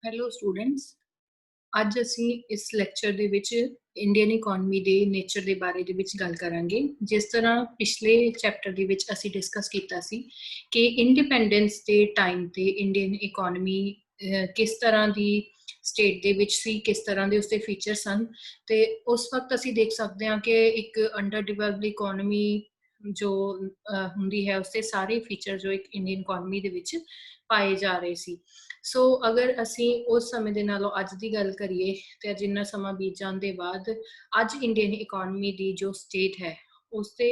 Hello students. ਅੱਜ ਅਸੀਂ ਇਸ ਲੈਕਚਰ ਦੇ ਵਿੱਚ ਇੰਡੀਅਨ ਇਕੋਨਮੀ ਦੇ ਨੇਚਰ ਦੇ ਬਾਰੇ ਦੇ ਵਿੱਚ ਗੱਲ ਕਰਾਂਗੇ। ਜਿਸ ਤਰ੍ਹਾਂ ਪਿਛਲੇ ਚੈਪਟਰ ਦੇ ਵਿੱਚ ਅਸੀਂ ਡਿਸਕਸ ਕੀਤਾ ਸੀ ਕਿ ਇੰਡੀਪੈਂਡੈਂਸ ਦੇ ਟਾਈਮ ਤੇ ਇੰਡੀਅਨ ਇਕੋਨਮੀ ਕਿਸ ਤਰ੍ਹਾਂ ਦੀ ਸਟੇਟ ਦੇ ਵਿੱਚ ਸੀ, ਕਿਸ ਤਰ੍ਹਾਂ ਦੇ ਉਸਦੇ ਫੀਚਰ ਸਨ। ਤੇ ਉਸ ਵਕਤ ਅਸੀਂ ਦੇਖ ਸਕਦੇ ਹਾਂ ਕਿ ਇੱਕ ਅੰਡਰ ਡਿਵੈਲਪਡ ਇਕੋਨਮੀ ਜੋ ਹੁੰਦੀ ਹੈ, ਉਸਦੇ ਸਾਰੇ ਫੀਚਰ ਜੋ ਇੱਕ ਇੰਡੀਅਨ ਇਕੋਨਮੀ ਦੇ ਵਿੱਚ ਪਾਏ ਜਾ ਰਹੇ ਸੀ। ਸੋ ਅਗਰ ਅਸੀਂ ਉਸ ਸਮੇਂ ਦੇ ਨਾਲੋਂ ਅੱਜ ਦੀ ਗੱਲ ਕਰੀਏ ਤੇ ਜਿੰਨਾ ਸਮਾਂ ਬੀਤ ਜਾਣ ਦੇ ਬਾਅਦ ਅੱਜ ਇੰਡੀਅਨ ਇਕੋਨਮੀ ਦੀ ਜੋ ਸਟੇਟ ਹੈ ਉਸ ਤੇ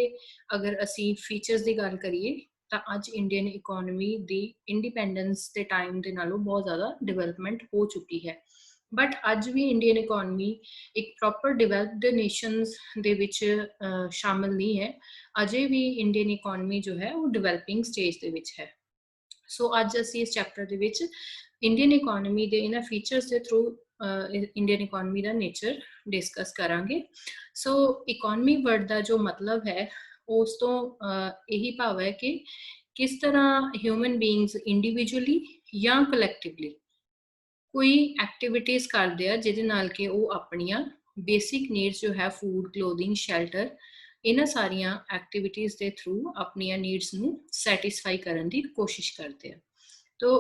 ਅਗਰ ਅਸੀਂ ਫੀਚਰਸ ਦੀ ਗੱਲ ਕਰੀਏ ਤਾਂ ਅੱਜ ਇੰਡੀਅਨ ਇਕੋਨਮੀ ਦੀ ਇੰਡੀਪੈਂਡੈਂਸ ਦੇ ਟਾਈਮ ਦੇ ਨਾਲੋਂ ਬਹੁਤ ਜ਼ਿਆਦਾ ਡਿਵੈਲਪਮੈਂਟ ਹੋ ਚੁੱਕੀ ਹੈ। ਬਟ ਅੱਜ ਵੀ ਇੰਡੀਅਨ ਇਕੋਨਮੀ ਇੱਕ ਪ੍ਰੋਪਰ ਡਿਵੈਲਪਡ ਨੇਸ਼ਨਸ ਦੇ ਵਿੱਚ ਸ਼ਾਮਿਲ ਨਹੀਂ ਹੈ। ਅਜੇ ਵੀ ਇੰਡੀਅਨ ਇਕੋਨਮੀ ਜੋ ਹੈ ਉਹ ਡਿਵੈਲਪਿੰਗ ਸਟੇਜ ਦੇ ਵਿੱਚ ਹੈ। ਸੋ ਅੱਜ ਅਸੀਂ ਇਸ ਚੈਪਟਰ ਦੇ ਵਿੱਚ ਇੰਡੀਅਨ ਇਕੋਨਮੀ ਦੇ ਇਹਨਾਂ ਫੀਚਰਸ ਦੇ ਥਰੂ ਇੰਡੀਅਨ ਇਕੋਨਮੀ ਦਾ ਨੇਚਰ ਡਿਸਕਸ ਕਰਾਂਗੇ। ਸੋ ਇਕੋਨਮੀ ਵਰਡ ਦਾ ਜੋ ਮਤਲਬ ਹੈ ਉਸ ਤੋਂ ਇਹੀ ਭਾਵ ਹੈ ਕਿ ਕਿਸ ਤਰ੍ਹਾਂ ਹਿਊਮਨ ਬੀਇੰਗਸ ਇੰਡੀਵਿਜੂਅਲੀ ਜਾਂ ਕਲੈਕਟਿਵਲੀ ਕੋਈ ਐਕਟੀਵਿਟੀਜ਼ ਕਰਦੇ ਆ ਜਿਹਦੇ ਨਾਲ ਕਿ ਉਹ ਆਪਣੀਆਂ ਬੇਸਿਕ ਨੀਡਸ ਜੋ ਹੈ ਫੂਡ, ਕਲੋਥਿੰਗ, ਸ਼ੈਲਟਰ, ਇਹਨਾਂ ਸਾਰੀਆਂ ਐਕਟੀਵਿਟੀਜ਼ ਦੇ ਥਰੂ ਆਪਣੀਆਂ ਨੀਡਸ ਨੂੰ ਸੈਟੀਸਫਾਈ ਕਰਨ ਦੀ ਕੋਸ਼ਿਸ਼ ਕਰਦੇ ਆ। ਤੋ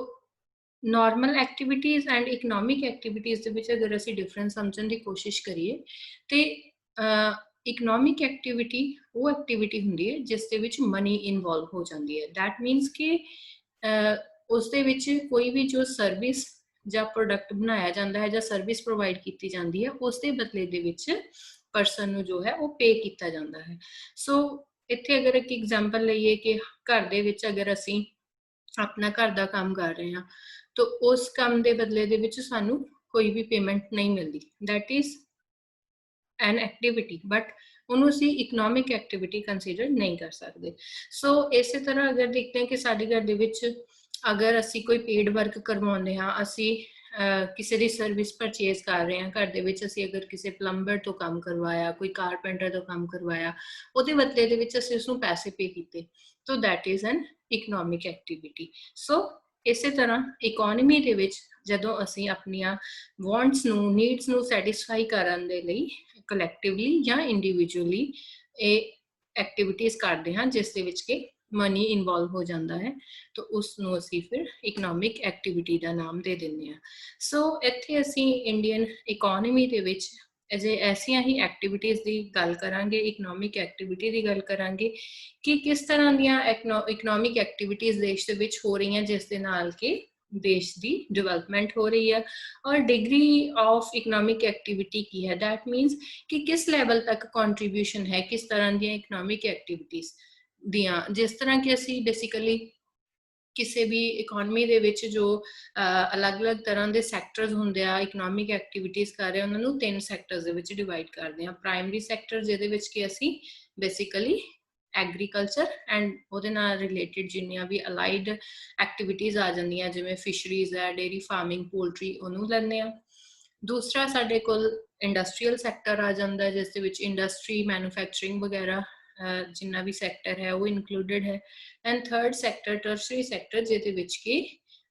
normal activities and economic activities ਦੇ ਵਿੱਚ ਅਗਰ ਅਸੀਂ ਡਿਫਰੈਂਸ ਸਮਝਣ ਦੀ ਕੋਸ਼ਿਸ਼ ਕਰੀਏ ਤੇ ਇਕਨੋਮਿਕ ਐਕਟੀਵਿਟੀ ਉਹ ਐਕਟੀਵਿਟੀ ਹੁੰਦੀ ਹੈ ਜਿਸ ਦੇ ਵਿੱਚ ਮਨੀ ਇਨਵੋਲਵ ਹੋ ਜਾਂਦੀ ਹੈ। ਦੈਟ ਮੀਨਸ ਕਿ ਉਸ ਦੇ ਵਿੱਚ ਕੋਈ ਵੀ ਜੋ ਸਰਵਿਸ ਜਾਂ ਪ੍ਰੋਡਕਟ ਬਣਾਇਆ ਜਾਂਦਾ ਹੈ ਜਾਂ ਸਰਵਿਸ ਪ੍ਰੋਵਾਈਡ ਕੀਤੀ ਜਾਂਦੀ ਹੈ ਉਸ ਦੇ ਬਦਲੇ ਦੇ ਵਿੱਚ ਪਰਸਨ ਨੂੰ ਜੋ ਹੈ ਉਹ ਪੇ ਕੀਤਾ ਜਾਂਦਾ ਹੈ। ਸੋ ਇੱਥੇ ਅਗਰ ਇੱਕ ਐਗਜ਼ਾਮਪਲ ਲਈਏ ਕਿ ਘਰ ਦੇ ਵਿੱਚ ਅਗਰ ਅਸੀਂ ਆਪਣਾ ਘਰ ਦਾ ਕੰਮ ਕਰ ਰਹੇ ਹਾਂ ਤਾਂ ਉਸ ਕੰਮ ਦੇ ਬਦਲੇ ਦੇ ਵਿੱਚ ਸਾਨੂੰ ਕੋਈ ਵੀ ਪੇਮੈਂਟ ਨਹੀਂ ਮਿਲਦੀ। That is N activity, but ਉਹਨੂੰ ਅਸੀਂ ਇਕਨੋਮਿਕ ਐਕਟੀਵਿਟੀ ਕੰਸੀਡਰ ਨਹੀਂ ਕਰ ਸਕਦੇ। ਸੋ ਇਸੇ ਤਰ੍ਹਾਂ ਅਗਰ ਦੇਖਦੇ ਹਾਂ ਕਿ ਸਾਡੇ ਘਰ ਦੇ ਵਿੱਚ ਅਗਰ ਅਸੀਂ ਕੋਈ ਪੇਡ ਵਰਕ ਕਰਵਾਉਂਦੇ ਹਾਂ, ਅਸੀਂ ਕਿਸੇ ਦੀ ਸਰਵਿਸ ਪਰਚੇਜ਼ ਕਰ ਰਹੇ ਹਾਂ, ਘਰ ਦੇ ਵਿੱਚ ਅਸੀਂ ਅਗਰ ਕਿਸੇ ਪਲੰਬਰ ਤੋਂ ਕੰਮ ਕਰਵਾਇਆ, ਕੋਈ ਕਾਰਪੈਂਟਰ ਤੋਂ ਕੰਮ ਕਰਵਾਇਆ, ਉਹਦੇ ਬਦਲੇ ਦੇ ਵਿੱਚ ਅਸੀਂ ਉਸਨੂੰ ਪੈਸੇ ਪੇ ਕੀਤੇ, ਤਾਂ that is an economic activity. So ਇਸੇ ਤਰ੍ਹਾਂ ਇਕੋਨਮੀ ਦੇ ਵਿੱਚ ਜਦੋਂ ਅਸੀਂ ਆਪਣੀਆਂ ਵਾਂਟਸ ਨੂੰ, ਨੀਡਸ ਨੂੰ ਸੈਟੀਸਫਾਈ ਕਰਨ ਦੇ ਲਈ ਕਲੈਕਟਿਵਲੀ ਜਾਂ ਇੰਡੀਵਿਜੂਅਲੀ ਇਹ ਐਕਟੀਵਿਟੀਜ਼ ਕਰਦੇ ਹਾਂ ਜਿਸ ਦੇ ਵਿੱਚ ਕਿ ਮਨੀ ਇਨਵੋਲਵ ਹੋ ਜਾਂਦਾ ਹੈ, ਤਾਂ ਉਸ ਨੂੰ ਅਸੀਂ ਫਿਰ ਇਕਨੋਮਿਕ ਐਕਟੀਵਿਟੀ ਦਾ ਨਾਮ ਦੇ ਦਿੰਦੇ ਹਾਂ। ਸੋ ਇੱਥੇ ਅਸੀਂ ਇੰਡੀਅਨ ਇਕੋਨਮੀ ਦੇ ਵਿੱਚ ਅਜੇ ਐਸੀਆਂ ਹੀ ਐਕਟੀਵਿਟੀਜ਼ ਦੀ ਗੱਲ ਕਰਾਂਗੇ, ਇਕਨੋਮਿਕ ਐਕਟੀਵਿਟੀ ਦੀ ਗੱਲ ਕਰਾਂਗੇ ਕਿ ਕਿਸ ਤਰ੍ਹਾਂ ਦੀਆਂ ਇਕਨੋਮਿਕ ਐਕਟੀਵਿਟੀਜ਼ ਦੇਸ਼ ਦੇ ਵਿੱਚ ਹੋ ਰਹੀਆਂ ਜਿਸ ਦੇ ਨਾਲ ਕਿ ਦੇਸ਼ ਦੀ ਡਿਵੈਲਪਮੈਂਟ ਹੋ ਰਹੀ ਹੈ। ਔਰ ਡਿਗਰੀ ਆਫ ਇਕਨੋਮਿਕ ਐਕਟੀਵਿਟੀ ਕੀ ਹੈ, ਦੈਟ ਮੀਨਸ ਕਿ ਕਿਸ ਲੈਵਲ ਤੱਕ ਕੰਟਰੀਬਿਊਸ਼ਨ ਹੈ ਕਿਸ ਤਰ੍ਹਾਂ ਦੀਆਂ ਇਕਨੋਮਿਕ ਐਕਟੀਵਿਟੀਜ਼ ਦੀਆਂ। ਜਿਸ ਤਰ੍ਹਾਂ ਕਿ ਅਸੀਂ ਬੇਸਿਕਲੀ ਕਿਸੇ ਵੀ ਇਕੋਨਮੀ ਦੇ ਵਿੱਚ ਜੋ ਅਲੱਗ-ਅਲੱਗ ਤਰ੍ਹਾਂ ਦੇ ਸੈਕਟਰਸ ਹੁੰਦੇ ਆ ਇਕਨੋਮਿਕ ਐਕਟੀਵਿਟੀਜ਼ ਕਰ ਰਹੇ, ਉਹਨਾਂ ਨੂੰ 3 ਸੈਕਟਰਸ ਦੇ ਵਿੱਚ ਡਿਵਾਈਡ ਕਰਦੇ ਆ। ਪ੍ਰਾਇਮਰੀ ਸੈਕਟਰ ਜਿਹਦੇ ਵਿੱਚ ਕਿ ਅਸੀਂ ਬੇਸਿਕਲੀ ਐਗਰੀਕਲਚਰ ਐਂਡ ਉਹਦੇ ਨਾਲ ਰਿਲੇਟਡ ਜਿੰਨੀਆਂ ਵੀ ਅਲਾਈਡ ਐਕਟੀਵਿਟੀਜ਼ ਆ ਜਾਂਦੀਆਂ ਜਿਵੇਂ ਫਿਸ਼ਰੀਜ਼ ਹੈ, ਡੇਅਰੀ ਫਾਰਮਿੰਗ, ਪੋਲਟਰੀ, ਉਹਨੂੰ ਲੈਂਦੇ ਆ। ਦੂਸਰਾ ਸਾਡੇ ਕੋਲ ਇੰਡਸਟਰੀਅਲ ਸੈਕਟਰ ਆ ਜਾਂਦਾ ਜਿਸ ਦੇ ਵਿੱਚ ਇੰਡਸਟਰੀ, ਮੈਨੂਫੈਕਚਰਿੰਗ ਵਗੈਰਾ ਜਿੰਨਾ ਵੀ ਸੈਕਟਰ ਹੈ ਉਹ ਇਨਕਲੂਡਡ ਹੈ। And third sector tertiary sector ਜਿਹਦੇ ਵਿੱਚ ਕਿ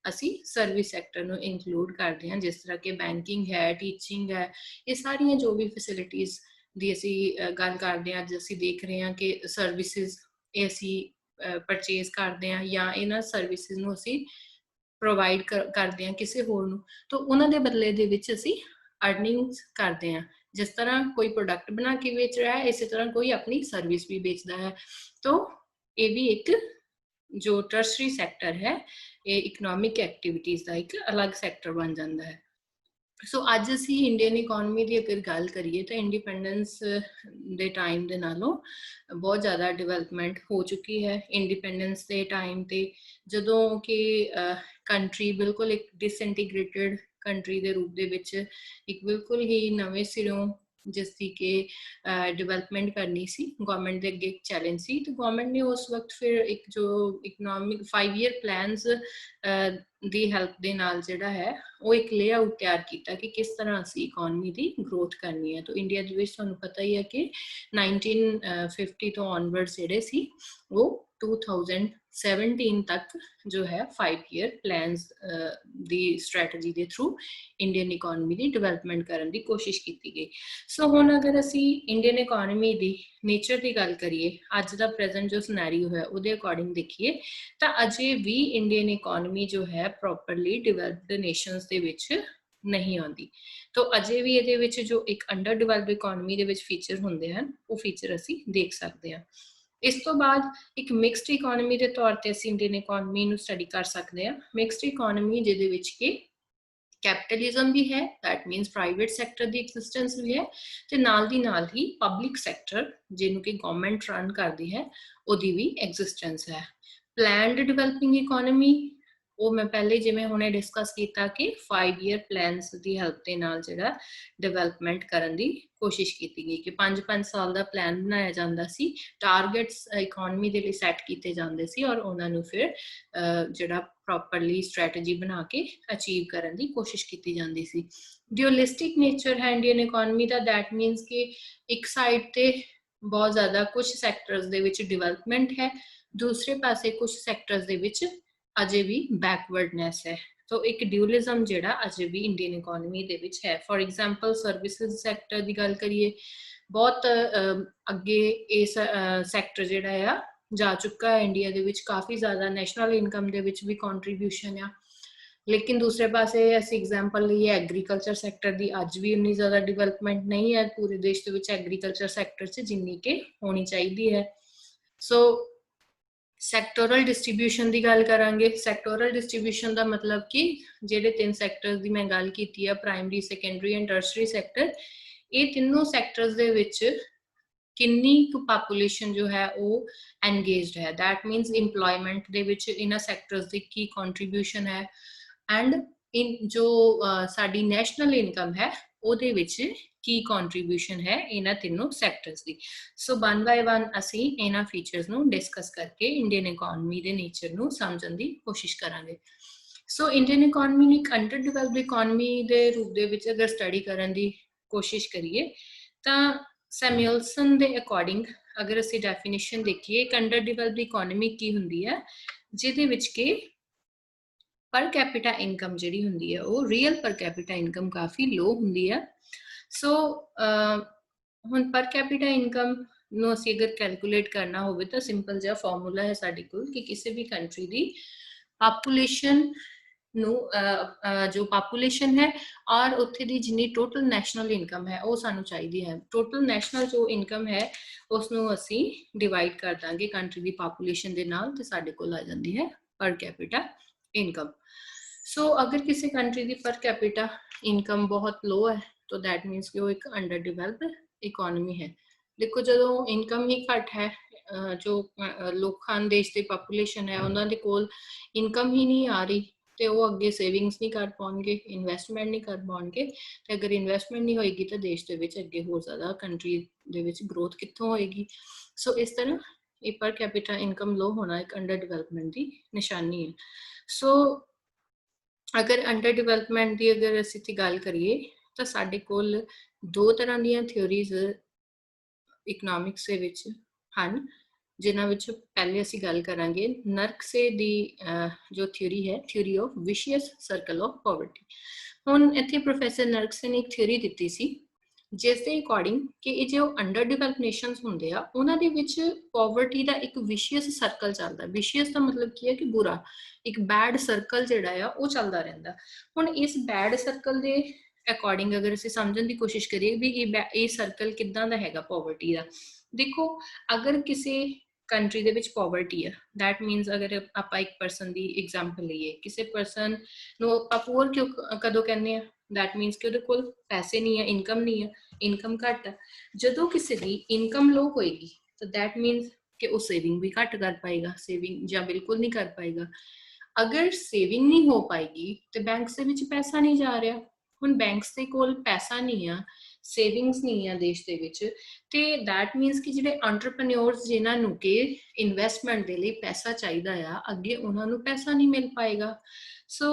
ਅਸੀਂ ਸਰਵਿਸ ਸੈਕਟਰ ਨੂੰ ਇਨਕਲੂਡ ਕਰਦੇ ਹਾਂ, ਜਿਸ ਤਰ੍ਹਾਂ ਕਿ ਬੈਂਕਿੰਗ ਹੈ, ਟੀਚਿੰਗ ਹੈ, ਇਹ ਸਾਰੀਆਂ ਜੋ ਵੀ ਫੈਸਿਲਿਟੀਜ਼ ਦੀ ਅਸੀਂ ਗੱਲ ਕਰਦੇ ਹਾਂ। ਅੱਜ ਅਸੀਂ ਦੇਖ ਰਹੇ ਹਾਂ ਕਿ ਸਰਵਿਸਿਜ਼ ਇਹ ਅਸੀਂ ਪਰਚੇਜ਼ ਕਰਦੇ ਹਾਂ ਜਾਂ ਇਹਨਾਂ ਸਰਵਿਸਿਜ਼ ਨੂੰ ਅਸੀਂ ਪ੍ਰੋਵਾਈਡ ਕਰਦੇ ਹਾਂ ਕਿਸੇ ਹੋਰ ਨੂੰ, ਤਾਂ ਉਹਨਾਂ ਦੇ ਬਦਲੇ ਦੇ ਵਿੱਚ ਅਸੀਂ ਅਰਨਿੰਗਸ ਕਰਦੇ ਹਾਂ। ਜਿਸ ਤਰ੍ਹਾਂ ਕੋਈ ਪ੍ਰੋਡਕਟ ਬਣਾ ਕੇ ਵੇਚ ਰਿਹਾ ਹੈ, ਇਸੇ ਤਰ੍ਹਾਂ ਕੋਈ ਆਪਣੀ ਸਰਵਿਸ ਵੀ ਵੇਚਦਾ ਹੈ। ਤਾਂ ਇਹ ਵੀ ਇੱਕ ਜੋ ਟਰਸ਼ਰੀ ਸੈਕਟਰ ਹੈ ਇਹ ਇਕਨੋਮਿਕ ਐਕਟੀਵਿਟੀਜ਼ ਦਾ ਇੱਕ ਅਲੱਗ ਸੈਕਟਰ ਬਣ ਜਾਂਦਾ ਹੈ। ਸੋ ਅੱਜ ਅਸੀਂ ਇੰਡੀਅਨ ਇਕੋਨਮੀ ਦੀ ਅਗਰ ਗੱਲ ਕਰੀਏ ਤਾਂ ਇੰਡੀਪੈਂਡੈਂਸ ਦੇ ਟਾਈਮ ਦੇ ਨਾਲੋਂ ਬਹੁਤ ਜ਼ਿਆਦਾ ਡਿਵੈਲਪਮੈਂਟ ਹੋ ਚੁੱਕੀ ਹੈ। ਇੰਡੀਪੈਂਡੈਂਸ ਦੇ ਟਾਈਮ ਤੇ ਜਦੋਂ ਕਿ ਕੰਟਰੀ ਬਿਲਕੁਲ ਇੱਕ ਡਿਸਇੰਟੀਗ੍ਰੇਟਡ ਕੰਟਰੀ ਦੇ ਰੂਪ ਦੇ ਵਿੱਚ ਇੱਕ ਬਿਲਕੁਲ ਹੀ ਨਵੇਂ ਸਿਰੋਂ ਜਿਸ ਦੀ ਕਿ ਡਿਵੈਲਪਮੈਂਟ ਕਰਨੀ ਸੀ, ਗਵਰਨਮੈਂਟ ਦੇ ਅੱਗੇ ਇੱਕ ਚੈਲੰਜ ਸੀ। ਤੇ ਗਵਰਨਮੈਂਟ ਨੇ ਉਸ ਵਕਤ ਫਿਰ ਇੱਕ ਜੋ ਇਕਨੋਮਿਕ 5 ਈਅਰ ਪਲਾਨਸ ਦੀ ਹੈਲਪ ਦੇ ਨਾਲ ਜਿਹੜਾ ਹੈ ਉਹ ਇੱਕ ਲੇਆਊਟ ਤਿਆਰ ਕੀਤਾ ਕਿ ਕਿਸ ਤਰ੍ਹਾਂ ਅਸੀਂ ਇਕੋਨਮੀ ਦੀ ਗਰੋਥ ਕਰਨੀ ਹੈ। ਤਾਂ ਇੰਡੀਆ ਦੇ ਵਿੱਚ ਤੁਹਾਨੂੰ ਪਤਾ ਹੀ ਹੈ ਕਿ 1950 ਤੋਂ ਔਨਵਰਡਸ ਜਿਹੜੇ ਸੀ ਉਹ 17 तक जो है 5 ईयर प्लान्स दी स्ट्रैटेजी के थ्रू इंडियन इकोनॉमी की डिवेलपमेंट करने की कोशिश की गई। सो हुण अगर असी इंडियन इकोनॉमी की नेचर की गल करिए, अज का प्रेजेंट जो सिनेरियो है उहदे अकॉर्डिंग देखिए तो अजे भी इंडियन इकोनॉमी जो है प्रॉपरली डिवेलप्ड नेशनस दे विच नहीं आती। तो अजे भी ये जो एक अंडर डिवेलप्ड इकोनॉमी के फीचर होंगे हैं वो फीचर असी देख सकते हैं। इस तो बाद एक मिक्सड इकोनॉमी के तौर पर असी इंडियन इकोनॉमी नूं स्टडी कर सकते हैं। मिक्सड इकोनॉमी जिहदे विच कि कैपिटलिज्म भी है, दैट मीनस प्राइवेट सैक्टर की एग्जिस्टेंस भी है, तो नाल दी नाल ही पब्लिक सैक्टर जिन्हों की गवर्नमेंट रन करती है उहदी भी एग्जिस्टेंस है। प्लैंड डिवेलपिंग इकोनॉमी वो मैं पहले जिवें हुणे डिस्कस किया कि 5 ईयर प्लान्स की हेल्प के नाल जिहड़ा डिवेलपमेंट करने की कोशिश की गई कि 5-5 साल का प्लान बनाया जाता सी, टारगेट्स इकोनॉमी के लिए सैट किए जाते सी और उन्होंने फिर जिहड़ा प्रॉपरली स्ट्रैटेजी बना के अचीव करने की कोशिश की जाती सी। ड्यूलिस्टिक नेचर है इंडियन इकोनॉमी का, दैट मीनस कि एक साइड ते बहुत ज़्यादा कुछ सैक्टर्स दे विच डिवेलपमेंट है, दूसरे पासे कुछ सैक्टर्स दे विच अजे भी बैकवर्डनैस है। तो एक ड्यूलिज्म जिहड़ा अजे भी इंडियन इकोनॉमी दे विच है। फॉर एग्जाम्पल सर्विसेज सैक्टर की गल करिए, बहुत अगे इस सैक्टर जिहड़ा आ जा चुका है इंडिया दे विच, काफ़ी ज़्यादा नैशनल इनकम दे विच भी कॉन्ट्रीब्यूशन आ। लेकिन दूसरे पासे अस एग्जाम्पल लईए एग्रीकल्चर सैक्टर की अज भी उन्नी ज़्यादा डिवेलपमेंट नहीं है पूरे देश के विच एग्रीकल्चर सैक्टर च जिन्नी के होनी चाहिए है। सो सैक्टोरल डिस्ट्रीब्यूशन की गल करांगे। सैक्टोरल डिस्ट्रीब्यूशन का मतलब कि जिहड़े 3 सैक्टर्स की मैं गल की है, primary secondary and tertiary sector, ये तीनों सैक्टर्स दे विच किन्नी पॉपुलेशन जो है वो एंगेज्ड है, दैट मीनस इंप्लॉयमेंट दे विच इन्हां सैक्टर्स की की कॉन्ट्रीब्यूशन है एंड इन जो साडी नैशनल इनकम है ਉਹਦੇ ਵਿੱਚ ਕੀ ਕੰਟਰੀਬਿਊਸ਼ਨ ਹੈ ਇਹਨਾਂ ਤਿੰਨੋਂ sectors the. So one by one ਅਸੀਂ ਇਹਨਾਂ ਫੀਚਰਸ ਨੂੰ ਡਿਸਕਸ ਕਰਕੇ ਇੰਡੀਅਨ ਇਕਨੋਮੀ ਦੇ ਨੇਚਰ ਨੂੰ ਸਮਝਣ ਦੀ ਕੋਸ਼ਿਸ਼ ਕਰਾਂਗੇ। ਸੋ ਇੰਡੀਅਨ ਇਕਨੋਮੀ ਨੂੰ ਇੱਕ ਅੰਡਰ ਡਿਵੈਲਪਡ ਇਕਨੋਮੀ ਦੇ ਰੂਪ ਦੇ ਵਿੱਚ ਅਗਰ ਸਟੱਡੀ ਕਰਨ ਦੀ ਕੋਸ਼ਿਸ਼ ਕਰੀਏ ਤਾਂ ਸੈਮੂਅਲਸਨ ਦੇ ਅਕੋਰਡਿੰਗ ਅਗਰ ਅਸੀਂ ਡੈਫੀਨੇਸ਼ਨ ਦੇਖੀਏ ਇੱਕ ਅੰਡਰ ਡਿਵੈਲਪਡ ਇਕਨੋਮੀ ਕੀ ਹੁੰਦੀ ਹੈ, ਜਿਹਦੇ ਵਿੱਚ ਕਿ पर कैपिटा इनकम जिहड़ी हुंदी है वो रियल पर कैपिटा इनकम काफ़ी लो हुंदी है। सो हुण पर कैपिटा इनकम नूं असीं अगर कैलकुलेट करना होवे तो सिंपल जिहा फॉर्मूला है साडे कोल कि किसी भी कंट्री दी पापूलेशन नूं जो पापूलेशन है और उत्थे दी जिन्नी टोटल नैशनल इनकम है वो सानूं चाहीदी है। टोटल नैशनल जो इनकम है उसनूं असीं डिवाइड कर दांगे कंट्री दी पापूलेशन दे नाल ते साडे कोल आ जांदी है पर कैपिटा इनकम। सो अगर किसी कंट्री की पर कैपिटा इनकम बहुत लो है तो दैट मीनस कि वो एक अंडर डिवेलप्ड इकोनॉमी है। देखो जो इनकम ही घट है, जो लोकां देश की पॉपुलेशन है उन्होंने कोल इनकम ही नहीं आ रही तो वो अगे सेविंग्स नहीं कर पाएंगे, इन्वेस्टमेंट नहीं कर पाएंगे। तो अगर इन्वेस्टमेंट नहीं होएगी तो देश के विच अगे होर ज़्यादा कंट्री दे विच ग्रोथ कित्थों होएगी। सो इस तरह ये पर कैपिटा इनकम लो होना एक अंडर डिवेलपमेंट की निशानी है। सो अगर अंडर डिवेलपमेंट की अगर असीं गल करिए तो साडे कोल दो तरह दी थ्योरीज इकनॉमिक्स दे विच हन, जिन्हां विच पहले असीं गल करांगे नर्कसे दी जो थ्योरी है, theory of vicious circle of poverty. हुण इत्थे प्रोफैसर नर्कसे ने एक थ्योरी दित्ती सी जिस दे अकॉर्डिंग कि ये जो अंडर डिवेलप नेशनस होंदे आ उन्हां दे विच पॉवर्टी दा एक विशियस सर्कल चलदा। विशियस दा मतलब की है कि बुरा, एक बैड सर्कल जिहड़ा आ वो चलदा रहिंदा। हुण इस बैड सर्कल दे अकॉर्डिंग अगर असीं समझण दी कोशिश करिए भी ये सर्कल किदां दा हैगा पॉवर्टी दा। देखो अगर किसी कंट्री दे विच पॉवर्टी है, दैट मीनस अगर आपां एक परसन दी एग्जाम्पल लईए, किसी परसन नूं आपां पुअर क्यों कदों कहने आ, दैट मीनस कि उहदे कोल पैसे नहीं है, इनकम नहीं है, इनकम घट है। जदों किसी दी इनकम लो होएगी तो दैट मीनस कि वो सेविंग भी घट कर पाएगा, सेविंग या बिल्कुल नहीं कर पाएगा। अगर सेविंग नहीं हो पाएगी तो बैंक से विच पैसा नहीं जा रहा। हुण बैंक्स दे कोल पैसा नहीं है, सेविंग्स नहीं है देश दे विच, ते दैट मीनस कि जिहड़े एंटरप्रेन्योर्स जिन्हां नूं के इन्वेस्टमेंट दे लई पैसा चाहीदा आ अगे उन्हां नूं पैसा नहीं मिल पाएगा। सो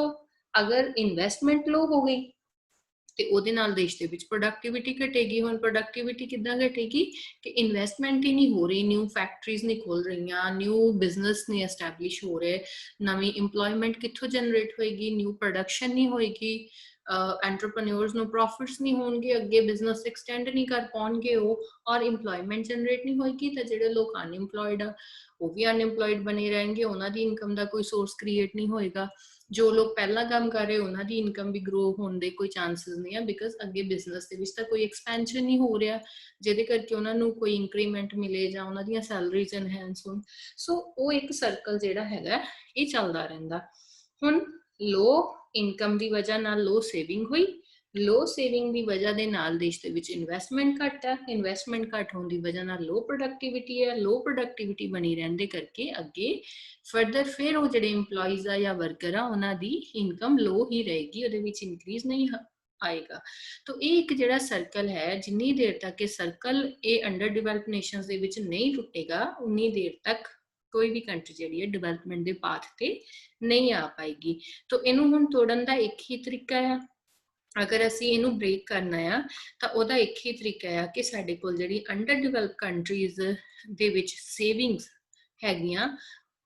अगर इन्वेस्टमेंट लो हो गई ਤੇ ਉਹਦੇ ਨਾਲ ਦੇਸ਼ ਦੇ ਵਿੱਚ ਪ੍ਰੋਡਕਟਿਵਿਟੀ ਘਟੇਗੀ। ਹੁਣ ਪ੍ਰੋਡਕਟਿਵਿਟੀ ਕਿੱਦਾਂ ਘਟੇਗੀ ਕਿ ਇਨਵੈਸਟਮੈਂਟ ਹੀ ਨਹੀਂ ਹੋ ਰਹੀ, ਨਿਊ ਫੈਕਟਰੀਜ਼ ਨਹੀਂ ਖੋਲ ਰਹੀਆਂ, ਨਿਊ ਬਿਜ਼ਨਸ ਨਹੀਂ ਐਸਟੈਬਲਿਸ਼ ਹੋ ਰਹੇ, ਨਵੀਂ ਇੰਪਲੋਇਮੈਂਟ ਕਿੱਥੋਂ ਜਨਰੇਟ ਹੋਏਗੀ, ਨਿਊ ਪ੍ਰੋਡਕਸ਼ਨ ਨਹੀਂ ਹੋਏਗੀ, ਐਂਟਰਪ੍ਰੈਨਿਓਰਸ ਨੂੰ ਪ੍ਰੋਫਿਟਸ ਨਹੀਂ ਹੋਣਗੇ, ਅੱਗੇ ਬਿਜ਼ਨਸ ਐਕਸਟੈਂਡ ਨਹੀਂ ਕਰ ਪਾਉਣਗੇ ਉਹ, ਔਰ ਇੰਪਲੋਇਮੈਂਟ ਜਨਰੇਟ ਨਹੀਂ ਹੋਏਗੀ, ਤਾਂ ਜਿਹੜੇ ਲੋਕ ਅਨਇੰਪਲੋਇਡ ਆ ਉਹ ਵੀ ਅਨਇੰਪਲੋਇਡ ਬਣੇ ਰਹਿਣਗੇ, ਉਹਨਾਂ ਦੀ ਇਨਕਮ ਦਾ ਕੋਈ ਸੋਰਸ ਕ੍ਰੀਏਟ ਨਹੀਂ ਹੋਏਗਾ। ਜੋ ਲੋਕ ਪਹਿਲਾਂ ਕੰਮ ਕਰ ਰਹੇ ਉਹਨਾਂ ਦੀ ਇਨਕਮ ਵੀ ਗਰੋ ਹੋਣ ਦੇ ਕੋਈ ਚਾਂਸਸ ਨਹੀਂ ਆ, ਬਿਕਾਜ਼ ਅੱਗੇ ਬਿਜ਼ਨਸ ਦੇ ਵਿੱਚ ਤਾਂ ਕੋਈ ਐਕਸਪੈਂਸ਼ਨ ਨਹੀਂ ਹੋ ਰਿਹਾ ਜਿਹਦੇ ਕਰਕੇ ਉਹਨਾਂ ਨੂੰ ਕੋਈ ਇੰਕਰੀਮੈਂਟ ਮਿਲੇ ਜਾਂ ਉਹਨਾਂ ਦੀਆਂ ਸੈਲਰੀਜ਼ ਐਨਹੈਂਸ ਹੋਣ। ਸੋ ਉਹ ਇੱਕ ਸਰਕਲ ਜਿਹੜਾ ਹੈਗਾ ਇਹ ਚੱਲਦਾ ਰਹਿੰਦਾ। ਹੁਣ ਲੋ ਇਨਕਮ ਦੀ ਵਜ੍ਹਾ ਨਾਲ ਲੋ ਸੇਵਿੰਗ ਹੋਈ, ਲੋ ਸੇਵਿੰਗ ਦੀ ਵਜ੍ਹਾ ਦੇ ਨਾਲ ਦੇਸ਼ ਦੇ ਵਿੱਚ ਇਨਵੈਸਟਮੈਂਟ ਘੱਟ ਹੈ, ਇਨਵੈਸਟਮੈਂਟ ਘੱਟ ਹੋਣ ਦੀ ਵਜ੍ਹਾ ਨਾਲ ਲੋ ਪ੍ਰੋਡਕਟਿਵਿਟੀ ਹੈ, ਲੋ ਪ੍ਰੋਡਕਟਿਵਿਟੀ ਬਣੀ ਰਹਿਣ ਦੇ ਕਰਕੇ ਅੱਗੇ ਫਰਦਰ ਫਿਰ ਉਹ ਜਿਹੜੇ EMPLOYEES ਆ ਜਾਂ ਵਰਕਰ ਆ ਉਹਨਾਂ ਦੀ ਇਨਕਮ ਲੋ ਹੀ ਰਹੇਗੀ, ਉਹਦੇ ਵਿੱਚ ਇਨਕਰੀਜ਼ ਨਹੀਂ ਆਏਗਾ। ਤਾਂ ਇਹ ਇੱਕ ਜਿਹੜਾ ਸਰਕਲ ਹੈ, ਜਿੰਨੀ ਦੇਰ ਤੱਕ ਇਹ ਸਰਕਲ ਇਹ ਅੰਡਰ ਡਿਵੈਲਪਡ ਨੇਸ਼ਨਸ ਦੇ ਵਿੱਚ ਨਹੀਂ ਟੁੱਟੇਗਾ ਉਨੀ ਦੇਰ ਤੱਕ ਕੋਈ ਵੀ ਕੰਟਰੀ ਜਿਹੜੀ ਹੈ ਡਿਵੈਲਪਮੈਂਟ ਦੇ ਪਾਥ ਤੇ ਨਹੀਂ ਆ ਪਾਏਗੀ। ਤਾਂ ਇਹਨੂੰ ਹੁਣ ਤੋੜਨ ਦਾ ਇੱਕ ਹੀ ਤਰੀਕਾ ਆ, ਅਗਰ ਅਸੀਂ ਇਹਨੂੰ ਬ੍ਰੇਕ ਕਰਨਾ ਆ ਤਾਂ ਉਹਦਾ ਇੱਕ ਹੀ ਤਰੀਕਾ ਆ ਕਿ ਸਾਡੇ ਕੋਲ ਜਿਹੜੀ ਅੰਡਰ ਡਿਵੈਲਪ ਕੰਟਰੀਜ਼ ਦੇ ਵਿੱਚ ਸੇਵਿੰਗਸ ਹੈਗੀਆਂ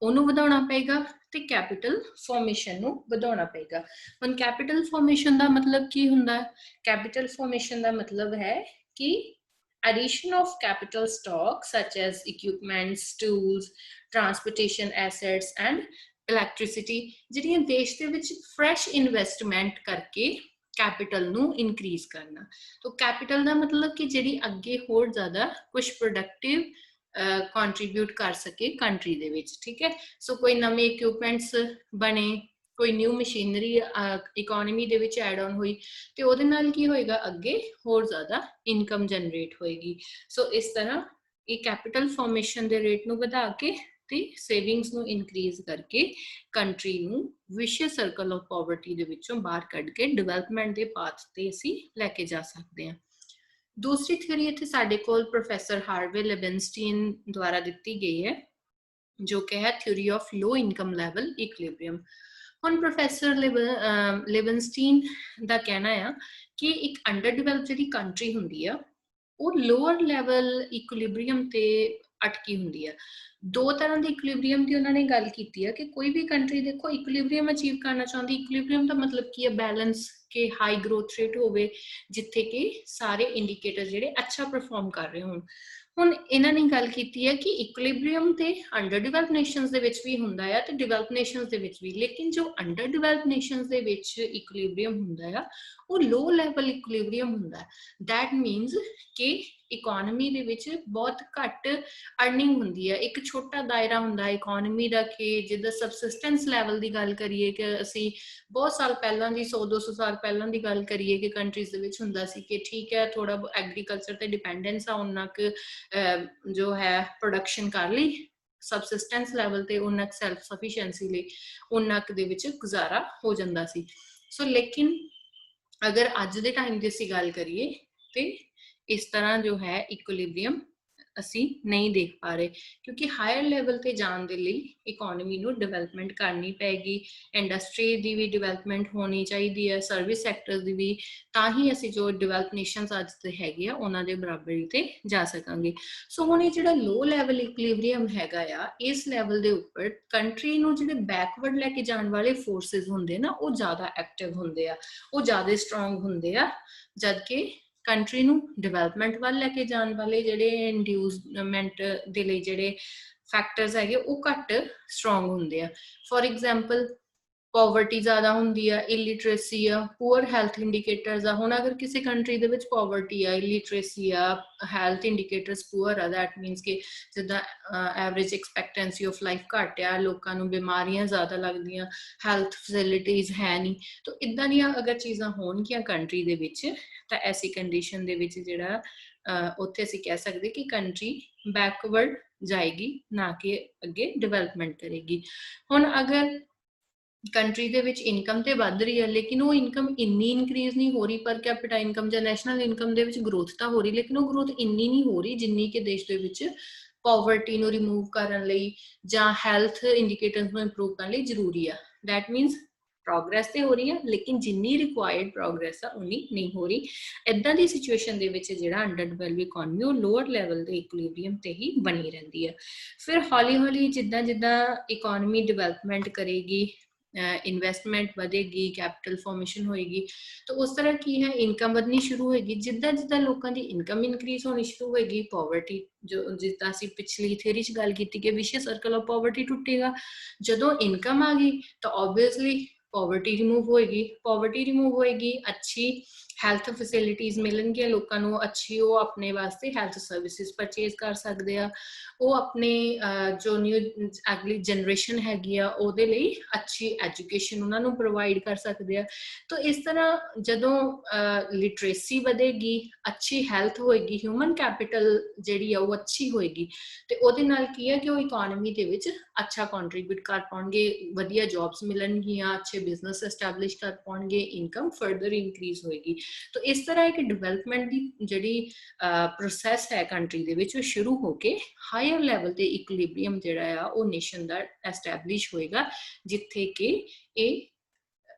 ਉਹਨੂੰ ਵਧਾਉਣਾ ਪਏਗਾ ਤੇ ਕੈਪੀਟਲ ਫਾਰਮੇਸ਼ਨ ਨੂੰ ਵਧਾਉਣਾ ਪਏਗਾ। ਹੁਣ ਕੈਪੀਟਲ ਫਾਰਮੇਸ਼ਨ ਦਾ ਮਤਲਬ ਕੀ ਹੁੰਦਾ? ਕੈਪੀਟਲ ਫਾਰਮੇਸ਼ਨ ਦਾ ਮਤਲਬ ਹੈ ਕਿ addition of capital stock such as equipments, tools, transportation assets and electricity ਜਿਹੜੀਆਂ ਦੇਸ਼ ਦੇ ਵਿੱਚ ਫਰੈਸ਼ ਇਨਵੈਸਟਮੈਂਟ ਕਰਕੇ ਕੈਪੀਟਲ ਨੂੰ ਇਨਕਰੀਜ਼ ਕਰਨਾ। ਤਾਂ ਕੈਪੀਟਲ ਦਾ ਮਤਲਬ ਕਿ ਜਿਹੜੀ ਅੱਗੇ ਹੋਰ ਜ਼ਿਆਦਾ ਕੁਝ ਪ੍ਰੋਡਕਟਿਵ ਕੰਟਰੀਬਿਊਟ ਕਰ ਸਕੇ ਕੰਟਰੀ ਦੇ ਵਿੱਚ, ਠੀਕ ਹੈ। ਸੋ ਕੋਈ ਨਵੇਂ ਇਕਵਿਪਮੈਂਟਸ ਬਣੇ, ਕੋਈ ਨਿਊ ਮਸ਼ੀਨਰੀ ਇਕੋਨਮੀ ਦੇ ਵਿੱਚ ਐਡ ਆਨ ਹੋਈ ਤੇ ਉਹਦੇ ਨਾਲ ਕੀ ਹੋਏਗਾ, ਅੱਗੇ ਹੋਰ ਜ਼ਿਆਦਾ ਇਨਕਮ ਜਨਰੇਟ ਹੋਏਗੀ। ਸੋ ਇਸ ਤਰ੍ਹਾਂ ਇਹ ਕੈਪੀਟਲ ਫਾਰਮੇਸ਼ਨ ਦੇ ਰੇਟ ਨੂੰ ਵਧਾ ਕੇ ਤੇ ਸੇਵਿੰਗਸ ਨੂੰ ਇਨਕਰੀਜ਼ ਕਰਕੇ ਕੰਟਰੀ ਨੂੰ ਵਿਸ਼ਿਅਸ ਸਰਕਲ ਆਫ ਪਾਵਰਟੀ ਦੇ ਵਿੱਚੋਂ ਬਾਹਰ ਕੱਢ ਕੇ ਡਿਵੈਲਪਮੈਂਟ ਦੇ ਪਾਥ ਤੇ ਅਸੀਂ ਲੈ ਕੇ ਜਾ ਸਕਦੇ ਹਾਂ। ਦੂਸਰੀ ਥਿਊਰੀ ਇੱਥੇ ਸਾਡੇ ਕੋਲ ਪ੍ਰੋਫੈਸਰ ਹਾਰਵੇ ਲੇਵਿਨਸਟੀਨ ਦੁਆਰਾ ਦਿੱਤੀ ਗਈ ਹੈ, ਜੋ ਕਿ ਹੈ theory of low income level equilibrium. ਹੁਣ ਪ੍ਰੋਫੈਸਰ ਲੇਵਿਨਸਟੀਨ ਦਾ ਕਹਿਣਾ ਆ ਕਿ ਇੱਕ ਅੰਡਰ ਡਿਵੈਲਪ ਜਿਹੜੀ ਕੰਟਰੀ ਹੁੰਦੀ ਆ ਉਹ ਲੋਅਰ ਲੈਵਲ ਇਕੁਇਲਿਬਰੀਅਮ ਤੇ ਅਟਕੀ ਹੁੰਦੀ ਆ। ਦੋ ਤਰ੍ਹਾਂ ਦੇ ਇਕੁਇਲਿਬਰੀਅਮ ਦੀ ਉਹਨਾਂ ਨੇ ਗੱਲ ਕੀਤੀ ਹੈ ਕਿ ਕੋਈ ਵੀ ਕੰਟਰੀ ਦੇਖੋ ਇਕੁਇਲਿਬਰੀਅਮ ਅਚੀਵ ਕਰਨਾ ਚਾਹੁੰਦੀ। ਇਕੁਇਲਿਬਰੀਅਮ ਦਾ ਮਤਲਬ ਕੀ ਹੈ? ਬੈਲੈਂਸ, ਕਿ ਹਾਈ ਗਰੋਥ ਰੇਟ ਹੋਵੇ ਜਿੱਥੇ ਕਿ ਸਾਰੇ ਇੰਡੀਕੇਟਰ ਜਿਹੜੇ ਅੱਛਾ ਪਰਫਾਰਮ ਕਰ ਰਹੇ ਹੋਣ। ਹੁਣ ਇਹਨਾਂ ਨੇ ਗੱਲ ਕੀਤੀ ਹੈ ਕਿ ਇਕੁਇਲਿਬਰੀਅਮ ਤੇ ਅੰਡਰ ਡਿਵੈਲਪ ਨੇਸ਼ਨਸ ਦੇ ਵਿੱਚ ਵੀ ਹੁੰਦਾ ਆ ਤੇ ਡਿਵੈਲਪ ਨੇਸ਼ਨਸ ਦੇ ਵਿੱਚ ਵੀ, ਲੇਕਿਨ ਜੋ ਅੰਡਰ ਡਿਵੈਲਪ ਨੇਸ਼ਨਸ ਦੇ ਵਿੱਚ ਇਕੁਇਲਿਬਰੀਅਮ ਹੁੰਦਾ ਆ ਉਹ ਲੋ ਲੈਵਲ ਇਕੁਇਲਿਬਰੀਅਮ ਹੁੰਦਾ। ਦੈਟ ਮੀਨਸ ਕਿ ਇਕੋਨਮੀ ਦੇ ਵਿੱਚ ਬਹੁਤ ਘੱਟ ਅਰਨਿੰਗ ਹੁੰਦੀ ਹੈ, ਇੱਕ ਛੋਟਾ ਦਾਇਰਾ ਹੁੰਦਾ ਇਕੋਨਮੀ ਦਾ, ਕਿ ਜਿੱਦਾਂ ਸਬਸਿਸਟੈਂਸ ਲੈਵਲ ਦੀ ਗੱਲ ਕਰੀਏ ਕਿ ਅਸੀਂ ਬਹੁਤ ਸਾਲ ਪਹਿਲਾਂ ਦੀ 100-200 ਸਾਲ ਪਹਿਲਾਂ ਦੀ ਗੱਲ ਕਰੀਏ ਕਿ ਕੰਟਰੀਜ਼ ਦੇ ਵਿੱਚ ਹੁੰਦਾ ਸੀ ਕਿ ਠੀਕ ਹੈ ਥੋੜਾ ਐਗਰੀਕਲਚਰ ਤੇ ਡਿਪੈਂਡੈਂਸ ਆ, ਉਹਨਾਂ ਕੁ ਜੋ ਹੈ ਪ੍ਰੋਡਕਸ਼ਨ ਕਰ ਲਈ ਸਬਸਿਸਟੈਂਸ ਲੈਵਲ ਤੇ, ਉਹਨਾਂ ਕੁ ਸੈਲਫ ਸਫੀਸ਼ੀਐਂਸੀ ਲਈ ਉਹਨਾਂ ਕੁ ਦੇ ਵਿੱਚ ਗੁਜ਼ਾਰਾ ਹੋ ਜਾਂਦਾ ਸੀ। ਸੋ ਲੇਕਿਨ ਅਗਰ ਅੱਜ ਦੇ ਟਾਈਮ ਦੀ ਅਸੀਂ ਗੱਲ ਕਰੀਏ ਤੇ ਇਸ ਤਰ੍ਹਾਂ ਜੋ ਹੈ ਇਕੁਇਲਿਬਰੀਅਮ ਅਸੀਂ ਨਹੀਂ ਦੇਖ ਪਾ ਰਹੇ, ਕਿਉਂਕਿ ਹਾਇਰ ਲੈਵਲ ਤੇ ਜਾਣ ਦੇ ਲਈ ਇਕੋਨਮੀ ਨੂੰ ਡਿਵੈਲਪਮੈਂਟ ਕਰਨੀ ਪਏਗੀ, ਇੰਡਸਟਰੀ ਦੀ ਵੀ ਡਿਵੈਲਪਮੈਂਟ ਹੋਣੀ ਚਾਹੀਦੀ ਹੈ, ਸਰਵਿਸ ਸੈਕਟਰ ਦੀ ਵੀ, ਤਾਂ ਹੀ ਅਸੀਂ ਜੋ ਡਿਵੈਲਪ ਨੇਸ਼ਨਸ ਅੱਜ ਤੇ ਹੈਗੇ ਆ ਉਹਨਾਂ ਦੇ ਬਰਾਬਰੀ ਤੇ ਜਾ ਸਕਾਂਗੇ। ਸੋ ਹੁਣ ਇਹ ਜਿਹੜਾ ਲੋ ਲੈਵਲ ਇਕੁਇਲਿਬਰੀਅਮ ਹੈਗਾ ਆ, ਇਸ ਲੈਵਲ ਦੇ ਉੱਪਰ ਕੰਟਰੀ ਨੂੰ ਜਿਹੜੇ ਬੈਕਵਰਡ ਲੈ ਕੇ ਜਾਣ ਵਾਲੇ ਫੋਰਸਿਸ ਹੁੰਦੇ ਨਾ ਉਹ ਜ਼ਿਆਦਾ ਐਕਟਿਵ ਹੁੰਦੇ ਆ, ਉਹ ਜ਼ਿਆਦਾ ਸਟਰੋਂਗ ਹੁੰਦੇ ਆ, ਜਦਕਿ ਕੰਟਰੀ ਨੂੰ ਡਿਵੈਲਪਮੈਂਟ ਵੱਲ ਲੈ ਕੇ ਜਾਣ ਵਾਲੇ ਜਿਹੜੇ ਇੰਡਿਊਸਮੈਂਟ ਦੇ ਲਈ ਜਿਹੜੇ ਫੈਕਟਰਸ ਹੈਗੇ ਉਹ ਘੱਟ ਸਟਰੋਂਗ ਹੁੰਦੇ ਆ। ਫੋਰ ਐਗਜ਼ਾਮਪਲ ਪੋਵਰਟੀ ਜ਼ਿਆਦਾ ਹੁੰਦੀ ਆ, ਇਲਿਟਰੇਸੀ ਆ, ਪੂਅਰ ਹੈਲਥ ਇੰਡੀਕੇਟਰਸ ਆ। ਹੁਣ ਅਗਰ ਕਿਸੇ ਕੰਟਰੀ ਦੇ ਵਿੱਚ ਪੋਵਰਟੀ ਆ, ਇਲਿਟਰੇਸੀ ਆ, ਹੈਲਥ ਇੰਡੀਕੇਟਰਸ ਪੂਅਰ ਆ, ਦੈਟ ਮੀਨਸ ਕਿ ਜਿੱਦਾਂ ਐਵਰੇਜ ਐਕਸਪੈਕਟੈਂਸੀ ਆਫ ਲਾਈਫ ਘੱਟ ਆ, ਲੋਕਾਂ ਨੂੰ ਬਿਮਾਰੀਆਂ ਜ਼ਿਆਦਾ ਲੱਗਦੀਆਂ, ਹੈਲਥ ਫੈਸਿਲਿਟੀਜ਼ ਹੈ ਨਹੀਂ, ਤਾਂ ਇੱਦਾਂ ਦੀਆਂ ਅਗਰ ਚੀਜ਼ਾਂ ਹੋਣਗੀਆਂ ਕੰਟਰੀ ਦੇ ਵਿੱਚ ਤਾਂ ਐਸੀ ਕੰਡੀਸ਼ਨ ਦੇ ਵਿੱਚ ਜਿਹੜਾ ਉੱਥੇ ਅਸੀਂ ਕਹਿ ਸਕਦੇ ਕਿ ਕੰਟਰੀ ਬੈਕਵਰਡ ਜਾਏਗੀ, ਨਾ ਕਿ ਅੱਗੇ ਡਿਵੈਲਪਮੈਂਟ ਕਰੇਗੀ। ਹੁਣ ਅਗਰ ਕੰਟਰੀ ਦੇ ਵਿੱਚ ਇਨਕਮ ਤੇ ਵੱਧ ਰਹੀ ਹੈ ਲੇਕਿਨ ਉਹ ਇਨਕਮ ਇੰਨੀ ਇਨਕਰੀਜ਼ ਨਹੀਂ ਹੋ ਰਹੀ, ਪਰ ਕੈਪੀਟਾ ਇਨਕਮ ਜਾਂ ਨੈਸ਼ਨਲ ਇਨਕਮ ਦੇ ਵਿੱਚ ਗਰੋਥ ਤਾਂ ਹੋ ਰਹੀ, ਲੇਕਿਨ ਉਹ ਗਰੋਥ ਇੰਨੀ ਨਹੀਂ ਹੋ ਰਹੀ ਜਿੰਨੀ ਕਿ ਦੇਸ਼ ਦੇ ਵਿੱਚ ਪੋਵਰਟੀ ਨੂੰ ਰਿਮੂਵ ਕਰਨ ਲਈ ਜਾਂ ਹੈਲਥ ਇੰਡੀਕੇਟਰਸ ਨੂੰ ਇੰਪਰੂਵ ਕਰਨ ਲਈ ਜ਼ਰੂਰੀ ਆ। ਦੈਟ ਮੀਨਸ ਪ੍ਰੋਗਰੈਸ ਤੇ ਹੋ ਰਹੀ ਹੈ ਲੇਕਿਨ ਜਿੰਨੀ ਰਿਕੁਆਇਰਡ ਪ੍ਰੋਗਰੈਸ ਆ ਉਨੀ ਨਹੀਂ ਹੋ ਰਹੀ। ਇਦਾਂ ਦੀ ਸਿਚੁਏਸ਼ਨ ਦੇ ਵਿੱਚ ਜਿਹੜਾ ਅੰਡਰ ਡਿਵੈਲਪ ਇਕਨੋਮੀ ਉਹ ਲੋਅਰ ਲੈਵਲ ਦੇ ਇਕੁਇਲੀਬ੍ਰੀਅਮ ਤੇ ਹੀ ਬਣੀ ਰਹਿੰਦੀ ਹੈ। ਫਿਰ ਹੌਲੀ ਹੌਲੀ ਜਿੱਦਾਂ ਜਿੱਦਾਂ ਇਕਨੋਮੀ ਡਿਵੈਲਪਮੈਂਟ ਕਰੇਗੀ, ਇਨਵੈਸਟਮੈਂਟ ਵਧੇਗੀ, ਕੈਪੀਟਲ ਫਾਰਮੇਸ਼ਨ ਹੋਏਗੀ, ਤਾਂ ਉਸ ਤਰ੍ਹਾਂ ਕੀ ਹੈ ਇਨਕਮ ਵਧਣੀ ਸ਼ੁਰੂ ਹੋਏਗੀ। ਜਿੱਦਾਂ ਜਿੱਦਾਂ ਲੋਕਾਂ ਦੀ ਇਨਕਮ ਇਨਕਰੀਜ਼ ਹੋਣੀ ਸ਼ੁਰੂ ਹੋਏਗੀ, ਪਾਵਰਟੀ ਜੋ ਜਿੱਦਾਂ ਅਸੀਂ ਪਿਛਲੀ ਥਿਊਰੀ 'ਚ ਗੱਲ ਕੀਤੀ ਕਿ ਵਿਸ਼ੇ ਸਰਕਲ ਆਫ ਪਾਵਰਟੀ ਟੁੱਟੇਗਾ। ਜਦੋਂ ਇਨਕਮ ਆ ਗਈ ਤਾਂ ਓਬਵੀਅਸਲੀ ਪਾਵਰਟੀ ਰਿਮੂਵ ਹੋਏਗੀ। ਪਾਵਰਟੀ ਰਿਮੂਵ ਹੋਏਗੀ, ਅੱਛੀ ਹੈਲਥ ਫੈਸਿਲਿਟੀਜ਼ ਮਿਲਣਗੀਆਂ ਲੋਕਾਂ ਨੂੰ, ਅੱਛੀ ਉਹ ਆਪਣੇ ਵਾਸਤੇ ਹੈਲਥ ਸਰਵਿਸਿਜ਼ ਪਰਚੇਜ਼ ਕਰ ਸਕਦੇ ਆ, ਉਹ ਆਪਣੇ ਜੋ ਨਿਊ ਅਗਲੀ ਜਨਰੇਸ਼ਨ ਹੈਗੀ ਆ ਉਹਦੇ ਲਈ ਅੱਛੀ ਐਜੂਕੇਸ਼ਨ ਉਹਨਾਂ ਨੂੰ ਪ੍ਰੋਵਾਈਡ ਕਰ ਸਕਦੇ ਆ। ਤਾਂ ਇਸ ਤਰ੍ਹਾਂ ਜਦੋਂ ਲਿਟਰੇਸੀ ਵਧੇਗੀ, ਅੱਛੀ ਹੈਲਥ ਹੋਏਗੀ, ਹਿਊਮਨ ਕੈਪੀਟਲ ਜਿਹੜੀ ਆ ਉਹ ਅੱਛੀ ਹੋਏਗੀ, ਤੇ ਉਹਦੇ ਨਾਲ ਕੀ ਹੈ ਕਿ ਉਹ ਇਕੋਨਮੀ ਦੇ ਵਿੱਚ ਅੱਛਾ ਕੰਟਰੀਬਿਊਟ ਕਰ ਪਾਉਣਗੇ, ਵਧੀਆ ਜੌਬਸ ਮਿਲਣਗੀਆਂ, ਅੱਛੇ ਬਿਜ਼ਨਸ ਐਸਟੈਬਲਿਸ਼ ਕਰ ਪਾਉਣਗੇ, ਇਨਕਮ ਫਰਦਰ ਇਨਕਰੀਜ਼ ਹੋਏਗੀ। ਤਾਂ ਇਸ ਤਰ੍ਹਾਂ ਇੱਕ ਡਿਵੈਲਪਮੈਂਟ ਦੀ ਜਿਹੜੀ ਪ੍ਰੋਸੈਸ ਹੈ ਕੰਟਰੀ ਦੇ ਵਿੱਚ ਉਹ ਸ਼ੁਰੂ ਹੋ ਕੇ ਹਾਇਰ ਲੈਵਲ ਤੇ ਇਕੁਇਲੀਬ੍ਰੀਅਮ ਜਿਹੜਾ ਆ ਉਹ ਨੇਸ਼ਨ ਦਾ ਐਸਟੈਬਲਿਸ਼ ਹੋਏਗਾ, ਜਿੱਥੇ ਕਿ ਇਹ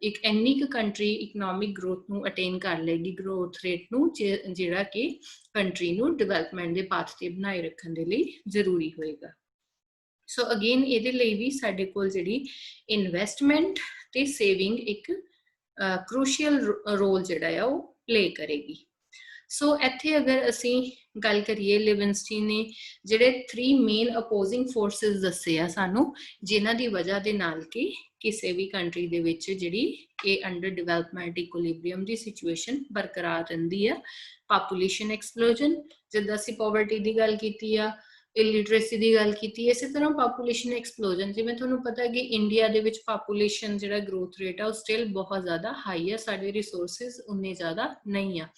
ਇੱਕ ਇੰਨੀ ਕੁ ਕੰਟਰੀ ਇਕਨੋਮਿਕ ਗਰੋਥ ਨੂੰ ਅਟੇਨ ਕਰ ਲਏਗੀ, ਗਰੋਥ ਰੇਟ ਨੂੰ, ਜਿਹੜਾ ਕਿ ਕੰਟਰੀ ਨੂੰ ਡਿਵੈਲਪਮੈਂਟ ਦੇ ਪਾਥ ਤੇ ਬਣਾਏ ਰੱਖਣ ਦੇ ਲਈ ਜ਼ਰੂਰੀ ਹੋਏਗਾ। ਸੋ ਅਗੇਨ ਇਹਦੇ ਲਈ ਵੀ ਸਾਡੇ ਕੋਲ ਜਿਹੜੀ ਇਨਵੈਸਟਮੈਂਟ ਤੇ ਸੇਵਿੰਗ ਇੱਕ ਕ੍ਰੂਸ਼ੀਅਲ ਰੋਲ ਜਿਹੜਾ ਆ ਉਹ ਪਲੇ ਕਰੇਗੀ। ਸੋ ਇੱਥੇ ਅਗਰ ਅਸੀਂ ਗੱਲ ਕਰੀਏ, ਲਿਵਿੰਸਟੀਨ ਨੇ ਜਿਹੜੇ 3 ਮੇਨ ਅਪੋਜ਼ਿੰਗ ਫੋਰਸਿਸ ਦੱਸੇ ਆ ਸਾਨੂੰ, ਜਿਨ੍ਹਾਂ ਦੀ ਵਜ੍ਹਾ ਦੇ ਨਾਲ ਕਿ ਕਿਸੇ ਵੀ ਕੰਟਰੀ ਦੇ ਵਿੱਚ ਜਿਹੜੀ ਇਹ ਅੰਡਰ ਡਿਵੈਲਪਮੈਂਟ ਇਕੁਇਲੀਬ੍ਰੀਅਮ ਦੀ ਸਿਚੁਏਸ਼ਨ ਬਰਕਰਾਰ ਰਹਿੰਦੀ ਆ। ਪਾਪੂਲੇਸ਼ਨ ਐਕਸਪਲੋਜਨ, ਜਿੱਦਾਂ ਅਸੀਂ ਪਾਵਰਟੀ ਦੀ ਗੱਲ ਕੀਤੀ ਆ, ਇਲਿਟਰੇਸੀ ਦੀ ਗੱਲ ਕੀਤੀ, ਇਸੇ ਤਰ੍ਹਾਂ ਪਾਪੂਲੇਸ਼ਨ ਐਕਸਪਲੋਜਨ। ਜਿਵੇਂ ਤੁਹਾਨੂੰ ਪਤਾ ਕਿ ਇੰਡੀਆ ਦੇ ਵਿੱਚ ਪਾਪੂਲੇਸ਼ਨ ਜਿਹੜਾ ਗਰੋਥ ਰੇਟ ਆ ਉਹ ਸਟਿਲ ਬਹੁਤ ਜ਼ਿਆਦਾ ਹਾਈ ਆ, ਸਾਡੇ ਰਿਸੋਰਸਿਸ ਉਨੇ ਜ਼ਿਆਦਾ ਨਹੀਂ ਆ।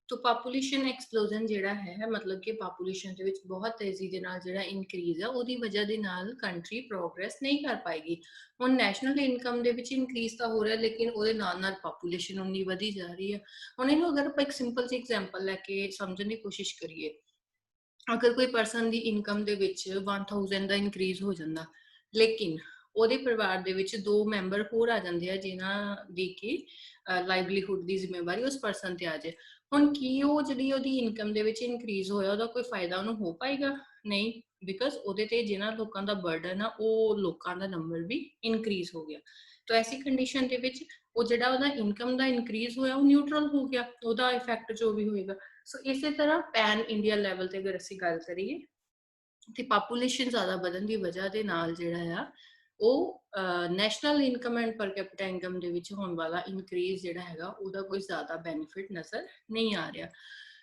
तो ਪਾਪੂਲੇਸ਼ਨ ਐਕਸਪਲੋਜਨ ਜਿਹੜਾ ਹੈ ਮਤਲਬ ਕਿ ਪਾਪੂਲੇਸ਼ਨ ਦੇ ਵਿੱਚ ਬਹੁਤ ਤੇਜ਼ੀ ਦੇ ਨਾਲ ਜਿਹੜਾ ਇਨਕਰੀਜ਼ ਆ ਉਹਦੀ ਵਜ੍ਹਾ ਦੇ ਨਾਲ ਕੰਟਰੀ ਪ੍ਰੋਗਰੈਸ ਨਹੀਂ ਕਰ ਪਾਏਗੀ। ਹੁਣ ਨੈਸ਼ਨਲ ਇਨਕਮ ਦੇ ਵਿੱਚ ਇਨਕਰੀਜ਼ ਤਾਂ ਹੋ ਰਿਹਾ ਲੇਕਿਨ ਉਹਦੇ ਨਾਲ ਨਾਲ ਪਾਪੂਲੇਸ਼ਨ ਉਨੀ ਵਧੀ ਜਾ ਰਹੀ ਹੈ। ਹੁਣ ਇਹਨੂੰ ਅਗਰ ਆਪਾਂ ਇੱਕ ਸਿੰਪਲ ਜਿਹੀ ਐਗਜ਼ਾਮਪਲ ਲੈ ਕੇ ਸਮਝਣ ਦੀ ਕੋਸ਼ਿਸ਼ ਕਰੀਏ, ਅਗਰ ਕੋਈ ਪਰਸਨ ਦੀ ਇਨਕਮ ਦੇ ਵਿੱਚ 1000 ਦਾ ਇਨਕਰੀਜ਼ ਹੋ ਜਾਂਦਾ ਲੇਕਿਨ ਉਹਦੇ ਪਰਿਵਾਰ ਦੇ ਵਿੱਚ 2 ਮੈਂਬਰ ਹੋਰ ਆ ਜਾਂਦੇ ਆ ਜਿਨ੍ਹਾਂ ਦੀ ਕਿ ਲਾਈਵਲੀਹੁੱਡ ਦੀ ਜ਼ਿੰਮੇਵਾਰੀ ਉਸ ਪਰਸਨ ਤੇ ਆ ਜਾਏ। ਹੁਣ ਕੀ ਉਹ ਜਿਹੜੀ ਉਹਦੀ ਇਨਕਮ ਦੇ ਵਿੱਚ ਇਨਕਰੀਜ਼ ਹੋਇਆ ਉਹਦਾ ਕੋਈ ਫਾਇਦਾ ਉਹਨੂੰ ਹੋ ਪਾਏਗਾ? ਨਹੀਂ, ਬਿਕਾਜ਼ ਉਹਦੇ ਤੇ ਜਿਨ੍ਹਾਂ ਲੋਕਾਂ ਦਾ ਬਰਡਨ ਆ ਉਹ ਲੋਕਾਂ ਦਾ ਨੰਬਰ ਵੀ ਇਨਕਰੀਜ਼ ਹੋ ਗਿਆ। ਤਾਂ ਐਸੀ ਕੰਡੀਸ਼ਨ ਦੇ ਵਿੱਚ ਉਹ ਜਿਹੜਾ ਉਹਦਾ ਇਨਕਮ ਦਾ ਇਨਕਰੀਜ਼ ਹੋਇਆ ਉਹ ਨਿਊਟਰਲ ਹੋ ਗਿਆ, ਉਹਦਾ ਇਫੈਕਟ ਜੋ ਵੀ ਹੋਏਗਾ। ਸੋ ਇਸੇ ਤਰ੍ਹਾਂ ਪੈਨ ਇੰਡੀਆ ਲੈਵਲ ਤੇ ਅਗਰ ਅਸੀਂ ਗੱਲ ਕਰੀਏ ਤੇ ਪਾਪੂਲੇਸ਼ਨ ਜ਼ਿਆਦਾ ਵਧਣ ਦੀ ਵਜ੍ਹਾ ਦੇ ਨਾਲ ਜਿਹੜਾ ਆ ਉਹ ਨੈਸ਼ਨਲ ਇਨਕਮ ਐਂਡ ਪਰ ਕੈਪੀਟਾ ਇਨਕਮ ਦੇ ਵਿੱਚ ਹੋਣ ਵਾਲਾ ਇਨਕਰੀਜ਼ ਜਿਹੜਾ ਹੈਗਾ ਉਹਦਾ ਕੋਈ ਜ਼ਿਆਦਾ ਬੈਨੀਫਿਟ ਨਜ਼ਰ ਨਹੀਂ ਆ ਰਿਹਾ।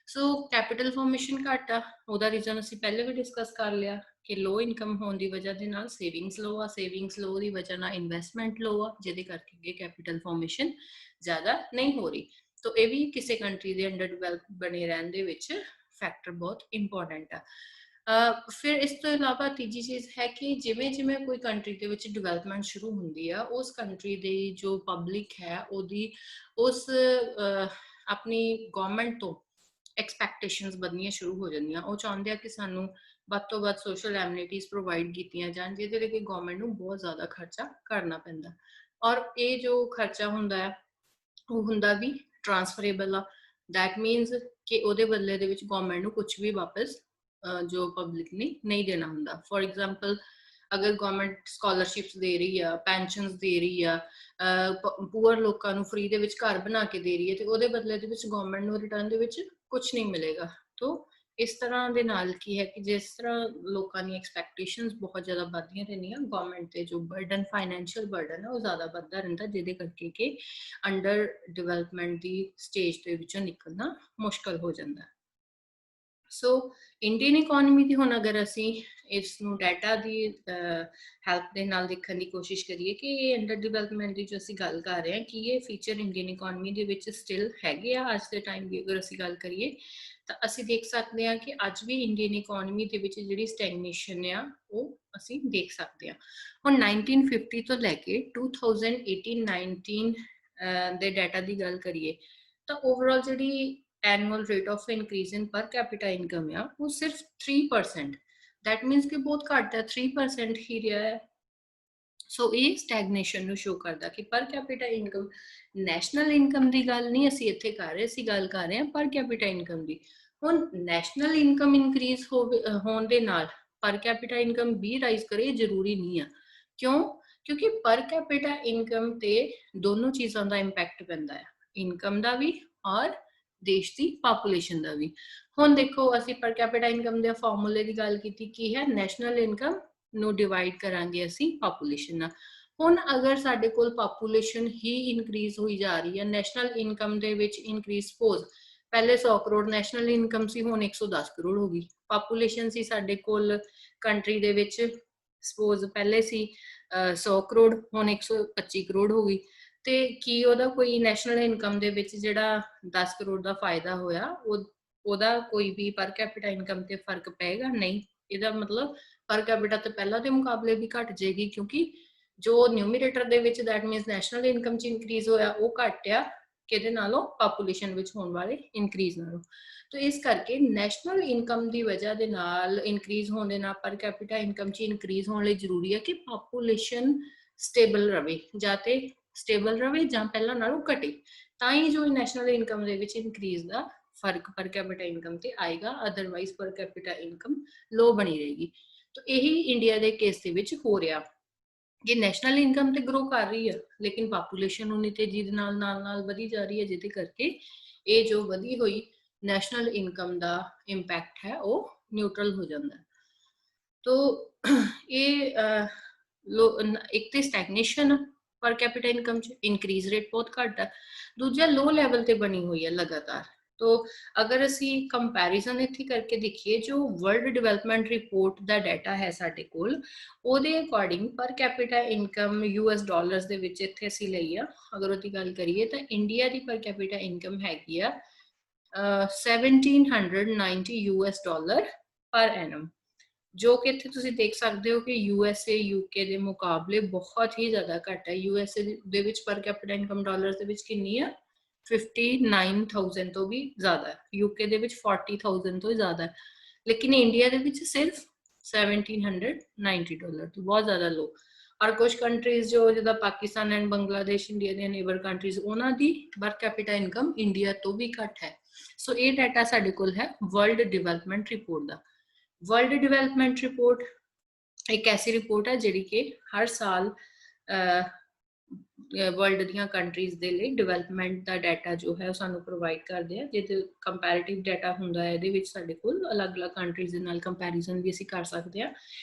ਸੋ ਕੈਪੀਟਲ ਫਾਰਮੇਸ਼ਨ ਘੱਟ ਆ, ਉਹਦਾ ਰੀਜ਼ਨ ਅਸੀਂ ਪਹਿਲੇ ਵੀ ਡਿਸਕਸ ਕਰ ਲਿਆ ਕਿ ਲੋ ਇਨਕਮ ਹੋਣ ਦੀ ਵਜ੍ਹਾ ਦੇ ਨਾਲ ਸੇਵਿੰਗਸ ਲੋ ਆ, ਸੇਵਿੰਗਸ ਲੋ ਦੀ ਵਜ੍ਹਾ ਨਾਲ ਇਨਵੈਸਟਮੈਂਟ ਲੋ ਆ, ਜਿਹਦੇ ਕਰਕੇ ਕੈਪੀਟਲ ਫਾਰਮੇਸ਼ਨ ਜ਼ਿਆਦਾ ਨਹੀਂ ਹੋ ਰਹੀ। ਤਾਂ ਇਹ ਵੀ ਕਿਸੇ ਕੰਟਰੀ ਦੇ ਅੰਡਰ ਡਿਵੈਲਪ ਬਣੇ ਰਹਿਣ ਦੇ ਵਿੱਚ ਫੈਕਟਰ ਬਹੁਤ ਇੰਪੋਰਟੈਂਟ ਆ। ਫਿਰ ਇਸ ਤੋਂ ਇਲਾਵਾ ਤੀਜੀ ਚੀਜ਼ ਹੈ ਕਿ ਜਿਵੇਂ ਜਿਵੇਂ ਕੋਈ ਕੰਟਰੀ ਦੇ ਵਿੱਚ ਡਿਵੈਲਪਮੈਂਟ ਸ਼ੁਰੂ ਹੁੰਦੀ ਆ ਉਸ ਕੰਟਰੀ ਦੀ ਜੋ ਪਬਲਿਕ ਹੈ ਉਹਦੀ ਉਸ ਆਪਣੀ ਗਵਰਨਮੈਂਟ ਤੋਂ ਐਕਸਪੈਕਟੇਸ਼ਨਸ ਵਧਣੀਆਂ ਸ਼ੁਰੂ ਹੋ ਜਾਂਦੀਆਂ। ਉਹ ਚਾਹੁੰਦੇ ਆ ਕਿ ਸਾਨੂੰ ਵੱਧ ਤੋਂ ਵੱਧ ਸੋਸ਼ਲ ਐਮਿਨਿਟੀਜ਼ ਪ੍ਰੋਵਾਈਡ ਕੀਤੀਆਂ ਜਾਣ, ਜਿਹਦੇ ਲਈ ਕਿ ਗਵਰਨਮੈਂਟ ਨੂੰ ਬਹੁਤ ਜ਼ਿਆਦਾ ਖਰਚਾ ਕਰਨਾ ਪੈਂਦਾ। ਔਰ ਇਹ ਜੋ ਖਰਚਾ ਹੁੰਦਾ ਹੈ ਉਹ ਹੁੰਦਾ ਵੀ ਟ੍ਰਾਂਸਫਰੇਬਲ ਆ। ਦੈਟ ਮੀਨਸ ਕਿ ਉਹਦੇ ਬਦਲੇ ਦੇ ਵਿੱਚ ਗਵਰਨਮੈਂਟ ਨੂੰ ਕੁਝ ਵੀ ਵਾਪਸ ਜੋ ਪਬਲਿਕ ਨੇ ਨਹੀਂ ਦੇਣਾ ਹੁੰਦਾ। ਫॉर एग्जांपल ਅਗਰ ਗਵਰਨਮੈਂਟ ਸਕਾਲਰਸ਼ਿਪਸ ਦੇ ਰਹੀ ਆ, ਪੈਨਸ਼ਨਸ ਦੇ ਰਹੀ ਆ, ਪੂਅਰ ਲੋਕਾਂ ਨੂੰ ਫ੍ਰੀ ਦੇ ਵਿੱਚ ਘਰ ਬਣਾ ਕੇ ਦੇ ਰਹੀ ਹੈ ਤੇ ਉਹਦੇ ਬਦਲੇ ਦੇ ਵਿੱਚ ਗਵਰਨਮੈਂਟ ਨੂੰ ਰਿਟਰਨ ਦੇ ਵਿੱਚ ਕੁਝ ਨਹੀਂ ਮਿਲੇਗਾ। ਤੋਂ ਇਸ ਤਰ੍ਹਾਂ ਦੇ ਨਾਲ ਕੀ ਹੈ ਕਿ ਜਿਸ ਤਰ੍ਹਾਂ ਲੋਕਾਂ ਦੀਆਂ ਐਕਸਪੈਕਟੇਸ਼ਨਸ ਬਹੁਤ ਜ਼ਿਆਦਾ ਵੱਧਦੀਆਂ ਰਹਿੰਦੀਆਂ, ਗਵਰਨਮੈਂਟ ਤੇ ਜੋ ਬਰਡਨ ਫਾਈਨੈਂਸ਼ੀਅਲ ਬਰਡਨ ਹੈ ਉਹ ਜ਼ਿਆਦਾ ਵੱਧਦਾ ਰਹਿੰਦਾ, ਜਿਹਦੇ ਕਰਕੇ ਕਿ ਅੰਡਰ ਡਿਵੈਲਪਮੈਂਟ ਦੀ ਸਟੇਜ ਦੇ ਵਿੱਚੋਂ ਨਿਕਲਣਾ ਮੁਸ਼ਕਲ ਹੋ ਜਾਂਦਾ। ਸੋ ਇੰਡੀਅਨ ਇਕੋਨਮੀ ਦੀ ਹੁਣ ਅਗਰ ਅਸੀਂ ਇਸ ਨੂੰ ਡਾਟਾ ਦੀ ਹੈਲਪ ਦੇ ਨਾਲ ਦੇਖਣ ਦੀ ਕੋਸ਼ਿਸ਼ ਕਰੀਏ ਕਿ ਇਹ ਅੰਡਰ ਡਿਵੈਲਪਮੈਂਟ ਦੀ ਜੋ ਅਸੀਂ ਗੱਲ ਕਰ ਰਹੇ ਹਾਂ ਕਿ ਇਹ ਫੀਚਰ ਇੰਡੀਅਨ ਇਕੋਨਮੀ ਦੇ ਵਿੱਚ ਸਟਿਲ ਹੈਗੇ ਆ ਅੱਜ ਦੇ ਟਾਈਮ ਦੀ ਅਗਰ ਅਸੀਂ ਗੱਲ ਕਰੀਏ ਤਾਂ ਅਸੀਂ ਦੇਖ ਸਕਦੇ ਹਾਂ ਕਿ ਅੱਜ ਵੀ ਇੰਡੀਅਨ ਇਕੋਨਮੀ ਦੇ ਵਿੱਚ ਜਿਹੜੀ ਸਟੈਗਨੇਸ਼ਨ ਆ ਉਹ ਅਸੀਂ ਦੇਖ ਸਕਦੇ ਹਾਂ। ਹੁਣ 1950 ਤੋਂ ਲੈ ਕੇ 2018-19 ਦੇ ਡਾਟਾ ਦੀ ਗੱਲ ਕਰੀਏ ਤਾਂ ਓਵਰਆਲ ਜਿਹੜੀ ਐਨੂਅਲ ਰੇਟ ਆਫ ਇਨਕਰੀਜ਼ ਇਨ ਪਰ ਕੈਪੀਟਾ ਇਨਕਮ ਆ ਉਹ ਸਿਰਫ 3%, ਦੈਟ ਮੀਨਸ ਕਿ ਬਹੁਤ ਘੱਟ ਹੈ, 3% ਹੀ ਰਿਹਾ ਹੈ। ਸੋ ਇਹ ਸਟੈਗਨੇਸ਼ਨ ਨੂੰ ਸ਼ੋ ਕਰਦਾ ਕਿ ਪਰ ਕੈਪੀਟਾ ਇਨਕਮ, ਨੈਸ਼ਨਲ ਇਨਕਮ ਦੀ ਗੱਲ ਨਹੀਂ ਅਸੀਂ ਇੱਥੇ ਕਰ ਰਹੇ, ਅਸੀਂ ਗੱਲ ਕਰ ਰਹੇ ਹਾਂ ਪਰ ਕੈਪੀਟਾ ਇਨਕਮ ਦੀ। ਹੁਣ ਨੈਸ਼ਨਲ ਇਨਕਮ ਇਨਕਰੀਜ਼ ਹੋਣ ਦੇ ਨਾਲ ਪਰ ਕੈਪੀਟਾ ਇਨਕਮ ਵੀ ਰਾਈਜ਼ ਕਰੇ ਜ਼ਰੂਰੀ ਨਹੀਂ ਆ। ਕਿਉਂ? ਕਿਉਂਕਿ ਪਰ ਕੈਪੀਟਾ ਇਨਕਮ ਤੇ ਦੋਨੋਂ ਚੀਜ਼ਾਂ ਦਾ ਇੰਪੈਕਟ ਪੈਂਦਾ ਹੈ, ਇਨਕਮ ਦਾ ਵੀ ਔਰ ਦੇਸ਼ ਦੀ ਪਾਪੂਲੇਸ਼ਨ ਦਾ ਵੀ। ਹੁਣ ਦੇਖੋ ਅਸੀਂ ਪਰ ਕੈਪੀਟਾ ਇਨਕਮ ਦੇ ਫਾਰਮੂਲੇ ਦੀ ਗੱਲ ਕੀਤੀ, ਕੀ ਹੈ? ਨੈਸ਼ਨਲ ਇਨਕਮ ਨੂੰ ਡਿਵਾਈਡ ਕਰਾਂਗੇ ਅਸੀਂ ਪਾਪੂਲੇਸ਼ਨ ਨਾਲ। ਹੁਣ ਅਗਰ ਸਾਡੇ ਕੋਲ ਪਾਪੂਲੇਸ਼ਨ ਹੀ ਇਨਕਰੀਜ਼ ਹੋਈ ਜਾ ਰਹੀ ਹੈ, ਨੈਸ਼ਨਲ ਇਨਕਮ ਦੇ ਵਿੱਚ ਇਨਕਰੀਜ਼, ਸਪੋਜ਼ ਪਹਿਲੇ 100 ਕਰੋੜ ਨੈਸ਼ਨਲ ਇਨਕਮ ਸੀ, ਹੁਣ 110 ਕਰੋੜ ਹੋ ਗਈ। ਪਾਪੂਲੇਸ਼ਨ ਸੀ ਸਾਡੇ ਕੋਲ ਕੰਟਰੀ ਦੇ ਵਿੱਚ, ਸਪੋਜ਼ ਪਹਿਲੇ ਸੀ 100 ਕਰੋੜ, ਹੁਣ 125 ਕਰੋੜ ਹੋ ਗਈ। ਤੇ ਕੀ ਉਹਦਾ ਕੋਈ ਨੈਸ਼ਨਲ ਇਨਕਮ ਦੇ ਵਿੱਚ ਜਿਹੜਾ 10 ਕਰੋੜ ਦਾ ਫਾਇਦਾ ਹੋਇਆ ਉਹਦਾ ਕੋਈ ਵੀ ਪਰ ਕੈਪੀਟਾ ਇਨਕਮ ਤੇ ਫਰਕ ਪਏਗਾ? ਨਹੀਂ। ਇਹਦਾ ਮਤਲਬ ਪਰ ਕੈਪੀਟਾ ਤੇ ਪਹਿਲਾਂ ਦੇ ਮੁਕਾਬਲੇ ਵੀ ਘਟ ਜਾਏਗੀ, ਕਿਉਂਕਿ ਜੋ ਨਿਊਮਰੇਟਰ ਦੇ ਵਿੱਚ ਦੈਟ ਮੀਨਸ ਨੈਸ਼ਨਲ ਇਨਕਮ ਚ ਇਨਕਰੀਜ਼ ਹੋਇਆ ਉਹ ਘਟ ਆ ਕਿਹਦੇ ਨਾਲੋਂ? ਪਾਪੂਲੇਸ਼ਨ ਵਿੱਚ ਹੋਣ ਵਾਲੇ ਇਨਕਰੀਜ਼ ਨਾਲੋਂ। तो इस करके नैशनल इनकम की वजह के नाल इनक्रीज होने नाल पर कैपिटा इनकम च इनक्रीज होने जरूरी है कि पापूलेशन स्टेबल रहे, जाते स्टेबल रहे ਜਾਂ ਪਹਿਲਾਂ ਨਾਲੋਂ ਘਟੇ, ਤਾਂ ਹੀ ਜੋ ਨੈਸ਼ਨਲ ਇਨਕਮ ਦੇ ਵਿੱਚ ਇਨਕਰੀਜ਼ ਦਾ ਫਰਕ ਪਰ ਕੈਪੀਟਾ ਇਨਕਮ ਤੇ ਆਏਗਾ, ਅਦਰਵਾਈਜ਼ ਪਰ ਕੈਪੀਟਾ ਇਨਕਮ ਲੋ ਬਣੀ ਰਹੇਗੀ। तो यही इंडिया के केस ਦੇ ਵਿੱਚ ਹੋ ਰਿਹਾ ਕਿ ਨੈਸ਼ਨਲ ਇਨਕਮ ਤੇ ਗਰੋ ਕਰ ਰਹੀ ਹੈ, ਲੇਕਿਨ ਪਾਪੂਲੇਸ਼ਨ ਉਨੀ ਤੇਜ਼ੀ ਦੇ ਨਾਲ ਵਧੀ ਜਾ ਰਹੀ ਹੈ, ਜਿਹਦੇ ਕਰਕੇ ਇਹ ਜੋ ਵਧੀ ਹੋਈ ਨੈਸ਼ਨਲ ਇਨਕਮ ਦਾ ਇੰਪੈਕਟ ਹੈ ਉਹ ਨਿਊਟਰਲ ਹੋ ਜਾਂਦਾ ਹੈ। तो ਇਹ ਇੱਕ ਤੇ ਸਟੈਗਨੇਸ਼ਨ ਪਰ ਕੈਪੀਟਾ ਇਨਕਮ ਚ ਇਨਕਰੀਜ਼ ਰੇਟ ਬਹੁਤ ਘੱਟ ਹੈ, ਦੂਜਾ ਲੋ ਲੈਵਲ ਤੇ ਬਣੀ ਹੋਈ ਹੈ ਲਗਾਤਾਰ। तो अगर असी कंपैरिजन इत्थे करके देखिए, जो वर्ल्ड डिवेलपमेंट रिपोर्ट का डाटा है साडे कोल, ओहदे according per capita income US dollars दे विच इत्थे असी लई आ, अगर ओहदी गल करिए तो इंडिया की पर कैपिटा इनकम हैगी आ 1790 US डॉलर पर एनम, जो कि इत्थे तुसीं देख सकते हो कि USA UK के मुकाबले बहुत ही ज़्यादा घट है। USA दे विच पर कैपिटा इनकम डॉलर्स दे विच कितनी है? 59,000 तो भी ज्यादा है, यूके दे विच 40,000 तो ज्यादा है, लेकिन इंडिया दे विच सिर्फ 1790 डॉलर, तो बहुत ज्यादा लो। और कुछ कंट्रीज जो जिदा Pakistan and Bangladesh India they neighbour countries, उन्हां दी पर कैपिटा इनकम इंडिया तो भी घट है। सो ये डाटा साडे कोल है वर्ल्ड डिवेलपमेंट रिपोर्ट दा। वर्ल्ड डिवेलपमेंट रिपोर्ट एक ऐसी रिपोर्ट है जिहड़ी कि हर साल वर्ल्ड ਦੀਆਂ ਕੰਟਰੀਜ਼ ਦੇ ਲਈ ਡਿਵੈਲਪਮੈਂਟ ਦਾ ਡਾਟਾ ਜੋ ਹੈ ਉਹ ਸਾਨੂੰ ਪ੍ਰੋਵਾਈਡ ਕਰਦੇ ਆ, ਜਿਹਦੇ ਕੰਪੈਰੀਟਿਵ ਡਾਟਾ ਹੁੰਦਾ ਹੈ, ਇਹਦੇ ਵਿੱਚ ਸਾਡੇ ਕੋਲ ਅਲੱਗ-ਅਲੱਗ ਕੰਟਰੀਜ਼ ਦੇ ਨਾਲ ਕੰਪੈਰੀਜ਼ਨ ਵੀ ਅਸੀਂ ਕਰ ਸਕਦੇ ਆ।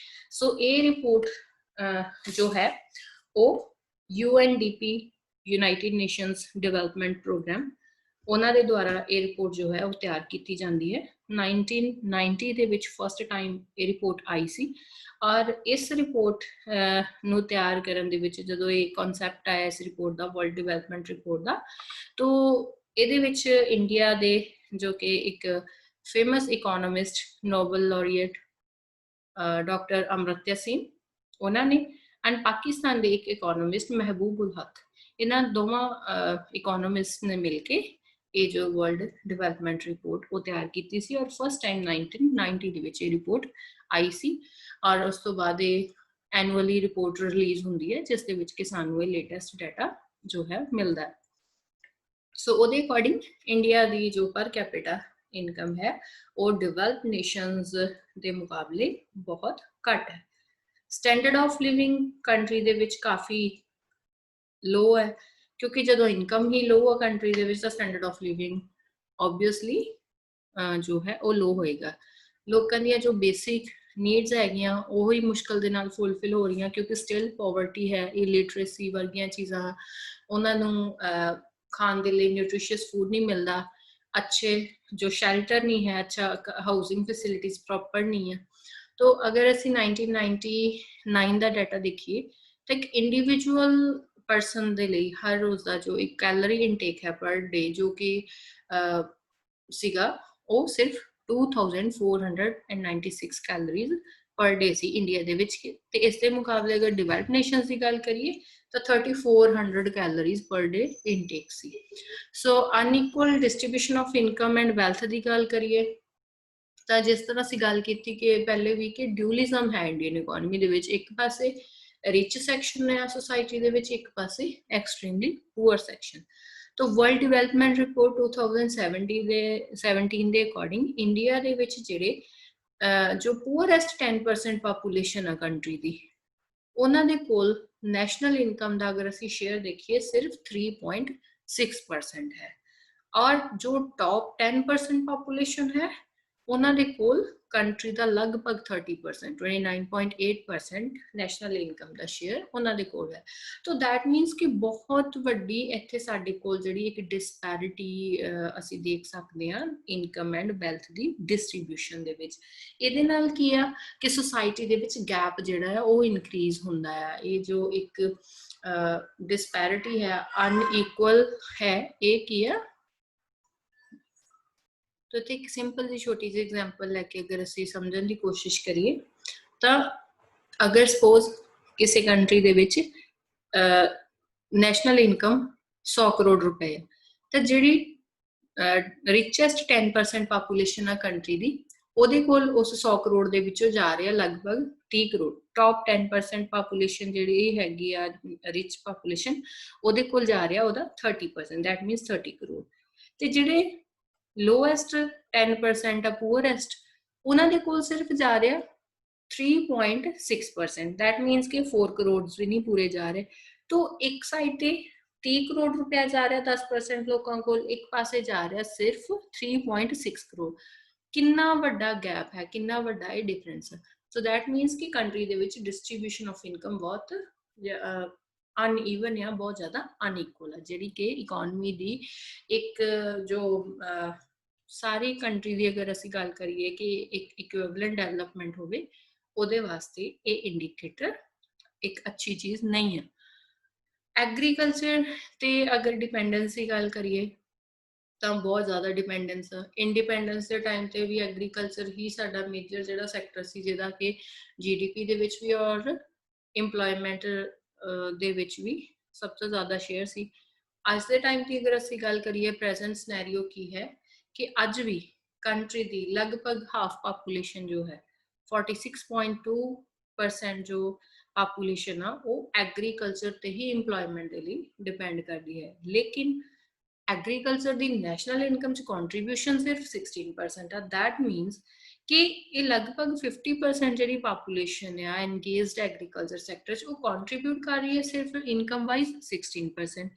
ਸੋ ਇਹ ਰਿਪੋਰਟ ਜੋ ਹੈ ਉਹ UNDP United Nations Development Programme, ਉਹਨਾਂ ਦੇ ਦੁਆਰਾ ਇਹ ਰਿਪੋਰਟ ਜੋ ਹੈ ਉਹ ਤਿਆਰ ਕੀਤੀ ਜਾਂਦੀ ਹੈ। 1990 ਦੇ ਵਿੱਚ ਫਸਟ ਟਾਈਮ ਇਹ ਰਿਪੋਰਟ ਆਈ ਸੀ, और इस रिपोर्ट ਨੂੰ ਤਿਆਰ ਕਰਨ ਦੇ ਵਿੱਚ ਜਦੋਂ ਇਹ ਕਨਸੈਪਟ ਆਇਆ ਇਸ ਰਿਪੋਰਟ ਦਾ, ਵਰਲਡ ਡਿਵੈਲਪਮੈਂਟ ਰਿਪੋਰਟ ਦਾ, तो ਇਹਦੇ ਵਿੱਚ ਇੰਡੀਆ ਦੇ ਜੋ ਕਿ ਇੱਕ ਫੇਮਸ ਇਕੋਨੋਮਿਸਟ ਨੋਬਲ ਲੌਰੀਏਟ ਡਾਕਟਰ ਅਮਰਤਿਆ ਸਿੰਘ ਉਹਨਾਂ ਨੇ, ਐਂਡ ਪਾਕਿਸਤਾਨ ਦੇ ਇੱਕ ਇਕੋਨੋਮਿਸਟ ਮਹਿਬੂਬ ਉਲ ਹਕ, ਇਹਨਾਂ ਦੋਵਾਂ ਇਕੋਨੋਮਿਸਟ ਨੇ ਮਿਲ ਕੇ ਇਹ ਜੋ ਵਰਲਡ ਡਿਵੈਲਪਮੈਂਟ ਰਿਪੋਰਟ ਉਹ ਤਿਆਰ ਕੀਤੀ ਸੀ, ਔਰ ਫਸਟ ਟਾਈਮ 1990 ਦੇ ਵਿੱਚ ਇਹ ਰਿਪੋर्ट आई सी, और उस तो बाद एनुअली रिपोर्ट रिलीज होंदी है जिस दे विच कि सानू लेटेस्ट डाटा जो है मिलता है। सो उहदे अकॉर्डिंग इंडिया की जो पर कैपिटा इनकम है वो डिवेलप नेशंस के मुकाबले बहुत घट है। स्टैंडर्ड ऑफ लिविंग कंट्री दे विच काफ़ी लो है, क्योंकि जो इनकम ही लो है कंट्री दे विच, स्टैंडर्ड ऑफ लिविंग ऑब्वियसली जो है वो लो होएगा। लोगों दी जो बेसिक नीड्स हैगियां वो ही मुश्किल दे नाल फुलफिल हो रही हैं, क्योंकि स्टिल पॉवर्टी है, इलिटरेसी वर्गियां चीज़ां उन्होंने खाने के लिए न्यूट्रिशियस फूड नहीं मिलता, अच्छे जो शेल्टर नहीं है, अच्छा हाउसिंग फैसिलिटीज़ प्रॉपर नहीं है। तो अगर असी 1999 का डाटा देखिए तो एक इंडिविजुअल परसन के लिए हर रोज़ का जो एक कैलोरी इनटेक है पर डे जो कि सीगा वो सिर्फ 2496 कैलोरीज पर डे सी इंडिया दे विच ते इस दे मुकाबले अगर डिवेलप्ड नेशंस की गल करिए तो 3400 कैलोरीज पर डे इनटेक सी। So unequal distribution of income and wealth की गल करिए ਤਾਂ जिस तरह ਅਸੀਂ ਗੱਲ ਕੀਤੀ कि पहले भी कि ड्यूलिज्म है इंडियन इकोनॉमी ਦੇ ਵਿੱਚ ਇੱਕ ਪਾਸੇ रिच सैक्शन है सोसाइटी ਦੇ ਵਿੱਚ ਇੱਕ ਪਾਸੇ एक्सट्रीमली पुअर सैक्शन। तो वर्ल्ड डिवेलपमेंट रिपोर्ट 2017 ਦੇ अकॉर्डिंग इंडिया ਦੇ ਵਿੱਚ ਜਿਹੜੇ जो पुअरेस्ट 10% पॉपुलेशन है कंट्री ਦੀ ਉਹਨਾਂ ਦੇ ਕੋਲ ਨੈਸ਼ਨਲ ਇਨਕਮ ਦਾ ਅਗਰ ਅਸੀਂ ਸ਼ੇਅਰ ਦੇਖੀਏ ਸਿਰਫ 3.6% है और जो टॉप 10% पॉपुलेशन है उन्होंने कोल कंट्री का लगभग 30% 29.8% नैशनल इनकम का शेयर उन्होंने कोल है। तो दैट मीनस कि बहुत वड्डी इत्थे साडे कोल जिहड़ी एक डिस्पैरिटी असी देख सकते हैं इनकम एंड वैल्थ की डिस्ट्रीब्यूशन दे विच। इहदे नाल की आ कि सोसाइटी दे विच गैप जिहड़ा है वो इनक्रीज हुंदा है। ये जो एक डिस्पैरिटी है अनइक्वल है ये की है। तो एक सिंपल जी छोटी जी एग्जांपल लैके अगर असी समझने की कोशिश करिए तो अगर सपोज किसी कंट्री दे विच नैशनल इनकम 100 करोड़ रुपए है तो जिहड़ी रिचेस्ट 10% पॉपुलेशन है कंट्री दी ਉਹਦੇ ਕੋਲ उस 100 करोड़ ਦੇ ਵਿੱਚੋਂ ਜਾ ਰਿਹਾ लगभग 30 करोड़। टॉप 10% पॉपुलेशन ਜਿਹੜੀ ਹੈਗੀ ਆ रिच पॉपुलेशन ਉਹਦੇ ਕੋਲ ਜਾ ਰਿਹਾ ਉਹਦਾ 30%, दैट मीनस 30 करोड़। ਤੇ ਜਿਹੜੇ लोएस्ट 10% है पुअरेस्ट उन्होंने कोल सिर्फ जा रहा 3.6%, दैट मीनस के 4 करोड़ भी नहीं पूरे जा रहे। तो एक साइड पे 30 करोड़ रुपया जा रहा 10% लोगों को, एक पासे जा रहा सिर्फ 3.6 करोड़। कितना वड्डा गैप है, कितना वड्डा ये डिफरेंस है। सो दैट मीनस कि कंट्री दे विच डिस्ट्रीब्यूशन ऑफ इनकम बहुत अनइवन या बहुत ज़्यादा अनइक्वल है, जिहड़ी कि इकोनॉमी दी एक जो सारी कंट्री की अगर असी गल करिए कि एक इक्विवेलेंट डेवलपमेंट होवे उहदे वास्ते ये इंडिकेटर एक अच्छी चीज़ नहीं है। एग्रीकल्चर ते अगर डिपेंडेंस की गल करिए तो बहुत ज़्यादा डिपेंडेंस है। इंडिपेंडेंस के टाइम पे भी एग्रीकल्चर ही साडा मेजर जिहड़ा सैक्टर सी जिहदा कि GDP दे विच भी और इंप्लॉयमेंट दे विच भी सब तो ज़्यादा शेयर सी। अज के टाइम की अगर असी गल करिए प्रेजेंट सिनेरियो की है कि अज भी कंट्री की लगभग हाफ पॉपुलेशन जो है 46.2% जो पॉपुलेशन आ वो एग्रीकल्चर ते ही इंप्लॉयमेंट के लिए डिपेंड करती है। लेकिन एग्रीकल्चर की नैशनल इनकम च कॉन्ट्रीब्यूशन सिर्फ 16% है। दैट मीनस कि ये लगभग 50% जी पॉपुलेशन है एंगेज्ड एग्रीकल्चर सैक्टर वो कॉन्ट्रीब्यूट कर रही है सिर्फ इनकम वाइज 16%।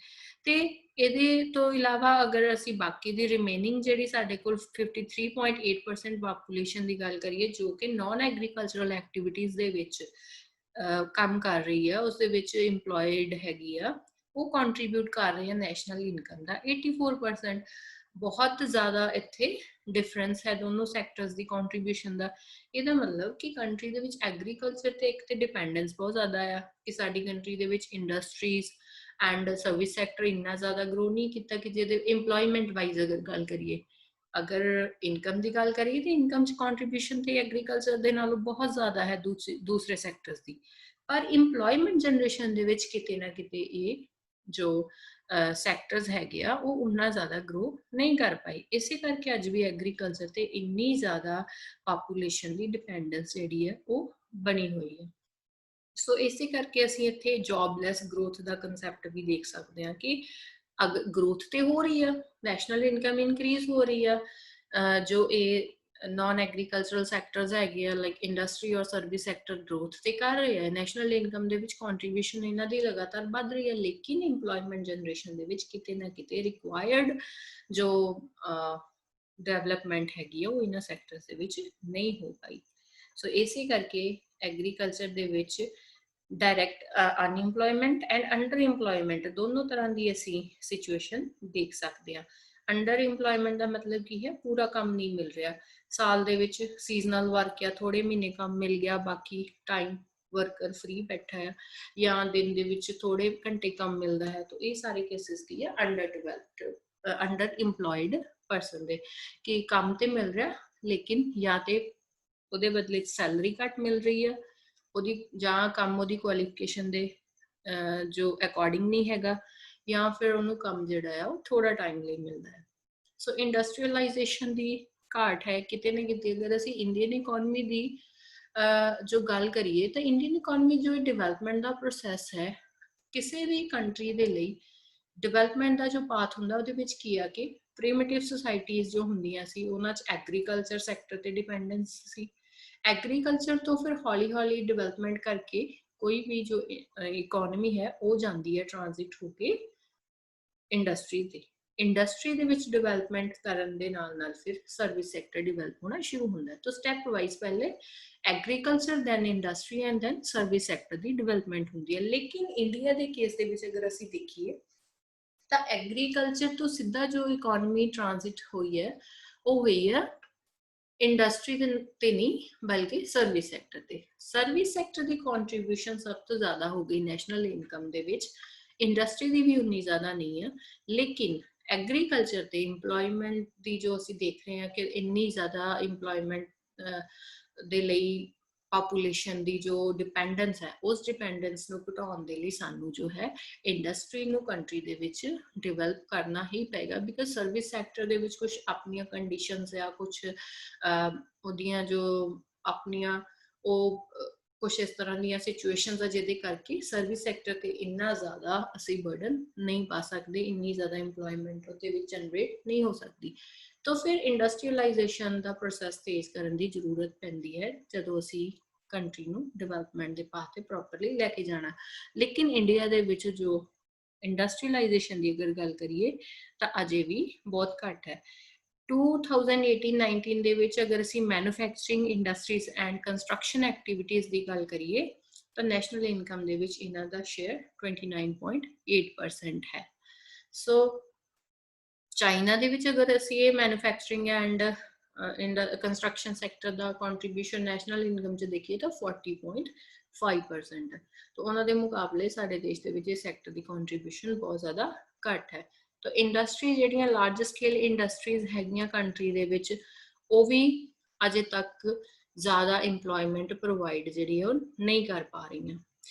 तो ये तो इलावा अगर असी बाकी दी रिमेनिंग जी साडे कोल 53.8% पॉपुलेशन की गल करिए जो कि नॉन एग्रीकल्चरल एक्टिविटीज़ दे विच काम कर रही है, उस दे विच इंप्लॉयड हैगी आ, वो कॉन्ट्रीब्यूट कर रहे हैं नैशनल इनकम का 84%। बहुत ज़्यादा इत्थे डिफरेंस है दोनों सैक्टर्स की कॉन्ट्रीब्यूशन का। इसका मतलब कि कंट्री दे विच एग्रीकल्चर ते एक ते डिपेंडेंस बहुत ज़्यादा है कि साडी कंट्री दे विच इंडस्ट्रीज एंड सर्विस सैक्टर इन्ना ज़्यादा ग्रो नहीं किया कि जिहदे इंप्लॉयमेंट वाइज अगर गल करिए, अगर इनकम की गल करिए तो इनकम च कॉन्ट्रीब्यूशन तो एग्रीकल्चर के नालों बहुत ज़्यादा है दूसरे सैक्टर्स की। पर इंप्लॉयमेंट जनरेशन दे विच किते ना किते ये जो सैक्टर्स हैगे आ वो उन्ना ज़्यादा ग्रो नहीं कर पाई। इसे करके अज भी एग्रीकल्चर ते इन्नी ज़्यादा पॉपुलेशन की डिपेंडेंस जिहड़ी है वो बनी हुई है। सो इसे करके असी इत्थे जॉबलैस ग्रोथ का कंसैप्ट भी देख सकते हैं कि अगर ग्रोथ तो हो रही है, नैशनल इनकम इनक्रीज हो रही है, जो ये नॉन एग्रीकल्चरल सैक्टर्स है लाइक इंडस्ट्री और सर्विस सैक्टर ग्रोथ तो कर रहे हैं, नैशनल इनकम के कॉन्ट्रीब्यूशन इन्हों की लगातार बढ़ रही है। लेकिन इंप्लॉयमेंट जनरेशन के किते ना किते रिक्वायर्ड जो डेवलपमेंट हैगी वो इन्होंने सैक्टर्स के नहीं हो पाई। सो इसे करके एग्रीकल्चर के डायरैक्ट अनइंप्लॉयमेंट एंड अंडर इंप्लॉयमेंट दोनों तरह की असी सिचुएशन देख सकते हैं। अंडर इंप्लॉयमेंट का मतलब की है पूरा काम नहीं मिल रहा, साल दे विच सीजनल वर्क या थोड़े महीने काम मिल गया, बाकी टाइम वर्कर फ्री बैठा है या दिन दे विच थोड़े घंटे काम मिलता है। तो ये सारे केसेस की है underdeveloped underemployed person दे कि काम तो मिल रहा लेकिन या तो ਉਹਦੇ ਬਦਲੇ ਸੈਲਰੀ ਘੱਟ ਮਿਲ ਰਹੀ ਹੈ, ਉਹਦੀ ਜਾਂ ਕੰਮ ਉਹਦੀ ਕੁਆਲੀਫਿਕੇਸ਼ਨ ਦੇ ਜੋ ਅਕੋਰਡਿੰਗ ਨਹੀਂ ਹੈਗਾ, ਜਾਂ ਫਿਰ ਉਹਨੂੰ ਕੰਮ ਜਿਹੜਾ ਆ ਉਹ ਥੋੜਾ ਟਾਈਮ ਲਈ ਮਿਲਦਾ ਹੈ। ਸੋ ਇੰਡਸਟਰੀਅਲਾਈਜੇਸ਼ਨ ਦੀ ਘਾਟ ਹੈ ਕਿਤੇ ਨਾ ਕਿਤੇ। ਅਗਰ ਅਸੀਂ ਇੰਡੀਅਨ ਇਕੋਨਮੀ ਦੀ ਜੋ ਗੱਲ ਕਰੀਏ ਤਾਂ ਇੰਡੀਅਨ ਇਕੋਨਮੀ ਜੋ ਡਿਵੈਲਪਮੈਂਟ ਦਾ ਪ੍ਰੋਸੈਸ ਹੈ, ਕਿਸੇ ਵੀ ਕੰਟਰੀ ਦੇ ਲਈ ਡਿਵੈਲਪਮੈਂਟ ਦਾ ਜੋ ਪਾਥ ਹੁੰਦਾ ਉਹਦੇ ਵਿੱਚ ਕੀ ਆ ਕਿ ਪ੍ਰੀਮਿਟਿਵ ਸੁਸਾਇਟੀਜ਼ ਜੋ ਹੁੰਦੀਆਂ ਸੀ ਉਹਨਾਂ 'ਚ ਐਗਰੀਕਲਚਰ ਸੈਕਟਰ ਤੇ ਡਿਪੈਂਡੈਂਸ ਸੀ। ਐਗਰੀਕਲਚਰ ਤੋਂ ਫਿਰ ਹੌਲੀ ਹੌਲੀ ਡਿਵੈਲਪਮੈਂਟ ਕਰਕੇ ਕੋਈ ਵੀ ਜੋ ਇਕੋਨਮੀ ਹੈ ਉਹ ਜਾਂਦੀ ਹੈ ਟ੍ਰਾਂਜ਼ਿਟ ਹੋ ਕੇ ਇੰਡਸਟਰੀ ਤੇ। ਇੰਡਸਟਰੀ ਦੇ ਵਿੱਚ ਡਿਵੈਲਪਮੈਂਟ ਕਰਨ ਦੇ ਨਾਲ ਨਾਲ ਫਿਰ ਸਰਵਿਸ ਸੈਕਟਰ ਡਿਵੈਲਪ ਹੋਣਾ ਸ਼ੁਰੂ ਹੁੰਦਾ ਹੈ। ਤਾਂ ਸਟੈਪ ਵਾਈਜ਼ ਪਹਿਲੇ agriculture, then industry and then service sector ਦੀ ਡਿਵੈਲਪਮੈਂਟ ਹੁੰਦੀ ਹੈ। ਲੇਕਿਨ ਇੰਡੀਆ ਦੇ ਕੇਸ ਦੇ ਵਿੱਚ ਅਗਰ ਅਸੀਂ ਦੇਖੀਏ ਤਾਂ ਐਗਰੀਕਲਚਰ ਤੋਂ ਸਿੱਧਾ ਜੋ ਇਕੋਨਮੀ ਟ੍ਰਾਂਜ਼ਿਟ ਹੋਈ ਹੈ ਉਹ ਹੋਈ ਹੈ ਇੰਡਸਟਰੀ ਤੇ ਨਹੀਂ ਬਲਕਿ ਸਰਵਿਸ ਸੈਕਟਰ ਤੇ। ਸਰਵਿਸ ਸੈਕਟਰ ਦੀ ਕੰਟਰੀਬਿਊਸ਼ਨ ਸਭ ਤੋਂ ਜ਼ਿਆਦਾ ਹੋ ਗਈ ਨੈਸ਼ਨਲ ਇਨਕਮ ਦੇ ਵਿੱਚ, ਇੰਡਸਟਰੀ ਦੀ ਵੀ ਉਨੀ ਜ਼ਿਆਦਾ ਨਹੀਂ ਹੈ। ਲੇਕਿਨ ਐਗਰੀਕਲਚਰ ਤੇ ਇੰਪਲੋਇਮੈਂਟ ਦੀ ਜੋ ਅਸੀਂ ਦੇਖ ਰਹੇ ਹਾਂ ਕਿ ਇੰਨੀ ਜ਼ਿਆਦਾ ਇੰਪਲੋਇਮੈਂਟ ਦੇ ਲਈ ਪਾਪੂਲੇਸ਼ਨ ਦੀ ਜੋ ਡਿਪੈਂਡੈਂਸ ਹੈ, ਉਸ ਡਿਪੈਂਡੈਂਸ ਨੂੰ ਘਟਾਉਣ ਦੇ ਲਈ ਸਾਨੂੰ ਜੋ ਹੈ ਇੰਡਸਟਰੀ ਨੂੰ ਕੰਟਰੀ ਦੇ ਵਿੱਚ ਡਿਵੈਲਪ ਕਰਨਾ ਹੀ ਪਏਗਾ। ਬਿਕਾਜ਼ ਸਰਵਿਸ ਸੈਕਟਰ ਦੇ ਵਿੱਚ ਕੁਝ ਆਪਣੀਆਂ ਕੰਡੀਸ਼ਨਸ ਜਾਂ ਕੁਝ ਉਹਦੀਆਂ ਜੋ ਆਪਣੀਆਂ ਉਹ ਕੁਛ ਇਸ ਤਰ੍ਹਾਂ ਦੀਆਂ ਸਿਚੁਏਸ਼ਨਸ ਆ ਜਿਹਦੇ ਕਰਕੇ ਸਰਵਿਸ ਸੈਕਟਰ ਤੇ ਇੰਨਾ ਜ਼ਿਆਦਾ ਅਸੀਂ ਬਰਡਨ ਨਹੀਂ ਪਾ ਸਕਦੇ, ਇੰਨੀ ਜ਼ਿਆਦਾ ਇੰਪਲੋਇਮੈਂਟ ਉਹਦੇ ਵਿੱਚ ਜਨਰੇਟ ਨਹੀਂ ਹੋ ਸਕਦੀ। ਤਾਂ ਫਿਰ ਇੰਡਸਟਰੀਅਲਾਈਜੇਸ਼ਨ ਦਾ ਪ੍ਰੋਸੈਸ ਤੇਜ਼ ਕਰਨ ਦੀ ਜ਼ਰੂਰਤ ਪੈਂਦੀ ਹੈ ਜਦੋਂ ਅਸੀਂ ਕੰਟਰੀ ਨੂੰ ਡਿਵੈਲਪਮੈਂਟ ਦੇ ਪਾਥ ਤੇ ਪ੍ਰੋਪਰਲੀ ਲੈ ਕੇ ਜਾਣਾ। ਲੇਕਿਨ ਇੰਡੀਆ ਦੇ ਵਿੱਚ ਜੋ ਇੰਡਸਟਰੀਅਲਾਈਜੇਸ਼ਨ ਦੀ ਅਗਰ ਗੱਲ ਕਰੀਏ ਤਾਂ ਅਜੇ ਵੀ ਬਹੁਤ ਘੱਟ ਹੈ। 2018-19 ਦੇ ਵਿੱਚ ਅਗਰ ਅਸੀਂ manufacturing industries and construction activities ਦੀ ਗੱਲ ਕਰੀਏ ਤਾਂ ਨੈਸ਼ਨਲ ਇਨਕਮ ਦੇ ਵਿੱਚ ਇਹਨਾਂ ਦਾ ਸ਼ੇਅਰ 29.8% ਹੈ। ਸੋ ਚਾਈਨਾ ਦੇ ਵਿੱਚ ਅਗਰ ਅਸੀਂ ਇਹ manufacturing and construction sector the contribution national income 'ਚ ਦੇਖੀਏ ਤਾਂ 40.5% ਹੈ। ਤਾਂ ਉਹਨਾਂ ਦੇ ਮੁਕਾਬਲੇ ਸਾਡੇ ਦੇਸ਼ ਦੇ ਵਿੱਚ ਇਹ ਸੈਕਟਰ ਦੀ ਕੰਟਰੀਬਿਊਸ਼ਨ ਬਹੁਤ ਜ਼ਿਆਦਾ ਘੱਟ ਹੈ। ਤਾਂ ਇੰਡਸਟਰੀ ਜਿਹੜੀਆਂ ਲਾਰਜ ਸਕੇਲ ਇੰਡਸਟਰੀਜ਼ ਹੈਗੀਆਂ ਕੰਟਰੀ ਦੇ ਵਿੱਚ ਉਹ ਵੀ ਅਜੇ ਤੱਕ ਜ਼ਿਆਦਾ ਇੰਪਲੋਇਮੈਂਟ ਪ੍ਰੋਵਾਈਡ ਜਿਹੜੀ ਉਹ ਨਹੀਂ ਕਰ ਪਾ ਰਹੀਆਂ।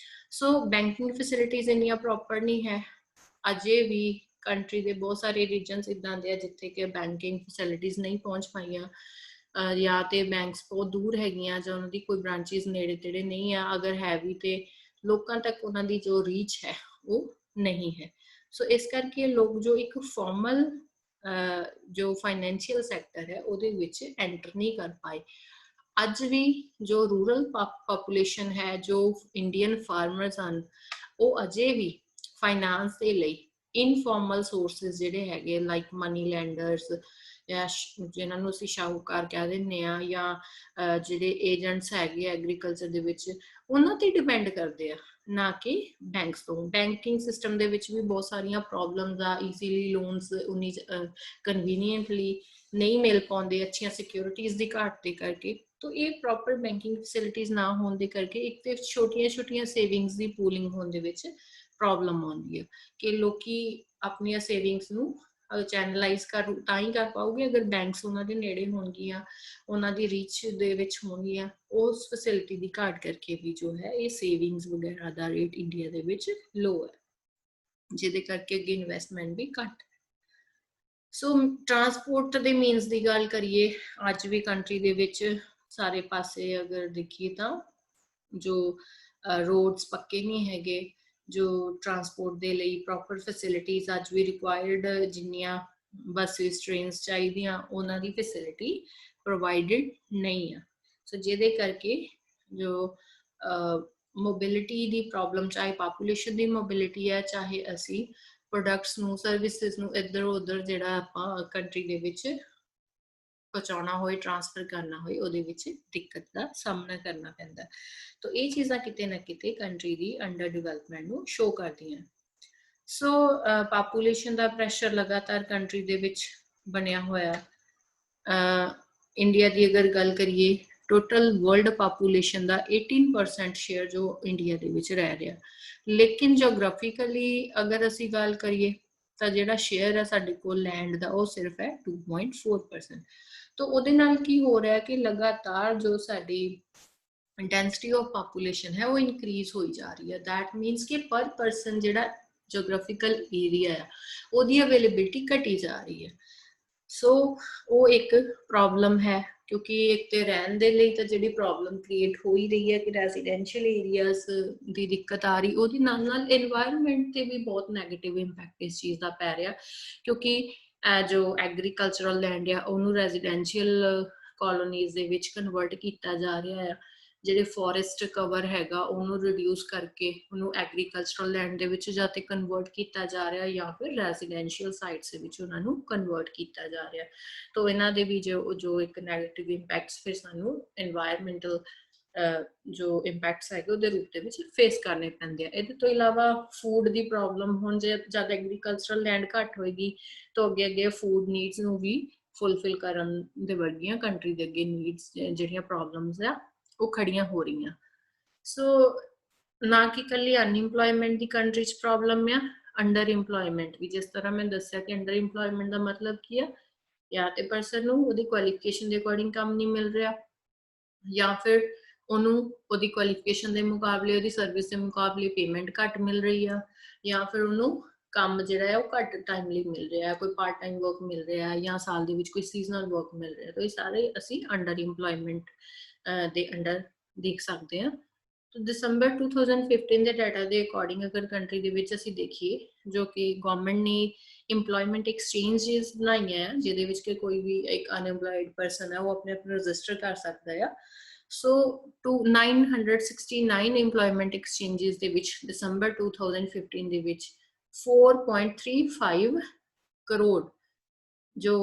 ਸੋ ਬੈਂਕਿੰਗ ਫੈਸਿਲਿਟੀਜ਼ ਇੰਨੀਆਂ ਪ੍ਰੋਪਰ ਨਹੀਂ ਹੈ। ਅਜੇ ਵੀ ਕੰਟਰੀ ਦੇ ਬਹੁਤ ਸਾਰੇ ਰੀਜਨਸ ਇੱਦਾਂ ਦੇ ਆ ਜਿੱਥੇ ਕਿ ਬੈਂਕਿੰਗ ਫੈਸਿਲਿਟੀਜ਼ ਨਹੀਂ ਪਹੁੰਚ ਪਾਈਆਂ, ਜਾਂ ਤੇ ਬੈਂਕਸ ਬਹੁਤ ਦੂਰ ਹੈਗੀਆਂ ਜਾਂ ਉਹਨਾਂ ਦੀ ਕੋਈ ਬ੍ਰਾਂਚਿਸ ਨੇੜੇ ਤੇੜੇ ਨਹੀਂ ਆ, ਅਗਰ ਹੈ ਵੀ ਤੇ ਲੋਕਾਂ ਤੱਕ ਉਹਨਾਂ ਦੀ ਜੋ ਰੀਚ ਹੈ ਉਹ ਨਹੀਂ ਹੈ। ਸੋ ਇਸ ਕਰਕੇ ਲੋਕ ਜੋ ਇੱਕ ਫਾਰਮਲ ਜੋ ਫਾਈਨੈਂਸ਼ੀਅਲ ਸੈਕਟਰ ਹੈ ਉਹਦੇ ਵਿੱਚ ਐਂਟਰ ਨਹੀਂ ਕਰ ਪਾਏ। ਅੱਜ ਵੀ ਜੋ ਰੂਰਲ ਪਾਪੂਲੇਸ਼ਨ ਹੈ, ਜੋ ਇੰਡੀਅਨ ਫਾਰਮਰਸ ਹਨ, ਉਹ ਅਜੇ ਵੀ ਫਾਈਨਾਂਸ ਦੇ ਲਈ ਇਨਫਾਰਮਲ ਸੋਰਸਿਸ ਜਿਹੜੇ ਹੈਗੇ ਲਾਈਕ ਮਨੀ ਲੈਂਡਰਸ ਜਾਂ ਜਿਹਨਾਂ ਨੂੰ ਅਸੀਂ ਸ਼ਾਹੂਕਾਰ ਕਹਿ ਦਿੰਦੇ ਆ, ਜਾਂ ਜਿਹੜੇ ਏਜੰਟਸ ਹੈਗੇ ਐਗਰੀਕਲਚਰ ਦੇ ਵਿੱਚ ਉਹਨਾਂ ਤੇ ਡਿਪੈਂਡ ਕਰਦੇ ਆ, ਨਾ ਕਿ ਬੈਂਕਸ ਤੋਂ। ਬੈਂਕਿੰਗ ਸਿਸਟਮ ਦੇ ਵਿੱਚ ਵੀ ਬਹੁਤ ਸਾਰੀਆਂ ਪ੍ਰੋਬਲਮਸ ਆ, ਈਜ਼ੀਲੀ ਲੋਨਸ ਉਨੀ ਕਨਵੀਨੀਐਂਟਲੀ ਨਹੀਂ ਮਿਲ ਪਾਉਂਦੇ ਅੱਛੀਆਂ ਸਿਕਿਉਰਿਟੀਜ਼ ਦੀ ਘਾਟ ਦੇ ਕਰਕੇ। ਤਾਂ ਇਹ ਪ੍ਰੋਪਰ ਬੈਂਕਿੰਗ ਫੈਸਿਲਿਟੀਜ਼ ਨਾ ਹੋਣ ਦੇ ਕਰਕੇ ਇੱਕ ਤੇ ਛੋਟੀਆਂ ਸੇਵਿੰਗਸ ਦੀ ਪੂਲਿੰਗ ਹੋਣ ਦੇ ਵਿੱਚ ਪ੍ਰੋਬਲਮ ਆਉਂਦੀ ਹੈ ਕਿ ਲੋਕੀ ਆਪਣੀਆਂ ਸੇਵਿੰਗਸ ਨੂੰ ਚੈਨਲਾਈਜ਼ ਤਾਂ ਹੀ ਕਰ ਪਾਓਗੇ ਅਗਰ ਬੈਂਕਸ ਉਹਨਾਂ ਦੇ ਨੇੜੇ ਹੋਣਗੀਆਂ, ਉਹਨਾਂ ਦੀ ਰੀਚ ਦੇ ਵਿੱਚ ਹੋਣਗੀਆਂ। ਉਸ ਫੈਸਿਲਿਟੀ ਦੀ ਘਾਟ ਕਰਕੇ ਵੀ ਜੋ ਹੈ ਇਹ ਸੇਵਿੰਗਸ ਵਗੈਰਾ ਦਾ ਰੇਟ ਇੰਡੀਆ ਦੇ ਵਿੱਚ ਲੋ ਹੈ, ਜਿਹਦੇ ਕਰਕੇ ਅੱਗੇ ਇਨਵੈਸਟਮੈਂਟ ਵੀ ਘੱਟ। ਸੋ ਟਰਾਂਸਪੋਰਟ ਦੇ ਮੀਨਸ ਦੀ ਗੱਲ ਕਰੀਏ, ਅੱਜ ਵੀ ਕੰਟਰੀ ਦੇ ਵਿੱਚ ਸਾਰੇ ਪਾਸੇ ਅਗਰ ਦੇਖੀਏ ਤਾਂ ਜੋ ਰੋਡਸ ਪੱਕੇ ਨਹੀਂ ਹੈਗੇ, ਜੋ ਟਰਾਂਸਪੋਰਟ ਦੇ ਲਈ ਪ੍ਰੋਪਰ ਫੈਸਿਲਿਟੀਜ਼ ਅੱਜ ਵੀ ਰਿਕੁਆਇਰਡ ਜਿੰਨੀਆਂ ਬੱਸਿਸ ਟ੍ਰੇਨਸ ਚਾਹੀਦੀਆਂ ਉਹਨਾਂ ਦੀ ਫੈਸਿਲਿਟੀ ਪ੍ਰੋਵਾਈਡਡ ਨਹੀਂ ਆ। ਸੋ ਜਿਹਦੇ ਕਰਕੇ ਜੋ ਮੋਬਿਲਿਟੀ ਦੀ ਪ੍ਰੋਬਲਮ, ਚਾਹੇ ਪਾਪੂਲੇਸ਼ਨ ਦੀ ਮੋਬਿਲਿਟੀ ਹੈ, ਚਾਹੇ ਅਸੀਂ ਪ੍ਰੋਡਕਟਸ ਨੂੰ ਸਰਵਿਸਿਜ਼ ਨੂੰ ਇੱਧਰ ਉੱਧਰ ਜਿਹੜਾ ਆਪਾਂ ਕੰਟਰੀ ਦੇ ਵਿੱਚ ਪਹੁੰਚਾਉਣਾ ਹੋਏ, ਟ੍ਰਾਂਸਫਰ ਕਰਨਾ ਹੋਏ, ਉਹਦੇ ਵਿੱਚ ਦਿੱਕਤ ਦਾ ਸਾਹਮਣਾ ਕਰਨਾ ਪੈਂਦਾ। ਤਾਂ ਇਹ ਚੀਜ਼ਾਂ ਕਿਤੇ ਨਾ ਕਿਤੇ ਕੰਟਰੀ ਦੀ ਅੰਡਰ ਡਿਵੈਲਪਮੈਂਟ ਨੂੰ ਸ਼ੋ ਕਰਦੀਆਂ। ਸੋ ਪਾਪੂਲੇਸ਼ਨ ਦਾ ਪ੍ਰੈਸ਼ਰ ਲਗਾਤਾਰ ਕੰਟਰੀ ਦੇ ਵਿੱਚ ਬਣਿਆ ਹੋਇਆ। ਇੰਡੀਆ ਦੀ ਅਗਰ ਗੱਲ ਕਰੀਏ, ਟੋਟਲ ਵਰਲਡ ਪਾਪੂਲੇਸ਼ਨ ਦਾ 18% ਸ਼ੇਅਰ ਜੋ ਇੰਡੀਆ ਦੇ ਵਿੱਚ ਰਹਿ ਰਿਹਾ। ਲੇਕਿਨ ਜੋਗ੍ਰਾਫਿਕਲੀ ਅਗਰ ਅਸੀਂ ਗੱਲ ਕਰੀਏ ਤਾਂ ਜਿਹੜਾ ਸ਼ੇਅਰ ਹੈ ਸਾਡੇ ਕੋਲ ਲੈਂਡ ਦਾ ਉਹ ਸਿਰਫ ਹੈ 2.4%। तो ਉਹਦੇ ਨਾਲ ਕੀ ਹੋ ਰਿਹਾ ਕਿ ਲਗਾਤਾਰ ਜੋ ਸਾਡੀ ਡੈਂਸਿਟੀ ਆਫ ਪਾਪੂਲੇਸ਼ਨ ਹੈ ਉਹ ਇਨਕਰੀਜ਼ ਹੋਈ ਜਾ ਰਹੀ ਹੈ। दैट मीन्स ਕਿ ਪਰ ਪਰਸਨ ਜਿਹੜਾ ਜੀਓਗ੍ਰਾਫਿਕਲ ਏਰੀਆ ਹੈ ਉਹਦੀ ਅਵੇਲੇਬਿਲਿਟੀ ਘਟੀ ਜਾ ਰਹੀ ਹੈ। ਸੋ ਉਹ ਇੱਕ ਪ੍ਰੋਬਲਮ ਹੈ, ਕਿਉਂਕਿ ਇੱਕ ਤੇ ਰਹਿਣ ਦੇ ਲਈ ਤਾਂ ਜਿਹੜੀ ਪ੍ਰੋਬਲਮ ਕ੍ਰੀਏਟ ਹੋ ਹੀ ਰਹੀ ਹੈ ਕਿ ਰੈਜ਼ੀਡੈਂਸ਼ੀਅਲ ਏਰੀਆਜ਼ ਦੀ ਦਿੱਕਤ ਆ ਰਹੀ, ਉਹਦੇ ਨਾਲ ਨਾਲ এনवायरमेंट ਤੇ ਵੀ ਬਹੁਤ ਨੈਗੇਟਿਵ ਇੰਪੈਕਟ ਇਸ ਚੀਜ਼ ਦਾ ਪੈ ਰਿਹਾ, ਕਿਉਂਕਿ ਜੋ ਐਗਰੀਕਲਚਰਲ ਲੈਂਡ ਆ ਉਹਨੂੰ ਰੈਜ਼ੀਡੈਂਸ਼ੀਅਲ ਕਾਲੋਨੀਜ਼ ਦੇ ਵਿੱਚ ਕਨਵਰਟ ਕੀਤਾ ਜਾ ਰਿਹਾ ਹੈ। ਜਿਹੜੇ ਫੋਰੈਸਟ ਕਵਰ ਹੈਗਾ ਉਹਨੂੰ ਰਿਡਿਊਸ ਕਰਕੇ ਉਹਨੂੰ ਐਗਰੀਕਲਚਰਲ ਲੈਂਡ ਦੇ ਵਿੱਚ ਜਾਂ ਤੇ ਕਨਵਰਟ ਕੀਤਾ ਜਾ ਰਿਹਾ ਜਾਂ ਫਿਰ ਰੈਜ਼ੀਡੈਂਸ਼ੀਅਲ ਸਾਈਟਸ ਦੇ ਵਿੱਚ ਉਹਨਾਂ ਨੂੰ ਕਨਵਰਟ ਕੀਤਾ ਜਾ ਰਿਹਾ। ਤਾਂ ਇਹਨਾਂ ਦੇ ਵੀ ਜੋ ਇੱਕ ਨੈਗੇਟਿਵ ਇੰਪੈਕਟਸ ਫਿਰ ਸਾਨੂੰ এনवायरमेंटल ਜੋ ਇੰਪੈਕਟਸ ਹੈਗੇ ਉਹਦੇ ਰੂਪ ਦੇ ਵਿੱਚ ਫੇਸ ਕਰਨੇ ਪੈਂਦੇ ਆ। ਇਹਦੇ ਤੋਂ ਇਲਾਵਾ ਫੂਡ ਦੀ ਪ੍ਰੋਬਲਮ, ਹੁਣ ਜੇ ਜਦ ਐਗਰੀਕਲਚਰਲ ਲੈਂਡ ਘੱਟ ਹੋਏਗੀ ਤਾਂ ਅੱਗੇ ਅੱਗੇ ਫੂਡ ਨੀਡਸ ਨੂੰ ਵੀ ਫੁਲਫਿਲ ਕਰਨ ਦੇ ਵਰਗੀਆਂ ਕੰਟਰੀ ਦੇ ਅੱਗੇ ਨੀਡਸ ਜਿਹੜੀਆਂ ਪ੍ਰੋਬਲਮਸ ਆ ਉਹ ਖੜੀਆਂ ਹੋ ਰਹੀਆਂ। ਸੋ ਨਾ ਕਿ ਇਕੱਲੀ ਅਨਇੰਪਲੋਇਮੈਂਟ ਦੀ ਕੰਟਰੀ 'ਚ ਪ੍ਰੋਬਲਮ ਆ, ਅੰਡਰ ਇੰਪਲੋਇਮੈਂਟ ਵੀ। ਜਿਸ ਤਰ੍ਹਾਂ ਮੈਂ ਦੱਸਿਆ ਕਿ ਅੰਡਰ ਇੰਪਲੋਇਮੈਂਟ ਦਾ ਮਤਲਬ ਕੀ ਆ, ਜਾਂ ਤੇ ਪਰਸਨ ਨੂੰ ਉਹਦੀ ਕੁਆਲੀਫਿਕੇਸ਼ਨ ਦੇ ਅਕੋਰਡਿੰਗ ਕੰਮ ਨਹੀਂ ਮਿਲ ਰਿਹਾ, ਜਾਂ ਫਿਰ ਉਹਨੂੰ ਉਹਦੀ ਕੁਆਲੀਫਿਕੇਸ਼ਨ ਦੇ ਮੁਕਾਬਲੇ ਉਹਦੀ ਸਰਵਿਸ ਦੇ ਮੁਕਾਬਲੇ ਪੇਮੈਂਟ ਘੱਟ ਮਿਲ ਰਹੀ ਆ, ਜਾਂ ਫਿਰ ਉਹਨੂੰ ਕੰਮ ਜਿਹੜਾ ਹੈ ਉਹ ਘੱਟ ਟਾਈਮ ਲਈ ਮਿਲ ਰਿਹਾ ਹੈ, ਕੋਈ ਪਾਰਟ ਟਾਈਮ ਵਰਕ ਮਿਲ ਰਿਹਾ ਹੈ, ਜਾਂ ਸਾਲ ਦੇ ਵਿੱਚ ਕੋਈ ਸੀਜ਼ਨਲ ਵਰਕ ਮਿਲ ਰਿਹਾ। ਤਾਂ ਇਹ ਸਾਰੇ ਅਸੀਂ ਅੰਡਰ ਇੰਪਲੋਇਮੈਂਟ ਦੇ ਅੰਡਰ ਦੇਖ ਸਕਦੇ ਹਾਂ। ਦਸੰਬਰ 2015 ਦੇ ਡਾਟਾ ਦੇ ਅਕੋਰਡਿੰਗ ਅਗਰ ਕੰਟਰੀ ਦੇ ਵਿੱਚ ਅਸੀਂ ਦੇਖੀਏ, ਜੋ ਕਿ ਗਵਰਨਮੈਂਟ ਨੇ ਇੰਪਲੋਇਮੈਂਟ ਐਕਸਚੇਂਜਸ ਬਣਾਈਆਂ ਹੈ, ਜਿਹਦੇ ਵਿੱਚ ਕਿ ਕੋਈ ਵੀ ਇੱਕ ਅਨਐਮਪਲੋਇਡ ਪਰਸਨ ਹੈ ਉਹ ਆਪਣੇ ਆਪ ਨੂੰ ਰਜਿਸਟਰ ਕਰ ਸਕਦਾ ਆ। ਸੋ 969 ਇੰਪਲੋਇਮੈਂਟ ਐਕਸਚੇਂਜਸ ਦੇ ਵਿੱਚ ਦਸੰਬਰ 2015 ਦੇ ਵਿੱਚ 4.35 ਕਰੋੜ ਜੋ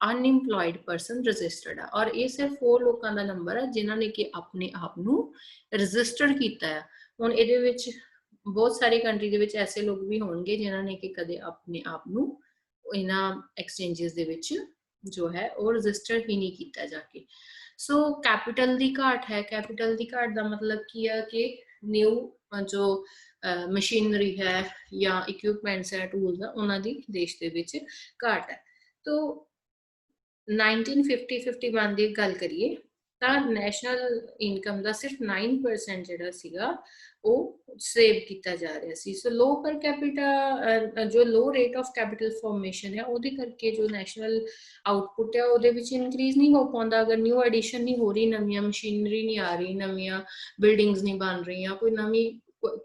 ਅਨਇੰਪਲੋਇਡ ਪਰਸਨ ਰਜਿਸਟਰਡ ਆ, ਔਰ ਇਹ ਸਿਰਫ ਉਹ ਲੋਕਾਂ ਦਾ ਨੰਬਰ ਹੈ ਜਿਨ੍ਹਾਂ ਨੇ ਕਿ ਆਪਣੇ ਆਪ ਨੂੰ ਰਜਿਸਟਰ ਕੀਤਾ ਹੈ। ਹੁਣ ਇਹਦੇ ਵਿੱਚ ਬਹੁਤ ਸਾਰੀ ਕੰਟਰੀ ਦੇ ਵਿੱਚ ਐਸੇ ਲੋਕ ਵੀ ਹੋਣਗੇ ਜਿਨ੍ਹਾਂ ਨੇ ਕਿ ਕਦੇ ਆਪਣੇ ਆਪ ਨੂੰ ਇਹਨਾਂ ਐਕਸਚੇਂਜਸ ਦੇ ਵਿੱਚ ਜੋ ਹੈ ਉਹ ਰਜਿਸਟਰ ਹੀ ਨਹੀਂ ਕੀਤਾ ਜਾ ਕੇ। ਸੋ ਕੈਪੀਟਲ ਦੀ ਘਾਟ ਹੈ। ਕੈਪੀਟਲ ਦੀ ਘਾਟ ਦਾ ਮਤਲਬ ਕੀ ਹੈ ਕਿ ਨਿਊ ਜੋ ਮਸ਼ੀਨਰੀ ਹੈ ਜਾਂ ਇਕਵਿਪਮੈਂਟਸ ਹੈ, ਟੂਲਸ ਹੈ, ਉਹਨਾਂ ਦੀ ਦੇਸ਼ ਦੇ ਵਿੱਚ ਘਾਟ ਹੈ। तो 1950-51 ਦੀ ਗੱਲ ਕਰੀਏ ਤਾਂ ਨੈਸ਼ਨਲ ਇਨਕਮ ਦਾ ਸਿਰਫ 9% ਜਿਹੜਾ ਸੀਗਾ ਉਹ ਸੇਵ ਕੀਤਾ ਜਾ ਰਿਹਾ ਸੀ। ਸੋ ਲੋ ਪਰ ਕੈਪੀਟਾ ਜੋ ਲੋ ਰੇਟ ਆਫ ਕੈਪੀਟਲ ਫਾਰਮੇਸ਼ਨ ਹੈ ਉਹਦੇ ਕਰਕੇ ਜੋ ਨੈਸ਼ਨਲ ਆਊਟਪੁੱਟ ਹੈ ਉਹਦੇ ਵਿੱਚ ਇਨਕਰੀਜ਼ ਨਹੀਂ ਹੋ ਪਾਉਂਦਾ। ਅਗਰ ਨਿਊ ਐਡੀਸ਼ਨ ਨਹੀਂ ਹੋ ਰਹੀ, ਨਵੀਆਂ ਮਸ਼ੀਨਰੀ ਨਹੀਂ ਆ ਰਹੀ, ਨਵੀਆਂ ਬਿਲਡਿੰਗਸ ਨਹੀਂ ਬਣ ਰਹੀਆਂ, ਕੋਈ ਨਵੀਂ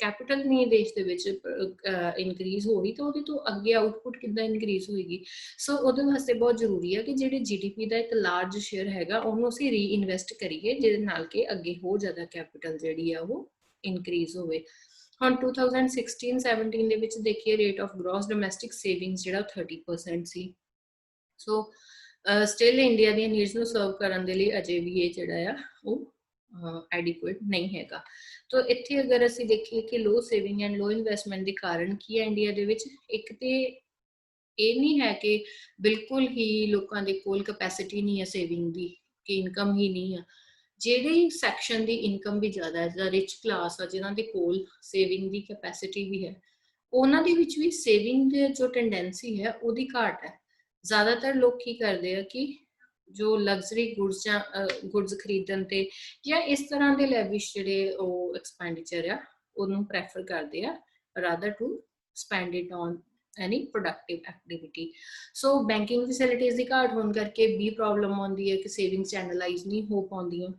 ਕੈਪੀਟਲ ਨਹੀਂ ਦੇਸ਼ ਦੇ ਵਿੱਚ ਇਨਕਰੀਜ਼ ਹੋ ਰਹੀ, ਤਾਂ ਉਹਦੇ ਤੋਂ ਅੱਗੇ ਆਊਟਪੁੱਟ ਕਿੱਦਾਂ ਇਨਕਰੀਜ਼ ਹੋਏਗੀ। ਸੋ ਉਹਦੇ ਵਾਸਤੇ ਬਹੁਤ ਜ਼ਰੂਰੀ ਹੈ ਕਿ ਜਿਹੜੇ GDP ਦਾ ਇੱਕ ਲਾਰਜ ਸ਼ੇਅਰ ਹੈਗਾ ਉਹਨੂੰ ਅਸੀਂ ਰੀਇਨਵੈਸਟ ਕਰੀਏ, ਜਿਹਦੇ ਨਾਲ ਕਿ ਅੱਗੇ ਹੋਰ ਜ਼ਿਆਦਾ ਕੈਪੀਟਲ ਜਿਹੜੀ ਆ ਉਹ ਇਨਕਰੀਜ਼ ਹੋਵੇ। ਹੁਣ 2016-17 ਦੇ ਵਿੱਚ ਦੇਖੀਏ rate of gross domestic savings ਜਿਹੜਾ 30% ਸੀ। ਸੋ ਸਟਿਲ ਇੰਡੀਆ ਦੀਆਂ ਨੀਡਸ ਨੂੰ ਸਰਵ ਕਰਨ ਦੇ ਲਈ ਅਜੇ ਵੀ ਇਹ ਜਿਹੜਾ ਆ ਉਹ ਐਡਿਕੁਏਟ ਨਹੀਂ ਹੈਗਾ। ਤਾਂ ਇੱਥੇ ਅਗਰ ਅਸੀਂ ਦੇਖੀਏ ਕਿ ਲੋ ਸੇਵਿੰਗ ਐਂਡ ਲੋ ਇਨਵੈਸਟਮੈਂਟ ਦੇ ਕਾਰਨ ਕੀ ਹੈ ਇੰਡੀਆ ਦੇ ਵਿੱਚ, ਇੱਕ ਤੇ ਇਹ ਨਹੀਂ ਹੈ ਕਿ ਬਿਲਕੁਲ ਹੀ ਲੋਕਾਂ ਦੇ ਕੋਲ ਕੈਪੈਸਿਟੀ ਨਹੀਂ ਹੈ ਸੇਵਿੰਗ ਦੀ, ਕਿ ਇਨਕਮ ਹੀ ਨਹੀਂ ਆ। ਜਿਹੜੇ ਸੈਕਸ਼ਨ ਦੀ ਇਨਕਮ ਵੀ ਜ਼ਿਆਦਾ ਹੈ, ਜਾਂ ਰਿਚ ਕਲਾਸ ਆ ਜਿਨ੍ਹਾਂ ਦੇ ਕੋਲ ਸੇਵਿੰਗ ਦੀ ਕੈਪੈਸਿਟੀ ਵੀ ਹੈ, ਉਹਨਾਂ ਦੇ ਵਿੱਚ ਵੀ ਸੇਵਿੰਗ ਦੀ ਜੋ ਟੈਂਡੈਂਸੀ ਹੈ ਉਹਦੀ ਘਾਟ ਹੈ। ਜ਼ਿਆਦਾਤਰ ਲੋਕ ਕੀ ਕਰਦੇ ਆ ਕਿ ਜੋ ਲਗਜ਼ਰੀ ਗੁੱਡਸ ਜਾਂ ਗੁੱਡਸ ਖਰੀਦਣ ਤੇ ਜਾਂ ਇਸ ਤਰ੍ਹਾਂ ਦੇ ਲੈਵਿਸ਼ ਜਿਹੜੇ ਉਹ ਐਕਸਪੈਂਡੀਚਰ ਆ ਉਹਨੂੰ ਪ੍ਰੈਫਰ ਕਰਦੇ ਆ rather to spend it on any productive activity. So banking facilities ਦੀ ਘਾਟ ਹੋਣ ਕਰਕੇ ਵੀ ਪ੍ਰੋਬਲਮ ਆਉਂਦੀ ਹੈ ਕਿ ਸੇਵਿੰਗ ਚੈਨਲਾਈਜ਼ ਨਹੀਂ ਹੋ ਪਾਉਂਦੀਆਂ।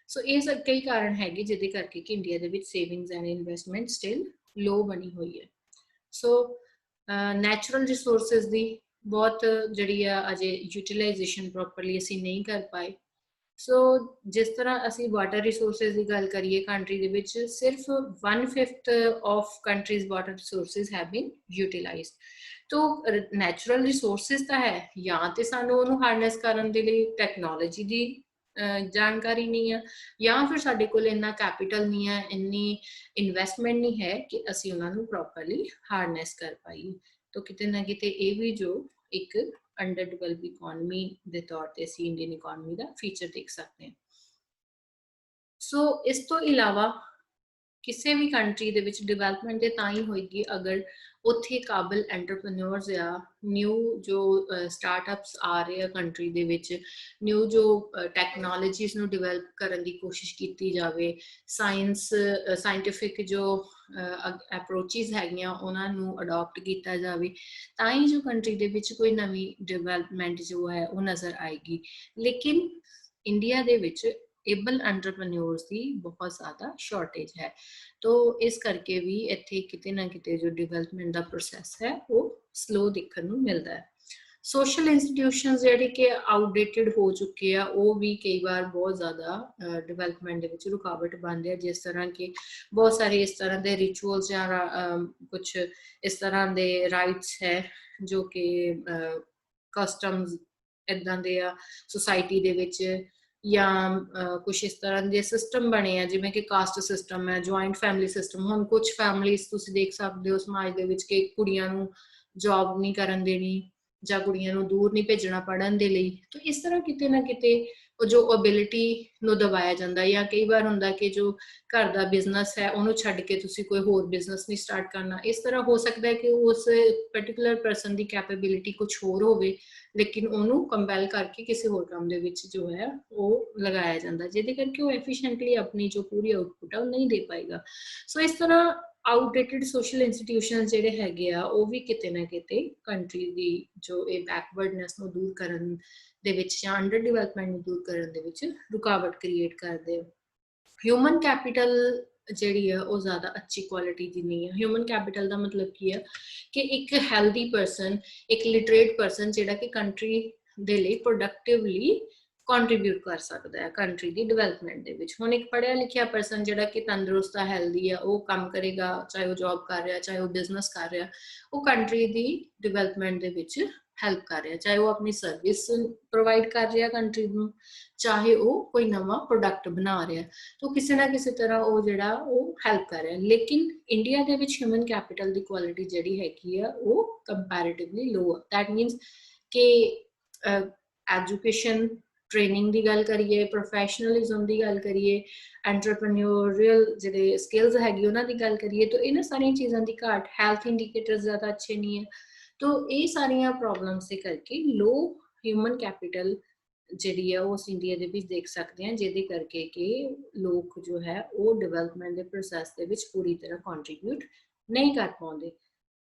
ਸੋ ਇਹ ਸਭ ਕਈ ਕਾਰਨ ਹੈਗੇ ਜਿਹਦੇ ਕਰਕੇ ਕਿ ਇੰਡੀਆ ਦੇ ਵਿੱਚ ਸੇਵਿੰਗਸ ਐਂਡ ਇਨਵੈਸਟਮੈਂਟ ਸਟਿਲ ਲੋ ਬਣੀ ਹੋਈ ਹੈ। ਸੋ ਨੈਚੁਰਲ ਰਿਸੋਰਸਿਸ ਦੀ ਬਹੁਤ ਜਿਹੜੀ ਆ ਅਜੇ ਯੂਟੀਲਾਈਜੇਸ਼ਨ ਪ੍ਰੋਪਰਲੀ ਅਸੀਂ ਨਹੀਂ ਕਰ ਪਾਏ। ਸੋ ਜਿਸ ਤਰ੍ਹਾਂ ਅਸੀਂ ਵਾਟਰ ਰਿਸੋਰਸਿਸ ਦੀ ਗੱਲ ਕਰੀਏ ਕੰਟਰੀ ਦੇ ਵਿੱਚ ਸਿਰਫ 1/5 of countries water resources have been utilized. ਤਾਂ ਨੈਚੁਰਲ ਰਿਸੋਰਸਿਸ ਤਾਂ ਹੈ, ਜਾਂ ਤੇ ਸਾਨੂੰ ਉਹਨੂੰ ਹਾਰਨੈਸ ਕਰਨ ਦੇ ਲਈ ਟੈਕਨੋਲੋਜੀ ਦੀ ਜਾਣਕਾਰੀ ਨਹੀਂ ਆ, ਜਾਂ ਫਿਰ ਸਾਡੇ ਕੋਲ ਇੰਨਾ ਕੈਪੀਟਲ ਨਹੀਂ ਹੈ, ਇੰਨੀ ਇਨਵੈਸਟਮੈਂਟ ਨਹੀਂ ਹੈ ਕਿ ਅਸੀਂ ਉਹਨਾਂ ਨੂੰ ਪ੍ਰੋਪਰਲੀ ਹਾਰਨੈਸ ਕਰ ਪਾਈਏ। ਤਾਂ ਕਿਤੇ ਨਾ ਕਿਤੇ ਇਹ ਵੀ ਜੋ ਇੱਕ ਅੰਡਰ ਡਿਵੈਲਪ ਇਕੋਨਮੀ ਦੇ ਤੌਰ ਤੇ ਅਸੀਂ ਇੰਡੀਅਨ ਇਕੋਨਮੀ ਦਾ ਫੀਚਰ ਦੇਖ ਸਕਦੇ ਹਾਂ। ਸੋ ਇਸ ਤੋਂ ਇਲਾਵਾ ਕਿਸੇ ਵੀ ਕੰਟਰੀ ਦੇ ਵਿੱਚ ਡਿਵੈਲਪਮੈਂਟ ਤੇ ਤਾਂ ਹੀ ਹੋਏਗੀ ਅਗਰ ਉੱਥੇ ਕਾਬਲ ਐਂਟਰਪ੍ਰੈਨਿਓਰਸ ਆ, ਨਿਊ ਜੋ ਸਟਾਰਟਅਪਸ ਆ ਰਹੇ ਆ ਕੰਟਰੀ ਦੇ ਵਿੱਚ, ਨਿਊ ਜੋ ਟੈਕਨੋਲੋਜੀਜ਼ ਨੂੰ ਡਿਵੈਲਪ ਕਰਨ ਦੀ ਕੋਸ਼ਿਸ਼ ਕੀਤੀ ਜਾਵੇ, ਸਾਇੰਟੀਫਿਕ ਜੋ ਅਪਰੋਚਿਸ ਹੈਗੀਆਂ ਉਹਨਾਂ ਨੂੰ ਅਡੋਪਟ ਕੀਤਾ ਜਾਵੇ, ਤਾਂ ਹੀ ਜੋ ਕੰਟਰੀ ਦੇ ਵਿੱਚ ਕੋਈ ਨਵੀਂ ਡਿਵੈਲਪਮੈਂਟ ਜੋ ਹੈ ਉਹ ਨਜ਼ਰ ਆਏਗੀ। ਲੇਕਿਨ ਇੰਡੀਆ ਦੇ ਵਿੱਚ ਏਬਲ ਐਂਟਰਪ੍ਰੈਨਿਓਰਸ ਦੀ ਬਹੁਤ ਜ਼ਿਆਦਾ ਸ਼ਾਰਟੇਜ ਹੈ। तो इस करके भी इत्थे किते ना किते जो डिवेलपमेंट का प्रोसैस है वो स्लो देखने को मिलता है। सोशल इंस्टीट्यूशनस जिहड़े कि आउटडेटेड हो चुके हैं वो भी कई बार बहुत ज़्यादा डिवेलपमेंट दे विच रुकावट बनते हैं, जिस तरह के बहुत सारे इस तरह के रिचुअल्स या कुछ इस तरह के राइट्स है जो कि कस्टम्स इदां दे सोसाइटी दे विच, या कुछ इस तरह के सिस्टम बने हैं जिवें कि कास्ट सिस्टम है, जॉइंट फैमिली सिस्टम। हुण कुछ फैमिलीज तुसीं देख सकते हो समाज दे विच कि कुड़ियां नूं जॉब नहीं करन देनी जां कुड़ियां नूं दूर नहीं भेजना पढ़न दे लई। तो इस तरह किते ना किते जो एबिलिटी नूं दबाया जांदा, या कई बार हुंदा कि जो घर दा बिजनेस है उहनूं छड्ड के तुसीं कोई होर बिजनेस नहीं स्टार्ट करना। इस तरह हो सकता है कि उस पर्टिकुलर परसन की कैपेबिलिटी कुछ होर होवे, लेकिन ਉਹਨੂੰ ਕੰਪੈਲ ਕਰਕੇ ਕਿਸੇ ਹੋਰ ਕੰਮ ਦੇ ਵਿੱਚ ਜੋ ਹੈ ਉਹ ਲਗਾਇਆ ਜਾਂਦਾ, ਜਿਹਦੇ ਕਰਕੇ ਉਹ ਐਫੀਸ਼ੀਐਂਟਲੀ ਆਪਣੀ ਜੋ ਪੂਰੀ ਆਊਟਪੁੱਟ ਆ ਉਹ ਨਹੀਂ ਦੇ ਪਾਏਗਾ। ਸੋ ਇਸ ਤਰ੍ਹਾਂ ਆਊਟਡੇਟਡ ਸੋਸ਼ਲ ਇੰਸਟੀਟਿਊਸ਼ਨ ਜਿਹੜੇ ਹੈਗੇ ਆ ਉਹ ਵੀ ਕਿਤੇ ਨਾ ਕਿਤੇ ਕੰਟਰੀ ਦੀ ਜੋ ਇਹ ਬੈਕਵਰਡਨੈਸ ਨੂੰ ਦੂਰ ਕਰਨ ਦੇ ਵਿੱਚ ਜਾਂ ਅੰਡਰ ਡਿਵੈਲਪਮੈਂਟ ਨੂੰ ਦੂਰ ਕਰਨ ਦੇ ਵਿੱਚ ਰੁਕਾਵਟ ਕ੍ਰੀਏਟ ਕਰਦੇ ਆ। ਹਿਊਮਨ ਕੈਪੀਟਲ ਜਿਹੜੀ ਆ ਉਹ ਜ਼ਿਆਦਾ ਅੱਛੀ ਕੁਆਲਿਟੀ ਦੀ ਨਹੀਂ ਹੈ। ਹਿਊਮਨ ਕੈਪੀਟਲ ਦਾ ਮਤਲਬ ਕੀ ਹੈ ਕਿ ਇੱਕ ਹੈਲਦੀ ਪਰਸਨ, ਇੱਕ ਲਿਟਰੇਟ ਪਰਸਨ ਜਿਹੜਾ ਕਿ ਕੰਟਰੀ ਦੇ ਲਈ ਪ੍ਰੋਡਕਟਿਵਲੀ ਕੰਟਰੀਬਿਊਟ ਕਰ ਸਕਦਾ ਹੈ ਕੰਟਰੀ ਦੀ ਡਿਵੈਲਪਮੈਂਟ ਦੇ ਵਿੱਚ। ਹੁਣ ਇੱਕ ਪੜ੍ਹਿਆ ਲਿਖਿਆ ਪਰਸਨ ਜਿਹੜਾ ਕਿ ਤੰਦਰੁਸਤ ਆ, ਹੈਲਦੀ ਆ, ਉਹ ਕੰਮ ਕਰੇਗਾ, ਚਾਹੇ ਉਹ ਜੌਬ ਕਰ ਰਿਹਾ, ਚਾਹੇ ਉਹ ਬਿਜ਼ਨਸ ਕਰ ਰਿਹਾ, ਉਹ ਕੰਟਰੀ ਦੀ ਡਿਵੈਲਪਮੈਂਟ ਦੇ ਵਿੱਚ ਹੈਲਪ ਕਰ ਰਿਹਾ, ਚਾਹੇ ਉਹ ਆਪਣੀ ਸਰਵਿਸ ਪ੍ਰੋਵਾਈਡ ਕਰ ਰਿਹਾ ਕੰਟਰੀ ਨੂੰ, ਚਾਹੇ ਉਹ ਕੋਈ ਨਵਾਂ ਪ੍ਰੋਡਕਟ ਬਣਾ ਰਿਹਾ, ਤਾਂ ਕਿਸੇ ਨਾ ਕਿਸੇ ਤਰ੍ਹਾਂ ਉਹ ਜਿਹੜਾ ਉਹ ਹੈਲਪ ਕਰ ਰਿਹਾ। ਲੇਕਿਨ ਇੰਡੀਆ ਦੇ ਵਿੱਚ ਹਿਊਮਨ ਕੈਪੀਟਲ ਦੀ ਕੁਆਲਿਟੀ ਜਿਹੜੀ ਹੈਗੀ ਆ ਉਹ ਕੰਪੈਰੇਟਿਵਲੀ ਲੋ ਆ। ਦੈਟ ਮੀਨਸ ਕਿ ਐਜੂਕੇਸ਼ਨ ट्रेनिंग की गल करिए, प्रोफैशनलिज्म की गल करिए, एंटरप्रेन्योरियल जो स्किल्स हैगी उन्हां दी गल करिए, तो इन्हां सारियां चीज़ां की घाट, हैल्थ इंडिकेटर्स ज़्यादा अच्छे नहीं है। तो ये सारियां प्रॉब्लम्स के करके लो ह्यूमन कैपिटल जिहड़ी है उस इंडिया दे विच देख सकते हैं, जिहदे करके कि लोग जो है वो डिवेलपमेंट के प्रोसैस दे विच पूरी तरह कंट्रीब्यूट नहीं कर पाते।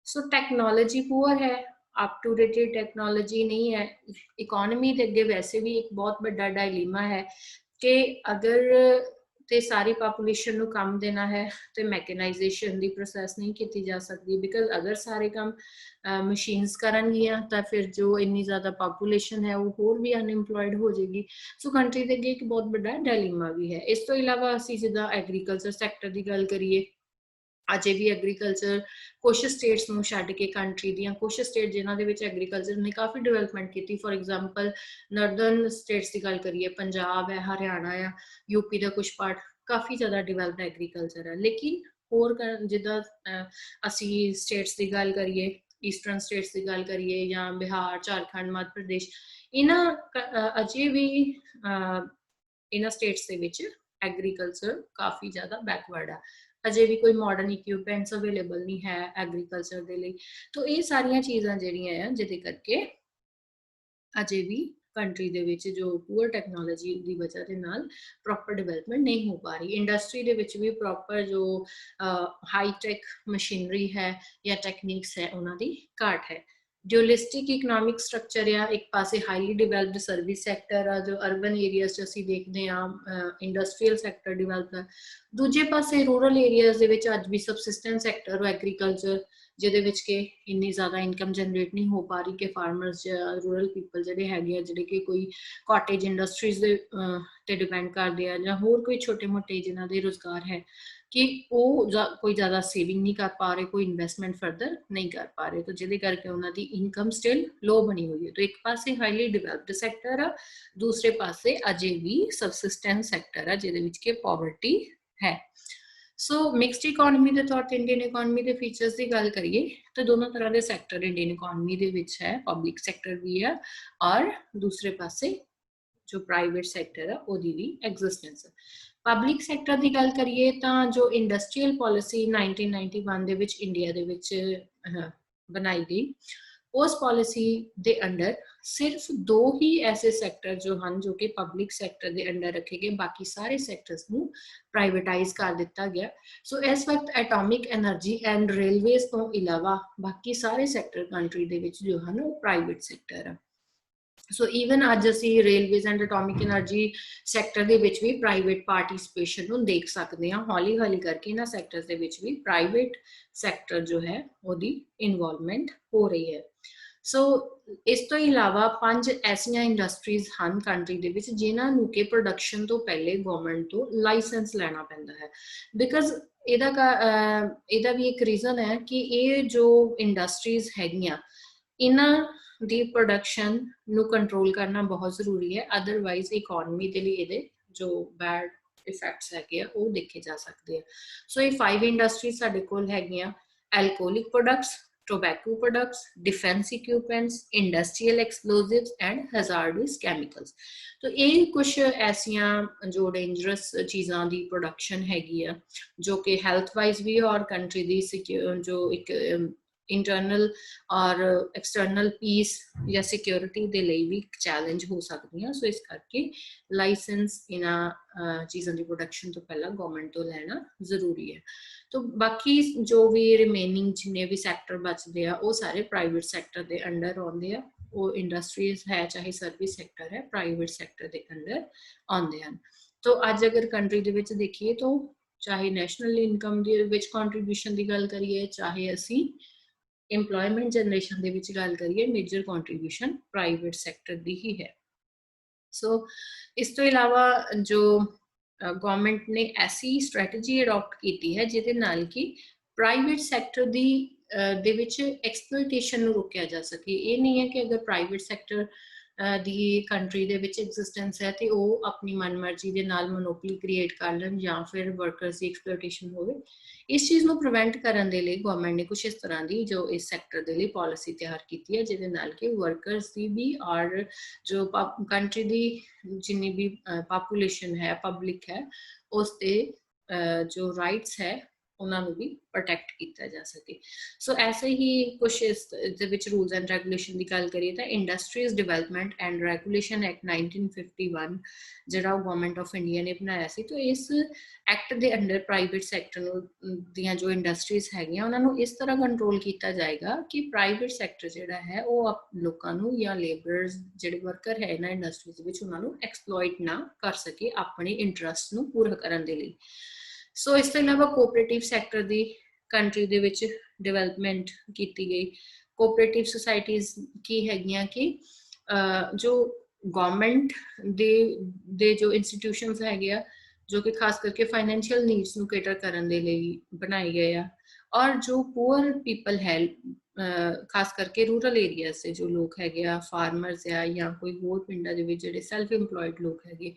सो टैक्नोलॉजी पुअर है, अप टू डेटेड टैक्नोलॉजी नहीं है। इकोनॉमी के अगे वैसे भी एक बहुत बड़ा डायलेमा है कि अगर तो सारी पॉपूलेशन को काम देना है तो मैकेनाइजेशन की प्रोसैस नहीं की जा सकती, बिकॉज अगर सारे काम मशीन्स करनगियां तो फिर जो इन्नी ज़्यादा पॉपूलेशन है वो होर भी अनएम्पलॉयड हो जाएगी। सो कंट्री के अगे एक बहुत बड़ा डायलेमा भी है। इस तो इलावा असीं जिद्दां एग्रीकल्चर सैक्टर की गल करिए, अजे भी एग्रीकल्चर कुछ स्टेट्स नूं छड्ड के कंट्री दियां कुछ स्टेट जिन्हां दे विच एग्रीकल्चर ने काफ़ी डिवेलपमेंट की। फॉर एग्जाम्पल नॉर्दर्न स्टेट्स की गल करिए, पंजाब है, हरियाणा है, यूपी का कुछ पार्ट काफ़ी ज़्यादा डिवेलप्ड एग्रीकल्चर है। लेकिन होर जिद्दां असी स्टेट्स की गल करिए, ईस्टर्न स्टेट्स की गल करिए, या बिहार, झारखंड, मध्य प्रदेश, इन्हां अजे भी इन्हां स्टेट्स दे विच एग्रीकल्चर काफ़ी ज़्यादा बैकवर्ड है। अजे भी कोई मॉडर्न इक्विपमेंट्स अवेलेबल नहीं है एग्रीकल्चर के लिए। तो ये सारिया चीज़ां जिहड़ियां हैं जिहदे करके अजे भी कंट्री दे विच जो पुअर टैक्नोलॉजी की वजह के नाल प्रॉपर डिवेलपमेंट नहीं हो पा रही। इंडस्ट्री दे विच भी प्रॉपर जो हाईटैक मशीनरी है या टैक्नीक्स है उन्हां दी घाट है। ड्यूलिस्टिक इकनॉमिक स्ट्रक्चर आ, एक पासे हाईली डिवेलप्ड सर्विस सैक्टर आ जो अर्बन एरियाज असीं देखते हैं, इंडस्ट्रीयल सैक्टर डिवेलप है। दूजे पासे रूरल एरियाज दे विच अज भी सबसिस्टेंस सैक्टर हो एग्रीकल्चर, जिहदे विच कि इन्नी ज़्यादा इनकम जनरेट नहीं हो पा रही कि फार्मर्स रूरल पीपल जिहड़े हैगे जिहड़े कि कोई कॉटेज इंडस्ट्रीज दे ते डिपेंड करदे आ जां होर कोई छोटे मोटे जिन्हां दे रोजगार है कि वो कोई ज़्यादा सेविंग नहीं कर पा रहे, कोई इन्वेस्टमेंट फर्दर नहीं कर पा रहे, तो जिहदे करके उन्हां दी इनकम स्टिल लो बनी हुई है। तो एक पासे हाईली डिवेलप्ड सैक्टर आ, दूसरे पासे अजे भी सबसिस्टेंस सैक्टर आ जिहदे विच कि पॉवर्टी है। सो मिक्सड इकोनॉमी के तौर पर इंडियन इकोनॉमी के फीचर्स की गल करिए तो दोनों तरह के सैक्टर इंडियन इकोनॉमी के विच है, पब्लिक सैक्टर भी है और दूसरे पासे जो प्राइवेट सैक्टर है उसकी भी एग्जिस्टेंस है। ਪਬਲਿਕ ਸੈਕਟਰ ਦੀ ਗੱਲ ਕਰੀਏ ਤਾਂ ਜੋ ਇੰਡਸਟਰੀਅਲ ਪਾਲਿਸੀ 1991 ਦੇ ਵਿੱਚ ਇੰਡੀਆ ਦੇ ਵਿੱਚ ਬਣਾਈ ਗਈ, ਉਸ ਪਾਲਿਸੀ ਦੇ ਅੰਡਰ ਸਿਰਫ 2 ਹੀ ਐਸੇ ਸੈਕਟਰ ਜੋ ਹਨ ਜੋ ਕਿ ਪਬਲਿਕ ਸੈਕਟਰ ਦੇ ਅੰਡਰ ਰੱਖੇ ਗਏ, ਬਾਕੀ ਸਾਰੇ ਸੈਕਟਰਸ ਨੂੰ ਪ੍ਰਾਈਵੇਟਾਈਜ਼ ਕਰ ਦਿੱਤਾ ਗਿਆ। ਸੋ ਇਸ ਵਕਤ ਐਟੋਮਿਕ ਐਨਰਜੀ ਐਂਡ ਰੇਲਵੇਜ਼ ਤੋਂ ਇਲਾਵਾ ਬਾਕੀ ਸਾਰੇ ਸੈਕਟਰ ਕੰਟਰੀ ਦੇ ਵਿੱਚ ਜੋ ਹਨ ਉਹ ਪ੍ਰਾਈਵੇਟ ਸੈਕਟਰ ਆ। ਸੋ ਈਵਨ ਅੱਜ ਅਸੀਂ railways and atomic energy sector ਦੇ ਵਿੱਚ ਵੀ ਪ੍ਰਾਈਵੇਟ ਪਾਰਟਿਸਿਪੇਸ਼ਨ ਨੂੰ ਦੇਖ ਸਕਦੇ ਹਾਂ। ਹੌਲੀ ਹੌਲੀ ਕਰਕੇ ਇਹਨਾਂ ਸੈਕਟਰਸ ਦੇ ਵਿੱਚ ਵੀ ਪ੍ਰਾਈਵੇਟ ਸੈਕਟਰ ਜੋ ਹੈ ਉਹਦੀ ਇਨਵੋਲਵਮੈਂਟ ਹੋ ਰਹੀ ਹੈ। ਸੋ ਇਸ ਤੋਂ ਇਲਾਵਾ 5 ਐਸੀਆਂ ਇੰਡਸਟਰੀਜ਼ ਹਨ ਕੰਟਰੀ ਦੇ ਵਿੱਚ ਜਿਨ੍ਹਾਂ ਨੂੰ ਕਿ ਪ੍ਰੋਡਕਸ਼ਨ ਤੋਂ ਪਹਿਲੇ ਗਵਰਨਮੈਂਟ ਤੋਂ ਲਾਇਸੈਂਸ ਲੈਣਾ ਪੈਂਦਾ ਹੈ। ਬਿਕਾਜ਼ ਇਹਦਾ ਵੀ ਇੱਕ ਰੀਜ਼ਨ ਹੈ ਕਿ ਇਹ ਜੋ ਇੰਡਸਟਰੀਜ਼ ਹੈਗੀਆਂ ਇਹਨਾਂ ਦੀ ਪ੍ਰੋਡਕਸ਼ਨ ਨੂੰ ਕੰਟਰੋਲ ਕਰਨਾ ਬਹੁਤ ਜ਼ਰੂਰੀ ਹੈ, ਅਦਰਵਾਈਜ਼ ਇਕੋਨਮੀ ਦੇ ਲਈ ਇਹਦੇ ਜੋ ਬੈਡ ਇਫੈਕਟਸ ਹੈਗੇ ਆ ਉਹ ਦੇਖੇ ਜਾ ਸਕਦੇ ਆ। ਸੋ ਇਹ 5 ਇੰਡਸਟਰੀਜ਼ ਸਾਡੇ ਕੋਲ ਹੈਗੀਆਂ: alcoholic products, tobacco products, defense equipments, industrial explosives and hazardous chemicals। तो ये कुछ ऐसियां जो डेंजरस चीज़ां दी प्रोडक्शन हैगी आ जो कि हेल्थ वाइज भी और कंट्री दी जो एक इंटरनल और एक्सटर्नल पीस या सिक्योरिटी दे लिए भी चैलेंज हो सकती हैं। सो इस करके लाइसेंस इन्हां चीज़ों की प्रोडक्शन तो पहला गवर्नमेंट तो लेना जरूरी है। तो बाकी जो भी रिमेनिंग जिन्ने भी सैक्टर बचते हैं वो सारे प्राइवेट सैक्टर के अंडर आते हैं। वो इंडस्ट्रीज है चाहे सर्विस सैक्टर है, प्राइवेट सैक्टर के अंडर आते हैं। तो अज अगर कंट्री दे विच देखिए तो चाहे नैशनल इनकम दे विच कॉन्ट्रीब्यूशन की गल करिए, चाहे असी एम्प्लॉयमेंट जनरेशन दे विच गल करिए, मेजर कॉन्ट्रीब्यूशन प्राइवेट सैक्टर की ही है। सो इस तो इलावा जो गवर्नमेंट ने ऐसी स्ट्रैटेजी अडॉप्ट की है जिहदे नाल कि प्राइवेट सैक्टर दी दे विच एक्सप्लोइटेशन नूं रोकिया जा सके। ये नहीं है कि अगर प्राइवेट सैक्टर दी कंट्री दे विच एग्जिस्टेंस है तो वो अपनी मनमर्जी दे नाल मोनोपली क्रिएट कर लें या फिर वर्कर्स की एक्सप्लोइटेशन होवे। इस चीज़ को प्रिवेंट करने के लिए गवर्नमेंट ने कुछ इस तरह की जो इस सैक्टर के लिए पॉलिसी तैयार की है जिहदे नाल कि वर्कर्स की भी और जो कंट्री की जिन्नी भी पॉपुलेशन है, पब्लिक है, उसके जो राइट्स है उन्होंने भी प्रोटेक्ट किया जा सके। सो ऐसे ही कुछ इस रूल्स एंड रेगूलेशन की गल करिए तो industries development and regulation act 1951 जिहड़ा गवर्नमेंट ऑफ इंडिया ने बनाया सी, तो इस एक्ट के अंडर प्राइवेट सैक्टर दियां जो इंडस्ट्रीज हैगियां उन्होंने इस तरह कंट्रोल किया जाएगा कि प्राइवेट सैक्टर जिहड़ा है वो लोगों नूं या लेबरर्स जिहड़े वर्कर है इन्हां इंडस्ट्रीज विच उन्हां नूं एक्सप्लॉइट ना कर सके अपने इंटरस्ट नूं पूरा करन दे लई। सो इस तो इलावा कोऑपरेटिव सैक्टर की कंट्री दे विच डिवेलपमेंट की गई। कोऑपरेटिव सोसाइटीज़ की हैगियां कि जो गवर्नमेंट दे जो इंस्टीट्यूशनस हैगे आ जो कि खास करके फाइनैंशियल नीड्स नूं कैटर करन दे लई बनाए गए आ, और जो पुअर पीपल है खास करके रूरल एरिया से जो लोग हैगे आ, फार्मर्स आ या कोई होर पिंडां दे विच जिहड़े सैल्फ इंपलॉयड लोग हैगे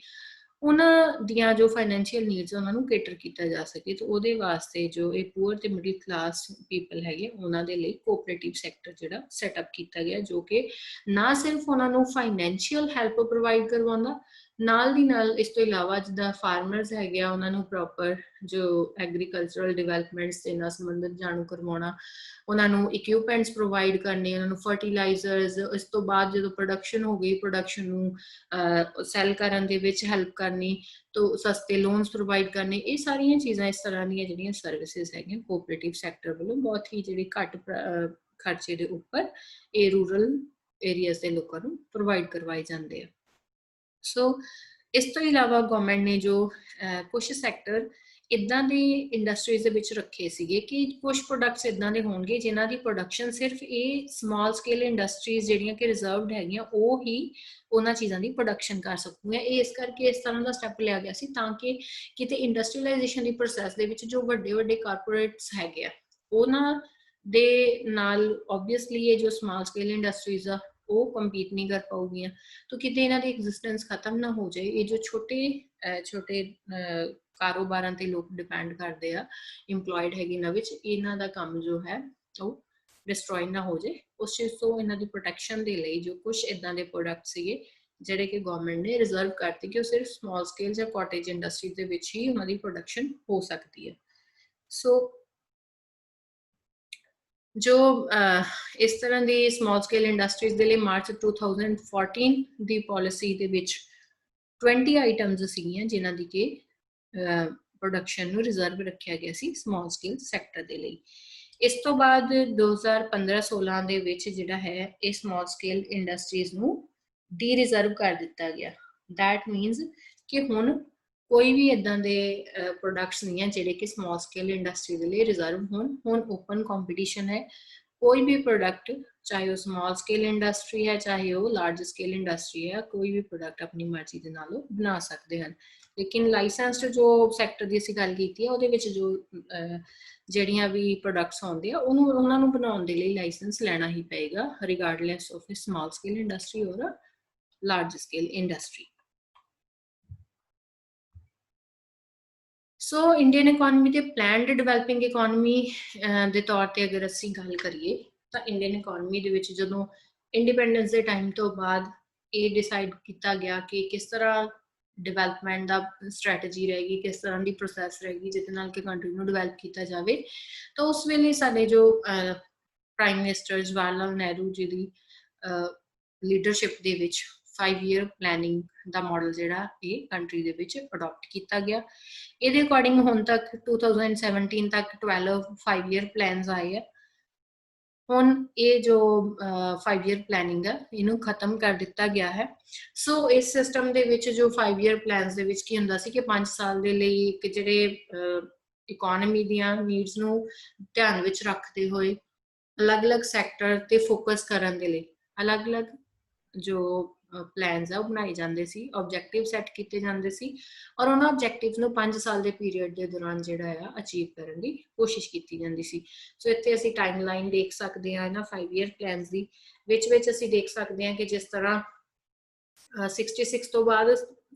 उन्हां दियां जो फाइनैंशियल नीड्स उन्हां नूं कैटर किया जा सके। तो उहदे वास्ते जो ये पुअर ते मिडिल क्लास पीपल हैगे उन्हां दे लई कोऑपरेटिव सैक्टर जिहड़ा सैटअप किया गया जो कि ना सिर्फ उन्हां नूं फाइनैंशियल हैल्प प्रोवाइड करवाउंदा, नाल दी नाल इस तो इलावा जिद्दां फार्मर्स हैगे आ उन्हां नूं प्रॉपर जो एग्रीकल्चरल डिवेलपमेंट्स दे नाल संबंधित जाणू करवाउणा, उन्हां नूं इक्विपमेंट्स प्रोवाइड करने, उन्हां नूं फर्टिलाइजर्स, इस तो बाद जो प्रोडक्शन हो गई प्रोडक्शन नूं सैल करन दे विच हैल्प करनी, तो सस्ते लोन्स प्रोवाइड करने, ये सारियां चीज़ां इस तरह दी जिहड़ियां सर्विसेज हैगियां कोऑपरेटिव सैक्टर वालों बहुत ही जिहड़ी घट खर्चे दे उपर ये रूरल एरियाज के लोगों नूं प्रोवाइड करवाए जाते हैं। सो इस तो इलावा गवर्नमेंट ने जो कुछ सैक्टर इदां दी इंडस्ट्रीज दे विच रखे सीगे कि कुछ प्रोडक्ट्स इदां दे होणगे जिन्हां दी प्रोडक्शन सिर्फ ये स्मॉल स्केल इंडस्ट्रीज जिहड़ियां कि रिजर्वड हैगियां वो ही उन्हां चीज़ां दी प्रोडक्शन कर सकदियां। ये इस करके इस तरह का स्टैप लिया गया सी ताकि किते इंडस्ट्रीलाइजेशन की प्रोसैस दे विच जो वड्डे वड्डे कारपोरेट्स हैगे आ उन्हां दे नाल ऑब्वियसली ये जो स्मॉल स्केल इंडस्ट्रीज आ वो कंपीट नहीं कर पाऊगियां, तो किते इन्हां दी एग्जिस्टेंस खत्म ना हो जाए। ये जो छोटे छोटे कारोबारां ते लोग डिपेंड करते हैं इंपलॉयड हैगे इन्हां विच, इन्हां दा काम जो है वो डिस्ट्रॉय ना हो जाए। उस चीज़ तो इन्हां दी प्रोटैक्शन दे लई जो कुछ इदां दे प्रोडक्ट सीगे ਜਿਹੜੇ ਕਿ ਗਵਰਨਮੈਂਟ ਨੇ ਰਿਜ਼ਰਵ ਕਰਤੀ ਕਿ ਉਹ ਸਿਰਫ ਸਮਾਲ ਸਕੇਲ ਜਾਂ ਕਾਟੇਜ ਇੰਡਸਟਰੀ ਦੇ ਵਿੱਚ ਹੀ ਉਹਨਾਂ ਦੀ ਪ੍ਰੋਡਕਸ਼ਨ ਹੋ ਸਕਦੀ ਹੈ। ਸੋ ਜੋ ਇਸ ਤਰ੍ਹਾਂ ਦੀ ਸਮਾਲ ਸਕੇਲ ਇੰਡਸਟਰੀਜ਼ ਦੇ ਲਈ ਮਾਰਚ 2014 ਦੀ ਪਾਲਿਸੀ ਦੇ ਵਿੱਚ 20 ਆਈਟਮਸ ਸੀਗੀਆਂ ਜਿਨ੍ਹਾਂ ਦੀ ਕਿ ਪ੍ਰੋਡਕਸ਼ਨ ਨੂੰ ਰਿਜ਼ਰਵ ਰੱਖਿਆ ਗਿਆ ਸੀ ਸਮਾਲ ਸਕੇਲ ਸੈਕਟਰ ਦੇ ਲਈ। ਇਸ ਤੋਂ ਬਾਅਦ 2015-16 ਦੇ ਵਿੱਚ ਜਿਹੜਾ ਹੈ ਇਹ ਸਮਾਲ ਸਕੇਲ ਇੰਡਸਟਰੀਜ਼ ਨੂੰ ਡੀ ਰਿਜ਼ਰਵ ਕਰ ਦਿੱਤਾ ਗਿਆ। ਦੈਟ ਮੀਨਸ ਕਿ ਹੁਣ ਕੋਈ ਵੀ ਇਦਾਂ ਦੇ ਪ੍ਰੋਡਕਟਸ ਨਹੀਂ ਹੈ ਜਿਹੜੇ ਕਿ ਸਮਾਲ ਸਕੇਲ ਇੰਡਸਟਰੀ ਦੇ ਲਈ ਰਿਜ਼ਰਵ ਹੋਣ। ਹੁਣ ਓਪਨ ਕੰਪੀਟੀਸ਼ਨ ਹੈ, ਕੋਈ ਵੀ ਪ੍ਰੋਡਕਟ ਚਾਹੇ ਉਹ ਸਮਾਲ ਸਕੇਲ ਇੰਡਸਟਰੀ ਹੈ ਚਾਹੇ ਉਹ ਲਾਰਜ ਸਕੇਲ ਇੰਡਸਟਰੀ ਹੈ, ਕੋਈ ਵੀ ਪ੍ਰੋਡਕਟ ਆਪਣੀ ਮਰਜ਼ੀ ਦੇ ਨਾਲ ਉਹ ਬਣਾ ਸਕਦੇ ਹਨ। ਲੇਕਿਨ ਲਾਇਸੈਂਸਡ ਜੋ ਸੈਕਟਰ ਦੀ ਅਸੀਂ ਗੱਲ ਕੀਤੀ ਹੈ ਉਹਦੇ ਵਿੱਚ ਜੋ ਜਿਹੜੀਆਂ ਵੀ ਪ੍ਰੋਡਕਟਸ ਆਉਂਦੇ ਆ ਉਹਨਾਂ ਨੂੰ ਬਣਾਉਣ ਦੇ ਲਈ ਲਾਇਸੈਂਸ ਲੈਣਾ ਹੀ ਪਏਗਾ regardless of small scale industry ਔਰ ਲਾਰਜ ਸਕੇਲ ਇੰਡਸਟਰੀ। ਸੋ ਇੰਡੀਅਨ ਇਕੋਨਮੀ ਦੇ ਪਲੈਨਡ ਡਿਵੈਲਪਿੰਗ ਇਕੋਨਮੀ ਦੇ ਤੌਰ ਤੇ ਅਗਰ ਅਸੀਂ ਗੱਲ ਕਰੀਏ ਤਾਂ ਇੰਡੀਅਨ ਇਕੋਨਮੀ ਦੇ ਵਿੱਚ ਜਦੋਂ ਇੰਡੀਪੈਂਡੈਂਸ ਦੇ ਟਾਈਮ ਤੋਂ ਬਾਅਦ ਇਹ ਡਿਸਾਈਡ ਕੀਤਾ ਗਿਆ ਕਿ ਕਿਸ ਤਰ੍ਹਾਂ ਡਿਵੈਲਪਮੈਂਟ ਦਾ ਸਟ੍ਰੈਟਜੀ ਰਹੇਗੀ, ਕਿਸ ਤਰ੍ਹਾਂ ਦੀ ਪ੍ਰੋਸੈਸ ਰਹੇਗੀ ਜਿਹਦੇ ਨਾਲ ਕਿ ਕੰਟਰੀ ਨੂੰ ਡਿਵੈਲਪ ਕੀਤਾ ਜਾਵੇ। ਤਾਂ ਉਸ ਵੇਲੇ ਸਾਡੇ ਜੋ ਪ੍ਰਾਈਮ ਮਿਨਿਸਟਰ ਜਵਾਹਰ ਲਾਲ ਨਹਿਰੂ ਜੀ ਦੀ ਲੀਡਰਸ਼ਿਪ ਦੇ ਵਿੱਚ 5 ਈਅਰ ਪਲੈਨਿੰਗ ਦਾ ਮਾਡਲ ਜਿਹੜਾ ਇਹ ਕੰਟਰੀ ਦੇ ਵਿੱਚ ਅਡਾਪਟ ਕੀਤਾ ਗਿਆ। ਇਹਦੇ ਅਕੋਰਡਿੰਗ ਹੁਣ ਤੱਕ 2017 ਤੱਕ 12 5 ਈਅਰ ਪਲਾਨਸ ਆਏ ਆ। ਹੁਣ ਇਹ ਜੋ 5 ਈਅਰ ਪਲੈਨਿੰਗ ਹੈ ਇਹਨੂੰ ਖਤਮ ਕਰ ਦਿੱਤਾ ਗਿਆ ਹੈ। ਸੋ ਇਸ ਸਿਸਟਮ ਦੇ ਵਿੱਚ ਜੋ 5 ਈਅਰ ਪਲਾਨਸ ਦੇ ਵਿੱਚ ਕੀ ਹੁੰਦਾ ਸੀ ਕਿ 5 ਸਾਲ ਦੇ ਲਈ ਇੱਕ ਜਿਹੜੇ ਇਕੋਨਮੀ ਦੀਆਂ ਨੀਡਸ ਨੂੰ ਧਿਆਨ ਵਿੱਚ ਰੱਖਦੇ ਹੋਏ ਅਲੱਗ-ਅਲੱਗ ਸੈਕਟਰ ਤੇ ਫੋਕਸ ਕਰਨ ਦੇ ਲਈ ਅਲੱਗ-ਅਲੱਗ ਜੋ ਪਲਾਨਸ ਆ ਉਹ ਬਣਾਏ ਜਾਂਦੇ ਸੀ, ਆਬਜੈਕਟਿਵ ਸੈੱਟ ਕੀਤੇ ਜਾਂਦੇ ਸੀ ਔਰ ਉਹਨਾਂ ਆਬਜੈਕਟਿਵਸ ਨੂੰ 5 ਸਾਲ ਦੇ ਪੀਰੀਅਡ ਦੇ ਦੌਰਾਨ ਜਿਹੜਾ ਆ ਅਚੀਵ ਕਰਨ ਦੀ ਕੋਸ਼ਿਸ਼ ਕੀਤੀ ਜਾਂਦੀ ਸੀ। ਸੋ ਇੱਥੇ ਅਸੀਂ ਟਾਈਮਲਾਈਨ ਦੇਖ ਸਕਦੇ ਹਾਂ ਇਹਨਾਂ 5 ਈਅਰ ਪਲਾਨਸ ਦੀ, ਵਿੱਚ ਅਸੀਂ ਦੇਖ ਸਕਦੇ ਹਾਂ ਕਿ ਜਿਸ ਤਰ੍ਹਾਂ 66 ਤੋਂ ਬਾਅਦ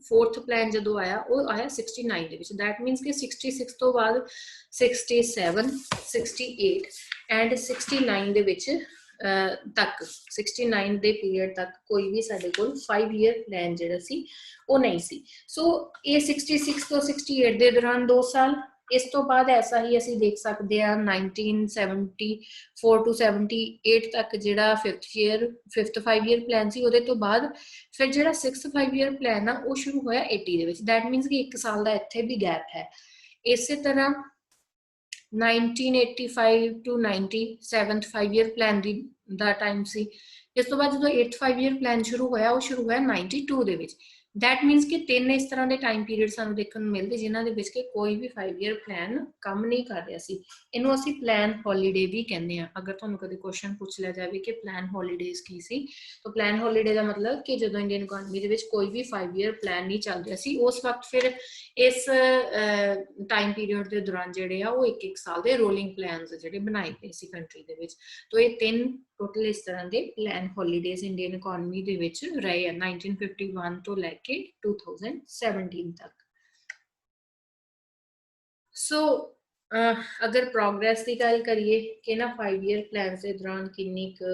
4th ਪਲਾਨ ਜਦੋਂ ਆਇਆ ਉਹ ਆਇਆ 69 ਦੇ ਵਿੱਚ। ਦੈਟ ਮੀਨਸ ਕਿ 66 ਤੋਂ ਬਾਅਦ 67 68 ਐਂਡ 69 ਦੇ ਵਿੱਚ ਤੱਕ 69 ਦੇ ਪੀਰੀਅਡ ਤੱਕ ਕੋਈ ਵੀ ਸਾਡੇ ਕੋਲ 5 ਈਅਰ ਪਲਾਨ ਜਿਹੜਾ ਸੀ ਉਹ ਨਹੀਂ ਸੀ। ਸੋ ਇਹ 66 ਤੋਂ 68 ਦੇ ਦੌਰਾਨ 2 ਸਾਲ, ਇਸ ਤੋਂ ਬਾਅਦ ਐਸਾ ਹੀ ਅਸੀਂ ਦੇਖ ਸਕਦੇ ਹਾਂ 1974 to 78 ਤੱਕ ਜਿਹੜਾ 5th 5 ਈਅਰ ਪਲਾਨ ਸੀ। ਉਹਦੇ ਤੋਂ ਬਾਅਦ ਫਿਰ ਜਿਹੜਾ 6th 5 ਈਅਰ ਪਲਾਨ ਆ ਉਹ ਸ਼ੁਰੂ ਹੋਇਆ 80 ਦੇ ਵਿੱਚ। ਦੈਟ ਮੀਨਸ ਕਿ 1 ਸਾਲ ਦਾ ਇੱਥੇ ਵੀ ਗੈਪ ਹੈ। ਇਸੇ ਤਰ੍ਹਾਂ 1985 to 97th 5 ਈਅਰ ਪਲਾਨ ਦਾ ਟਾਈਮ ਸੀ। ਇਸ ਤੋਂ ਬਾਅਦ ਜਦੋਂ 8th 5 ਈਅਰ ਪਲਾਨ ਸ਼ੁਰੂ ਹੋਇਆ ਉਹ ਸ਼ੁਰੂ ਹੋਇਆ 92 ਦੇ ਵਿੱਚ। ਦੈਟ ਮੀਨਸ ਕਿ 3 ਇਸ ਤਰ੍ਹਾਂ ਦੇ ਟਾਈਮ ਪੀਰੀਅਡ ਸਾਨੂੰ ਦੇਖਣ ਨੂੰ ਮਿਲਦੇ ਜਿਨ੍ਹਾਂ ਦੇ ਵਿੱਚ ਕਿ ਕੋਈ ਵੀ 5 ਈਅਰ ਪਲਾਨ ਕੰਮ ਨਹੀਂ ਕਰ ਰਿਹਾ ਸੀ। ਇਹਨੂੰ ਅਸੀਂ ਪਲਾਨ ਹੌਲੀਡੇ ਵੀ ਕਹਿੰਦੇ ਆ। ਅਗਰ ਤੁਹਾਨੂੰ ਕਦੇ ਕੁਐਸਚਨ ਪੁੱਛ ਲਿਆ ਜਾਵੇ ਕਿ ਪਲਾਨ ਹੌਲੀਡੇਜ਼ ਕੀ ਸੀ ਤਾਂ ਪਲਾਨ ਹੌਲੀਡੇ ਦਾ ਮਤਲਬ ਕਿ ਜਦੋਂ ਇੰਡੀਅਨ ਇਕੋਨਮੀ ਦੇ ਵਿੱਚ ਕੋਈ ਵੀ 5 ਈਅਰ ਪਲਾਨ ਨਹੀਂ ਚੱਲ ਰਿਹਾ ਸੀ ਉਸ ਵਕਤ ਫਿਰ ਇਸ ਟਾਈਮ ਪੀਰੀਅਡ ਦੇ ਦੌਰਾਨ ਜਿਹੜੇ ਆ ਉਹ 1-1 ਸਾਲ ਦੇ ਰੋਲਿੰਗ ਪਲਾਨਸ ਜਿਹੜੇ ਬਣਾਏ ਗਏ ਸੀ ਕੰਟਰੀ ਦੇ ਵਿੱਚ। ਤਾਂ ਇਹ 3 ਟੋਟਲ ਇਸ ਤਰ੍ਹਾਂ ਦੇ ਪਲਾਨ ਹੌਲੀਡੇਜ਼ ਇੰਡੀਅਨ ਇਕੋਨਮੀ ਦੇ ਵਿੱਚ ਰਹੇ ਆ 1951 ਤੋਂ ਲੈ ਕੇ 2017 ਤੱਕ। ਸੋ ਅਗਰ ਪ੍ਰੋਗਰੈਸ ਦੀ ਗੱਲ ਕਰੀਏ ਕਿ ਨਾ 5 ਈਅਰ ਪਲਾਨਸ ਦੇ ਦੌਰਾਨ ਕਿੰਨੀ ਕੁ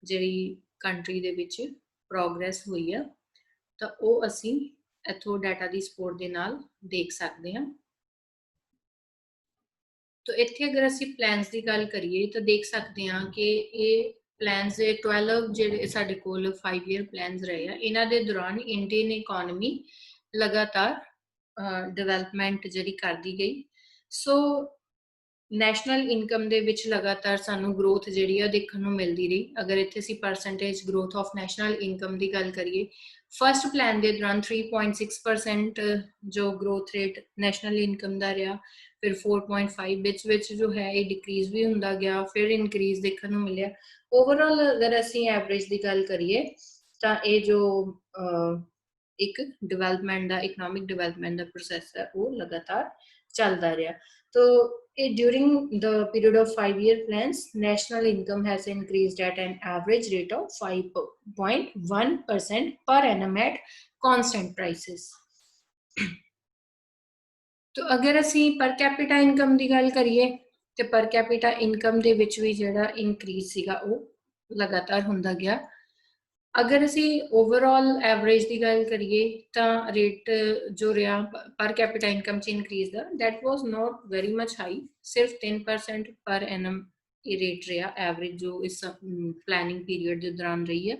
ਜਿਹੜੀ ਕੰਟਰੀ ਦੇ ਵਿੱਚ ਪ੍ਰੋਗਰੈਸ ਹੋਈ ਆ ਤਾਂ ਉਹ ਅਸੀਂ ਇੱਥੋਂ ਡਾਟਾ ਦੀ ਸਪੋਰਟ ਦੇ ਨਾਲ ਦੇਖ ਸਕਦੇ ਹਾਂ। ਤਾਂ ਇੱਥੇ ਅਗਰ ਅਸੀਂ ਪਲਾਨਸ ਦੀ ਗੱਲ ਕਰੀਏ ਤਾਂ ਦੇਖ ਸਕਦੇ ਹਾਂ ਕਿ ਇਹ ਪਲਾਨਸ ਦੇ 12 ਜਿਹੜੇ ਸਾਡੇ ਕੋਲ 5 ਈਅਰ ਪਲਾਨਸ ਰਹੇ ਆ ਇਹਨਾਂ ਦੇ ਦੌਰਾਨ ਇੰਡੀਅਨ ਇਕੋਨਮੀ ਲਗਾਤਾਰ ਡਿਵੈਲਪਮੈਂਟ ਜਿਹੜੀ ਕਰਦੀ ਗਈ। ਸੋ ਨੈਸ਼ਨਲ ਇਨਕਮ ਦੇ ਵਿੱਚ ਲਗਾਤਾਰ ਸਾਨੂੰ ਗਰੋਥ ਜਿਹੜੀ ਆ ਦੇਖਣ ਨੂੰ ਮਿਲਦੀ ਰਹੀ। ਅਗਰ ਇੱਥੇ ਅਸੀਂ percentage growth of national income ਦੀ ਗੱਲ ਕਰੀਏ ਫਸਟ ਪਲਾਨ ਦੇ ਦੌਰਾਨ 3.6% ਜੋ ਗਰੋਥ ਰੇਟ ਨੈਸ਼ਨਲ ਇਨਕਮ ਦਾ ਰਿਹਾ। ਫਿਰ 4.5 ਵਿੱਚ ਜੋ ਹੈ ਇਹ ਡਿਕਰੀਜ਼ ਵੀ ਹੁੰਦਾ ਗਿਆ, ਫਿਰ ਇਨਕਰੀਜ਼ ਦੇਖਣ ਨੂੰ ਮਿਲਿਆ। ਓਵਰਆਲ ਅਗਰ ਅਸੀਂ ਐਵਰੇਜ ਦੀ ਗੱਲ ਕਰੀਏ ਤਾਂ ਇਹ ਜੋ ਇੱਕ ਡਿਵੈਲਪਮੈਂਟ ਦਾ ਇਕਨੋਮਿਕ ਡਿਵੈਲਪਮੈਂਟ ਦਾ ਪ੍ਰੋਸੈਸ ਹੈ ਉਹ ਲਗਾਤਾਰ ਚੱਲਦਾ ਰਿਹਾ। So during the period of 5 year plans, national income has increased at an average rate of 5.1% per annum at constant prices. तो अगर ਅਸੀਂ per capita income ਦੀ ਗੱਲ ਕਰੀਏ ਤੇ per capita income ਦੇ ਵਿੱਚ ਵੀ ਜਿਹੜਾ increase ਸੀਗਾ ਉਹ ਲਗਾਤਾਰ ਹੁੰਦਾ ਗਿਆ। अगर असी ओवरऑल एवरेज की गल करिए तो रेट जो रहा पर कैपिटा इनकम च इनक्रीज का that was not very much high, सिर्फ 10% पर एनम रेट रहा एवरेज जो इस प्लैनिंग पीरियड के दौरान रही है।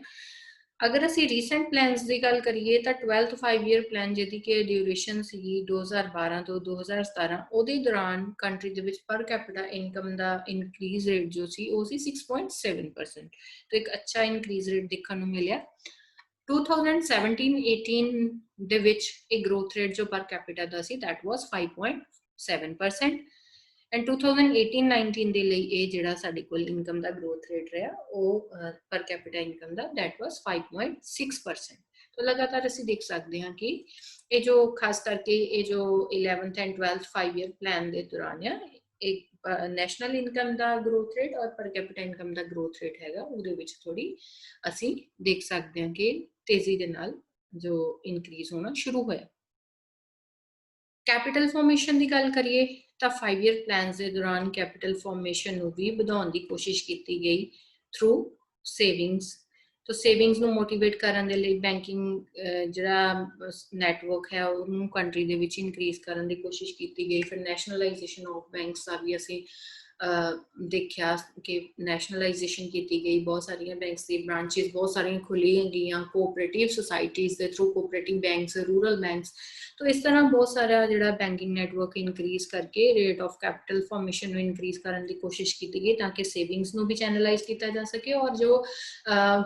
अगर असी रीसेंट प्लैनस की गल करिए तो 12th 5 ईयर प्लैन जी कि ड्यूरेशन सी 2012 तो 2017 ਉਹਦੇ दौरान कंट्री ਦੇ ਵਿੱਚ पर कैपिटा इनकम का इनक्रीज रेट जो सी वो सी 6.7%, तो एक अच्छा इनक्रीज रेट देखने को मिला। 2017-18 ਦੇ ਵਿੱਚ एक ग्रोथ रेट जो per capita the C that was 5.7%, and 2018-19 ਦੇ ਲਈ ਇਹ ਜਿਹੜਾ ਸਾਡੇ ਕੋਲ ਇਨਕਮ ਦਾ ਗਰੋਥ ਰੇਟ ਰਿਹਾ ਉਹ ਪਰ capita income the that was 5.6%। तो लगातार ਅਸੀਂ देख सकते हैं कि ये जो खास करके ये जो 11th and 12th 5 year plan के दौरान है एक नैशनल इनकम का ग्रोथ रेट और पर कैपिटा इनकम का ग्रोथ रेट हैगा ਉਹਦੇ ਵਿੱਚ थोड़ी ਅਸੀਂ देख सकते हैं कि तेजी ਦੇ ਨਾਲ जो इनक्रीज होना शुरू होया। कैपिटल फॉर्मेशन की गल करिए तो 5 ईयर प्लान के दौरान कैपिटल फॉर्मेशन भी बढ़ाने की कोशिश की गई थ्रू सेविंग्स। तो सेविंग्स में मोटिवेट करने के लिए बैंकिंग जरा नैटवर्क है उन्होंने कंट्री के विच इनक्रीज करने की कोशिश की गई। फिर नैशनलाइजेशन ऑफ बैंक्स का भी असी देखा कि नैशनलाइजेशन की गई, बहुत सारिया बैंक्स की ब्रांचेस बहुत सारिया खुली गई, कोऑपरेटिव सोसाइटीज़ के through cooperative banks, rural banks. तो इस तरह बहुत सारा जो बैंकिंग नैटवर्क इनक्रीज करके रेट ऑफ कैपिटल फॉर्मेशन में इनक्रीज करने की कोशिश की गई ताकि सेविंग्स को भी चैनलाइज किया जा सके और जो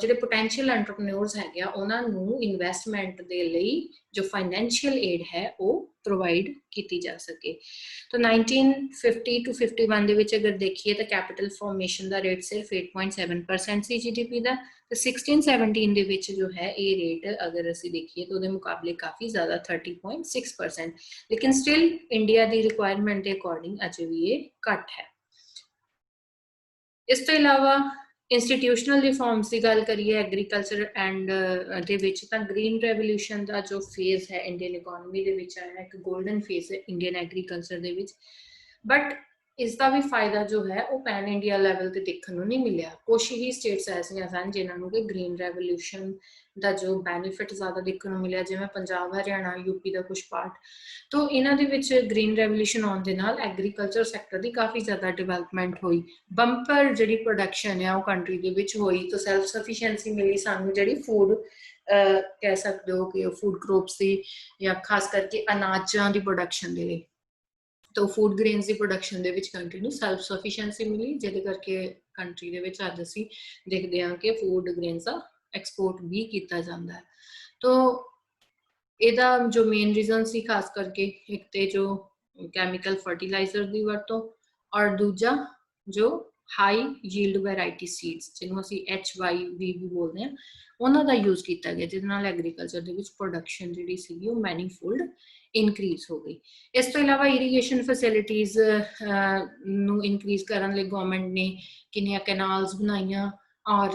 जो पोटेंशियल एंटरप्रेन्योर्स है उन्होंने इन्वेस्टमेंट के लिए जो फाइनैंशियल एड है वो प्रोवाइड की जा सके। तो 1950 to 51 ਦੇ ਵਿੱਚ अगर देखिए तो कैपिटल फॉर्मेशन का रेट सिर्फ 8.7% सी GDP का। तो 16-17 ਦੇ ਵਿੱਚ जो है ये रेट अगर असी देखिए तो मुकाबले काफ़ी ज़्यादा 30.6%, लेकिन स्टिल इंडिया की रिक्वायरमेंट के अकॉर्डिंग अजे भी ये घट है। इस तो इलावा इंस्टीट्यूशनल रिफॉर्म्स की गल करिए एग्रीकल्चर एंड ग्रीन रेवोल्यूशन का जो फेज है इंडियन इकोनॉमी के विच आया, एक गोल्डन फेज है इंडियन एग्रीकल्चर के विच, बट इसका भी फायदा जो है वो पैन इंडिया लैवल पर देखने को नहीं मिला। कुछ ही स्टेट्स ऐसिया सन जिन्होंने कि ग्रीन रेवोल्यूशन का जो बैनीफिट ज़्यादा देखने को मिला, जिवें पंजाब, हरियाणा, यूपी का कुछ पार्ट। तो इन्हां दे विच ग्रीन रेवोल्यूशन आउण दे नाल एग्रीकल्चर सैक्टर की काफ़ी ज़्यादा डिवेलपमेंट हुई, बंपर जिहड़ी प्रोडक्शन है वो कंट्री दे विच हुई। तो सैल्फ सफिशिएंसी मिली सानूं जिहड़ी फूड कह सकते हो कि फूड क्रॉप्स की या खास करके अनाजां की प्रोडक्शन दे लई। तो फूड ग्रेन्स की प्रोडक्शन दे विच कंट्री नूं सैल्फ सफिशिएंसी मिली, जिहदे करके कंट्री दे विच अज असीं देखदे हां कि फूड ग्रेन्स दा एक्सपोर्ट भी किया जाता है। तो ਇਹਦਾ जो मेन रीजन सी खास करके एक तो जो कैमिकल फर्टिलाइजर की वरतों और दूजा जो हाई यील्ड वैरायटी सीड्स जिन्होंने असी HYV भी बोलते हैं उन्हों का यूज़ किया गया, जिस नाल एग्रीकल्चर के प्रोडक्शन जी सी मैनीफोल्ड इनक्रीज हो गई। इस तो इलावा इरीगेशन फैसिलिटीज़ इनक्रीज करने गवर्नमेंट ने किनिया कैनाल्स बनाइया और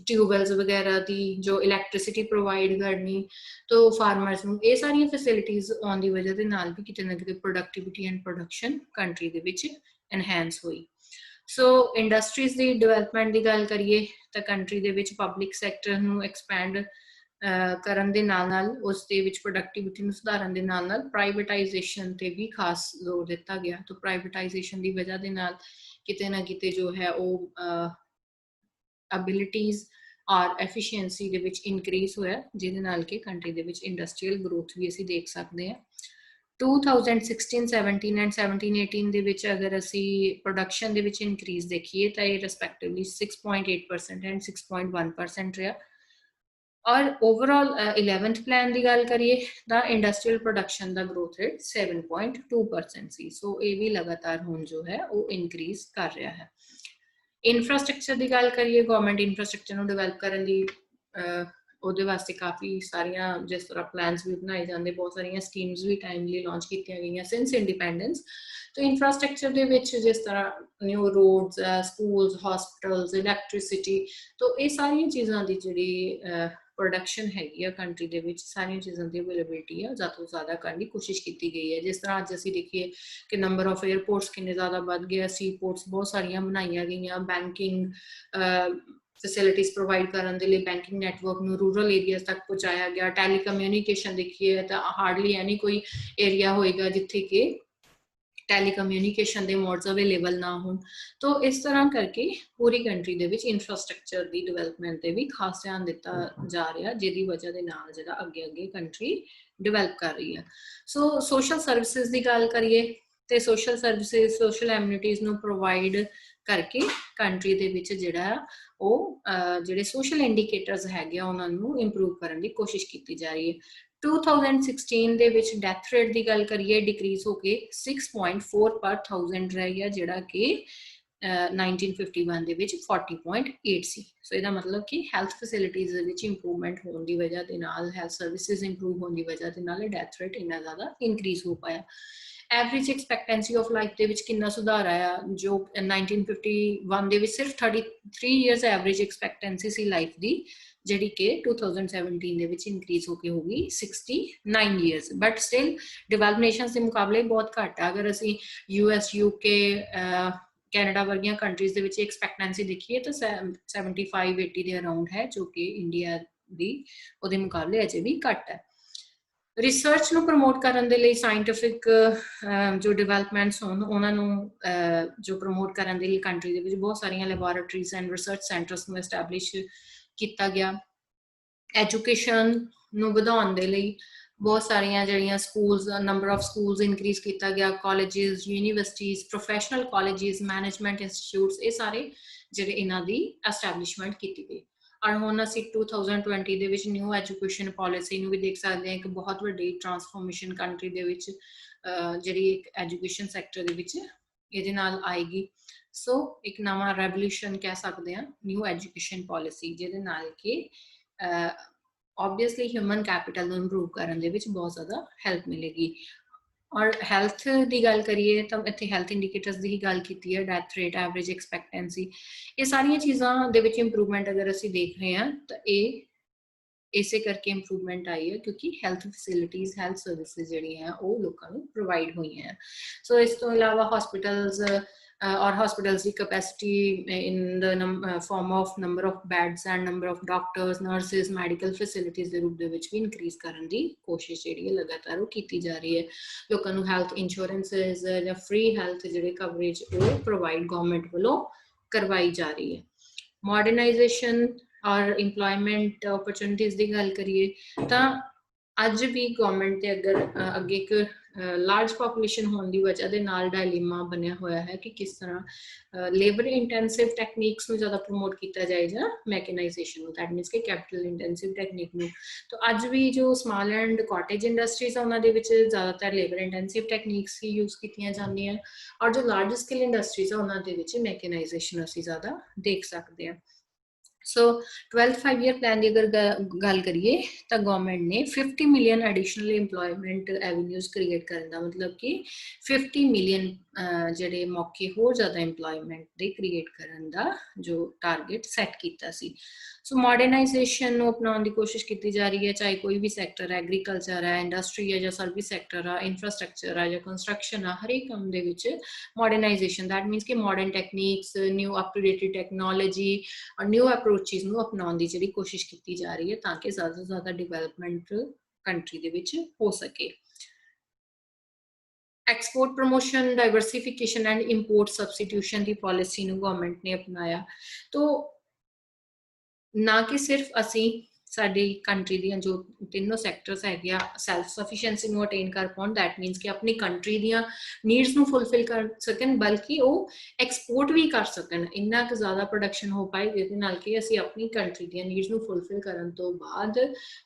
ट्यूबवैल्स वगैरह की जो इलैक्ट्रिसिटी प्रोवाइड करनी। तो फार्मर्स नूं ये सारिया फैसिलिटीज़ आने की वजह के नाल भी किते ना किते प्रोडक्टिविटी एंड प्रोडक्शन कंट्री दे विच एनहैंस हुई। सो इंडस्ट्रीज़ की डिवेलपमेंट की गल करिए तो कंट्री दे विच पब्लिक सैक्टर नूं एक्सपैंड करन दे नाल उस दे विच प्रोडक्टिविटी नूं सुधारन दे नाल प्राइवेटाइजेशन ते भी खास जोर दिता गया। तो प्राइवेटाइजेशन की वजह के नाल किते ना किते जो है वो एबिलिटीज़ और एफिशिएंसी दे विच इनक्रीज होया, जिहदे नाल कि कंट्री दे विच इंडस्ट्रीयल ग्रोथ भी असीं देख सकते हैं। 2016-17 एंड 17-18 दे विच अगर असी प्रोडक्शन दे विच इनक्रीज देखिए तो ये रिस्पैक्टिवली 6.8% एंड 6.1% रहा। और ओवरऑल 11th प्लान की गल करिए तो इंडस्ट्रीयल प्रोडक्शन का ग्रोथ रेट 7.2% सी। सो ये भी लगातार हुण जो है वो इनक्रीज कर रहा है। इंफ्रास्ट्रक्चर की गल करिए गवर्नमेंट इंफ्रास्ट्रक्चर को डिवेलप करने की ਉਹਦੇ वास्ते काफ़ी सारिया जिस तरह प्लान्स भी बनाए जाते, बहुत सारिया स्कीम्स भी टाइमली लॉन्च की गई सिंस इंडिपेंडेंस। तो इंफ्रास्ट्रक्चर के विच जिस तरह new roads, schools, hospitals, electricity, तो ये सारिया चीज़ों की जी प्रोडक्शन हैगी कंट्री के विच सारिया चीज़ों की अवेलेबिलिटी है ज़्यादा तो ज़्यादा करने की कोशिश की गई है। जिस तरह अज असीं देखिए कि नंबर ऑफ एयरपोर्ट्स कितने ज़्यादा बढ़ गए, सी पोर्ट्स बहुत सारिया बनाई गई, बैंकिंग फैसिलिटीज प्रोवाइड करने के लिए बैंकिंग नैटवर्क में रूरल एरियाज तक पहुँचाया गया। टैलीकम्यूनीकेशन देखिए तो हार्डली एनी कोई एरिया होएगा जिथे कि टैलीकम्यूनीकेशन के मोड्स अवेलेबल ना हो। तो इस तरह करके पूरी कंट्री दे विच इंफ्रास्ट्रक्चर की डिवेलपमेंट पर भी खास ध्यान दिता जा रहा, जिहदी वजह के नाल जिहड़ा अगे अगे कंट्री डिवेलप कर रही है। सो सोशल सर्विसेज की गल करिए तो सोशल सर्विसेज सोशल एमिनिटीज़ नूं प्रोवाइड करके कंट्री दे विच जिहड़ा जिहड़े सोशल इंडीकेटर्स हैगे उन्हां नूं इंप्रूव करने की कोशिश की जा रही है। 2016 ਦੇ ਵਿੱਚ ਡੈਥ ਰੇਟ ਦੀ ਗੱਲ ਕਰੀਏ ਡਿਕਰੀਜ਼ ਹੋ ਕੇ 6.4 ਪਰ 1000 ਰਹੀ ਹੈ, ਜਿਹੜਾ ਕਿ 1951 ਦੇ ਵਿੱਚ 40.8 ਸੀ। ਸੋ ਇਹਦਾ ਮਤਲਬ ਕਿ ਹੈਲਥ ਫੈਸਿਲਿਟੀਜ਼ ਦੇ ਵਿੱਚ ਇੰਪਰੂਵਮੈਂਟ ਹੋਣ ਦੀ ਵਜ੍ਹਾ ਦੇ ਨਾਲ ਹੈਲਥ ਸਰਵਿਸਿਜ਼ ਇੰਪਰੂਵ ਹੋਣ ਦੀ ਵਜ੍ਹਾ ਦੇ ਨਾਲ ਡੈਥ ਰੇਟ ਇੰਨਾ ਜ਼ਿਆਦਾ ਇਨਕਰੀਜ਼ ਹੋ ਪਾਇਆ। ਐਵਰੇਜ ਐਕਸਪੈਕਟੈਂਸੀ ਆਫ ਲਾਈਫ ਦੇ ਵਿੱਚ ਕਿੰਨਾ ਸੁਧਾਰ ਆਇਆ, ਜੋ 1951 ਦੇ ਵਿੱਚ ਸਿਰਫ 33 ਇਅਰਸ ਐਵਰੇਜ ਐਕਸਪੈਕਟੈਂਸੀ ਸੀ ਲਾਈਫ ਦੀ, ਜਿਹੜੀ ਕਿ 2017 ਦੇ ਵਿੱਚ ਇਨਕਰੀਜ਼ ਹੋ ਕੇ ਹੋ ਗਈ 69 years. But still develop nations ਦੇ ਮੁਕਾਬਲੇ ਬਹੁਤ ਘੱਟ ਆ। ਅਗਰ ਅਸੀਂ US UK ਕੈਨੇਡਾ ਵਰਗੀਆਂ ਕੰਟਰੀਜ਼ ਦੇ ਵਿੱਚ ਐਕਸਪੈਕਟੈਂਸੀ ਦੇਖੀਏ ਤਾਂ 75-80 ਦੇ ਅਰਾਊਂਡ ਹੈ, ਜੋ ਕਿ ਇੰਡੀਆ ਦੀ ਉਹਦੇ ਮੁਕਾਬਲੇ ਅਜੇ ਵੀ ਘੱਟ ਹੈ। ਰਿਸਰਚ ਨੂੰ ਪ੍ਰਮੋਟ ਕਰਨ ਦੇ ਲਈ ਸਾਇੰਟੀਫਿਕ ਜੋ ਡਿਵੈਲਪਮੈਂਟਸ ਹੋਣ ਉਹਨਾਂ ਨੂੰ ਜੋ ਪ੍ਰਮੋਟ ਕਰਨ ਦੇ ਲਈ ਕੰਟਰੀ ਦੇ ਵਿੱਚ ਬਹੁਤ ਸਾਰੀਆਂ ਲੈਬੋਰੇਟਰੀਜ਼ ਐਂਡ ਰਿਸਰਚ ਸੈਂਟਰਸ ਨੂੰ ਐਸਟੈਬਲਿਸ਼ ਕੀਤਾ ਗਿਆ। ਐਜੂਕੇਸ਼ਨ ਨੂੰ ਵਧਾਉਣ ਦੇ ਲਈ ਬਹੁਤ ਸਾਰੀਆਂ ਜਿਹੜੀਆਂ schools number of schools increase ਕੀਤਾ ਗਿਆ। Colleges universities professional colleges management institutes ਇਹ ਸਾਰੇ ਜਿਹੜੇ ਇਹਨਾਂ ਦੀ ਐਸਟੈਬਲਿਸ਼ਮੈਂਟ ਕੀਤੀ ਗਈ। ਔਰ ਹੁਣ ਅਸੀਂ 2020 ਦੇ ਵਿੱਚ ਨਿਊ ਐਜੂਕੇਸ਼ਨ ਪਾਲਿਸੀ ਨੂੰ ਵੀ ਦੇਖ ਸਕਦੇ ਹਾਂ ਕਿ ਬਹੁਤ ਵੱਡੀ ਟਰਾਂਸਫੋਰਮੇਸ਼ਨ ਕੰਟਰੀ ਦੇ ਵਿੱਚ ਜਿਹੜੀ ਇੱਕ ਐਜੂਕੇਸ਼ਨ ਸੈਕਟਰ ਦੇ ਵਿੱਚ ਇਹਦੇ ਨਾਲ ਆਏਗੀ। ਸੋ ਇੱਕ ਨਵਾਂ ਰੈਵੋਲੂਸ਼ਨ ਕਹਿ ਸਕਦੇ ਹਾਂ ਨਿਊ ਐਜੂਕੇਸ਼ਨ ਪਾਲਿਸੀ, ਜਿਹਦੇ ਨਾਲ ਕਿ ऑब्वियसली ह्यूमन कैपिटल ਨੂੰ ਇੰਪਰੂਵ ਕਰਨ ਦੇ ਵਿੱਚ ਬਹੁਤ ਜ਼ਿਆਦਾ ਹੈਲਪ ਮਿਲੇਗੀ। ਔਰ ਹੈਲਥ ਦੀ ਗੱਲ ਕਰੀਏ ਤਾਂ ਇੱਥੇ ਹੈਲਥ ਇੰਡੀਕੇਟਰਸ ਦੀ ਹੀ ਗੱਲ ਕੀਤੀ ਹੈ, ਡੈਥ ਰੇਟ ਐਵਰੇਜ ਐਕਸਪੈਕਟੈਂਸੀ, ਇਹ ਸਾਰੀਆਂ ਚੀਜ਼ਾਂ ਦੇ ਵਿੱਚ ਇੰਪਰੂਵਮੈਂਟ ਅਗਰ ਅਸੀਂ ਦੇਖ ਰਹੇ ਹਾਂ ਤਾਂ ਇਹ ਇਸੇ ਕਰਕੇ ਇੰਪਰੂਵਮੈਂਟ ਆਈ ਹੈ ਕਿਉਂਕਿ ਹੈਲਥ ਫੈਸਿਲਿਟੀਜ਼ ਹੈਲਥ ਸਰਵਿਸਿਜ਼ ਜਿਹੜੀਆਂ ਉਹ ਲੋਕਾਂ ਨੂੰ ਪ੍ਰੋਵਾਈਡ ਹੋਈਆਂ। ਸੋ ਇਸ ਤੋਂ ਇਲਾਵਾ ਹਸਪੀਟਲਸ और hospitals की capacity in the form of number of beds and number of doctors, nurses, medical facilities ਦੇ ਰੂਪ ਦੇ ਵਿੱਚ ਵੀ ਇਨਕਰੀਜ਼ ਕਰਨ ਦੀ ਕੋਸ਼ਿਸ਼ ਜਿਹੜੀ ਹੈ ਲਗਾਤਾਰ ਉਹ ਕੀਤੀ ਜਾ ਰਹੀ ਹੈ। ਲੋਕਾਂ ਨੂੰ ਹੈਲਥ ਇੰਸ਼ੋਰੈਂਸਸ ਜਾਂ ਫ੍ਰੀ ਹੈਲਥ ਜਿਹੜੇ ਕਵਰੇਜ ਉਹ ਪ੍ਰੋਵਾਈਡ ਗਵਰਨਮੈਂਟ ਵੱਲੋਂ ਕਰਵਾਈ ਜਾ ਰਹੀ ਹੈ। ਮਾਡਰਨਾਈਜੇਸ਼ਨ ਔਰ ਇੰਪਲੋਇਮੈਂਟ ਓਪਰਚੁਨਿਟੀਜ਼ ਦੀ ਗੱਲ ਕਰੀਏ ਤਾਂ ਅੱਜ ਵੀ ਗਵਰਨਮੈਂਟ ਦੇ ਅੱਗੇ ਇੱਕ ਲਾਰਜ ਪੋਪੂਲੇਸ਼ਨ ਹੋਣ ਦੀ ਵਜ੍ਹਾ ਦੇ ਨਾਲ ਡਾਇਲੇਮਾ ਬਣਿਆ ਹੋਇਆ ਹੈ ਕਿ ਕਿਸ ਤਰ੍ਹਾਂ ਲੇਬਰ ਇੰਟੈਂਸਿਵ ਟੈਕਨੀਕਸ ਨੂੰ ਜ਼ਿਆਦਾ ਪ੍ਰਮੋਟ ਕੀਤਾ ਜਾਏ ਜਾਂ ਮੈਕਨਾਈਜੇਸ਼ਨ ਨੂੰ, ਦੈਟ ਮੀਨਸ ਕਿ ਕੈਪੀਟਲ ਇੰਟੈਂਸਿਵ ਟੈਕਨੀਕ ਨੂੰ। ਤਾਂ ਅੱਜ ਵੀ ਜੋ ਸਮਾਲ ਐਂਡ ਕਾਟੇਜ ਇੰਡਸਟਰੀਜ਼ ਆ ਉਹਨਾਂ ਦੇ ਵਿੱਚ ਜ਼ਿਆਦਾਤਰ ਲੇਬਰ ਇੰਟੈਂਸਿਵ ਟੈਕਨੀਕਸ ਹੀ ਯੂਜ਼ ਕੀਤੀਆਂ ਜਾਂਦੀਆਂ, ਔਰ ਜੋ ਲਾਰਜ ਸਕੇਲ ਇੰਡਸਟਰੀਜ਼ ਆ ਉਹਨਾਂ ਦੇ ਵਿੱਚ ਮੈਕਨਾਈਜੇਸ਼ਨ ਅਸੀਂ ਜ਼ਿਆਦਾ ਦੇਖ ਸਕਦੇ ਹਾਂ। ਸੋ 12th 5-year ਪਲਾਨ ਦੀ ਅਗਰ ਗੱਲ ਕਰੀਏ ਤਾਂ ਗਵਰਨਮੈਂਟ ਨੇ 50 million additional employment avenues create ਕਰਨ ਦਾ ਮਤਲਬ ਕਿ 50 ਮਿਲੀਅਨ ਜਿਹੜੇ ਮੌਕੇ ਹੋਰ ਜ਼ਿਆਦਾ ਇੰਪਲੋਇਮੈਂਟ ਦੇ ਕ੍ਰੀਏਟ ਕਰਨ ਦਾ ਜੋ ਟਾਰਗੇਟ ਸੈੱਟ ਕੀਤਾ ਸੀ। ਸੋ ਮਾਡਰਨਾਈਜੇਸ਼ਨ ਨੂੰ ਅਪਣਾਉਣ ਦੀ ਕੋਸ਼ਿਸ਼ ਕੀਤੀ ਜਾ ਰਹੀ ਹੈ, ਚਾਹੇ ਕੋਈ ਵੀ ਸੈਕਟਰ ਹੈ, ਐਗਰੀਕਲਚਰ ਹੈ, ਇੰਡਸਟਰੀ ਹੈ ਜਾਂ ਸਰਵਿਸ ਸੈਕਟਰ ਆ, ਇਨਫਰਾਸਟਰਕਚਰ ਆ ਜਾਂ ਕੰਸਟਰਕਸ਼ਨ ਆ, ਹਰੇਕ ਕੰਮ ਦੇ ਵਿੱਚ ਮਾਡਰਨਾਈਜੇਸ਼ਨ ਦੈਟ ਮੀਨਸ ਕਿ modern techniques, new up to dated technology ਔਰ ਨਿਊ ਅਪਰੋਚਿਸ ਨੂੰ ਅਪਣਾਉਣ ਦੀ ਜਿਹੜੀ ਕੋਸ਼ਿਸ਼ ਕੀਤੀ ਜਾ ਰਹੀ ਹੈ ਤਾਂ ਕਿ ਜ਼ਿਆਦਾ ਤੋਂ ਜ਼ਿਆਦਾ ਡਿਵੈਲਪਮੈਂਟ ਕੰਟਰੀ ਦੇ ਵਿੱਚ ਹੋ ਸਕੇ। Export promotion, diversification and import substitution की पॉलिसी ਨੂੰ गवर्नमेंट ने अपनाया। तो ना कि सिर्फ असी साडी कंट्री ਦੀਆਂ जो तीनों सैक्टर्स हैगे आ सैल्फ सफिशिएंसी ਨੂੰ अटेन कर पाउण, दैट मीनस कि अपनी कंट्री ਦੀਆਂ नीड्स ਨੂੰ फुलफिल कर सकन बल्कि ਉਹ एक्सपोर्ट भी कर सकन, ਇੰਨਾ ਕਿ ਜ਼ਿਆਦਾ प्रोडक्शन हो पाए ਜਿਹਦੇ ਨਾਲ ਕਿ ਅਸੀਂ ਆਪਣੀ ਕੰਟਰੀ ਦੀਆਂ ਨੀਡਸ ਨੂੰ ਫੁਲਫਿਲ ਕਰਨ ਤੋਂ ਬਾਅਦ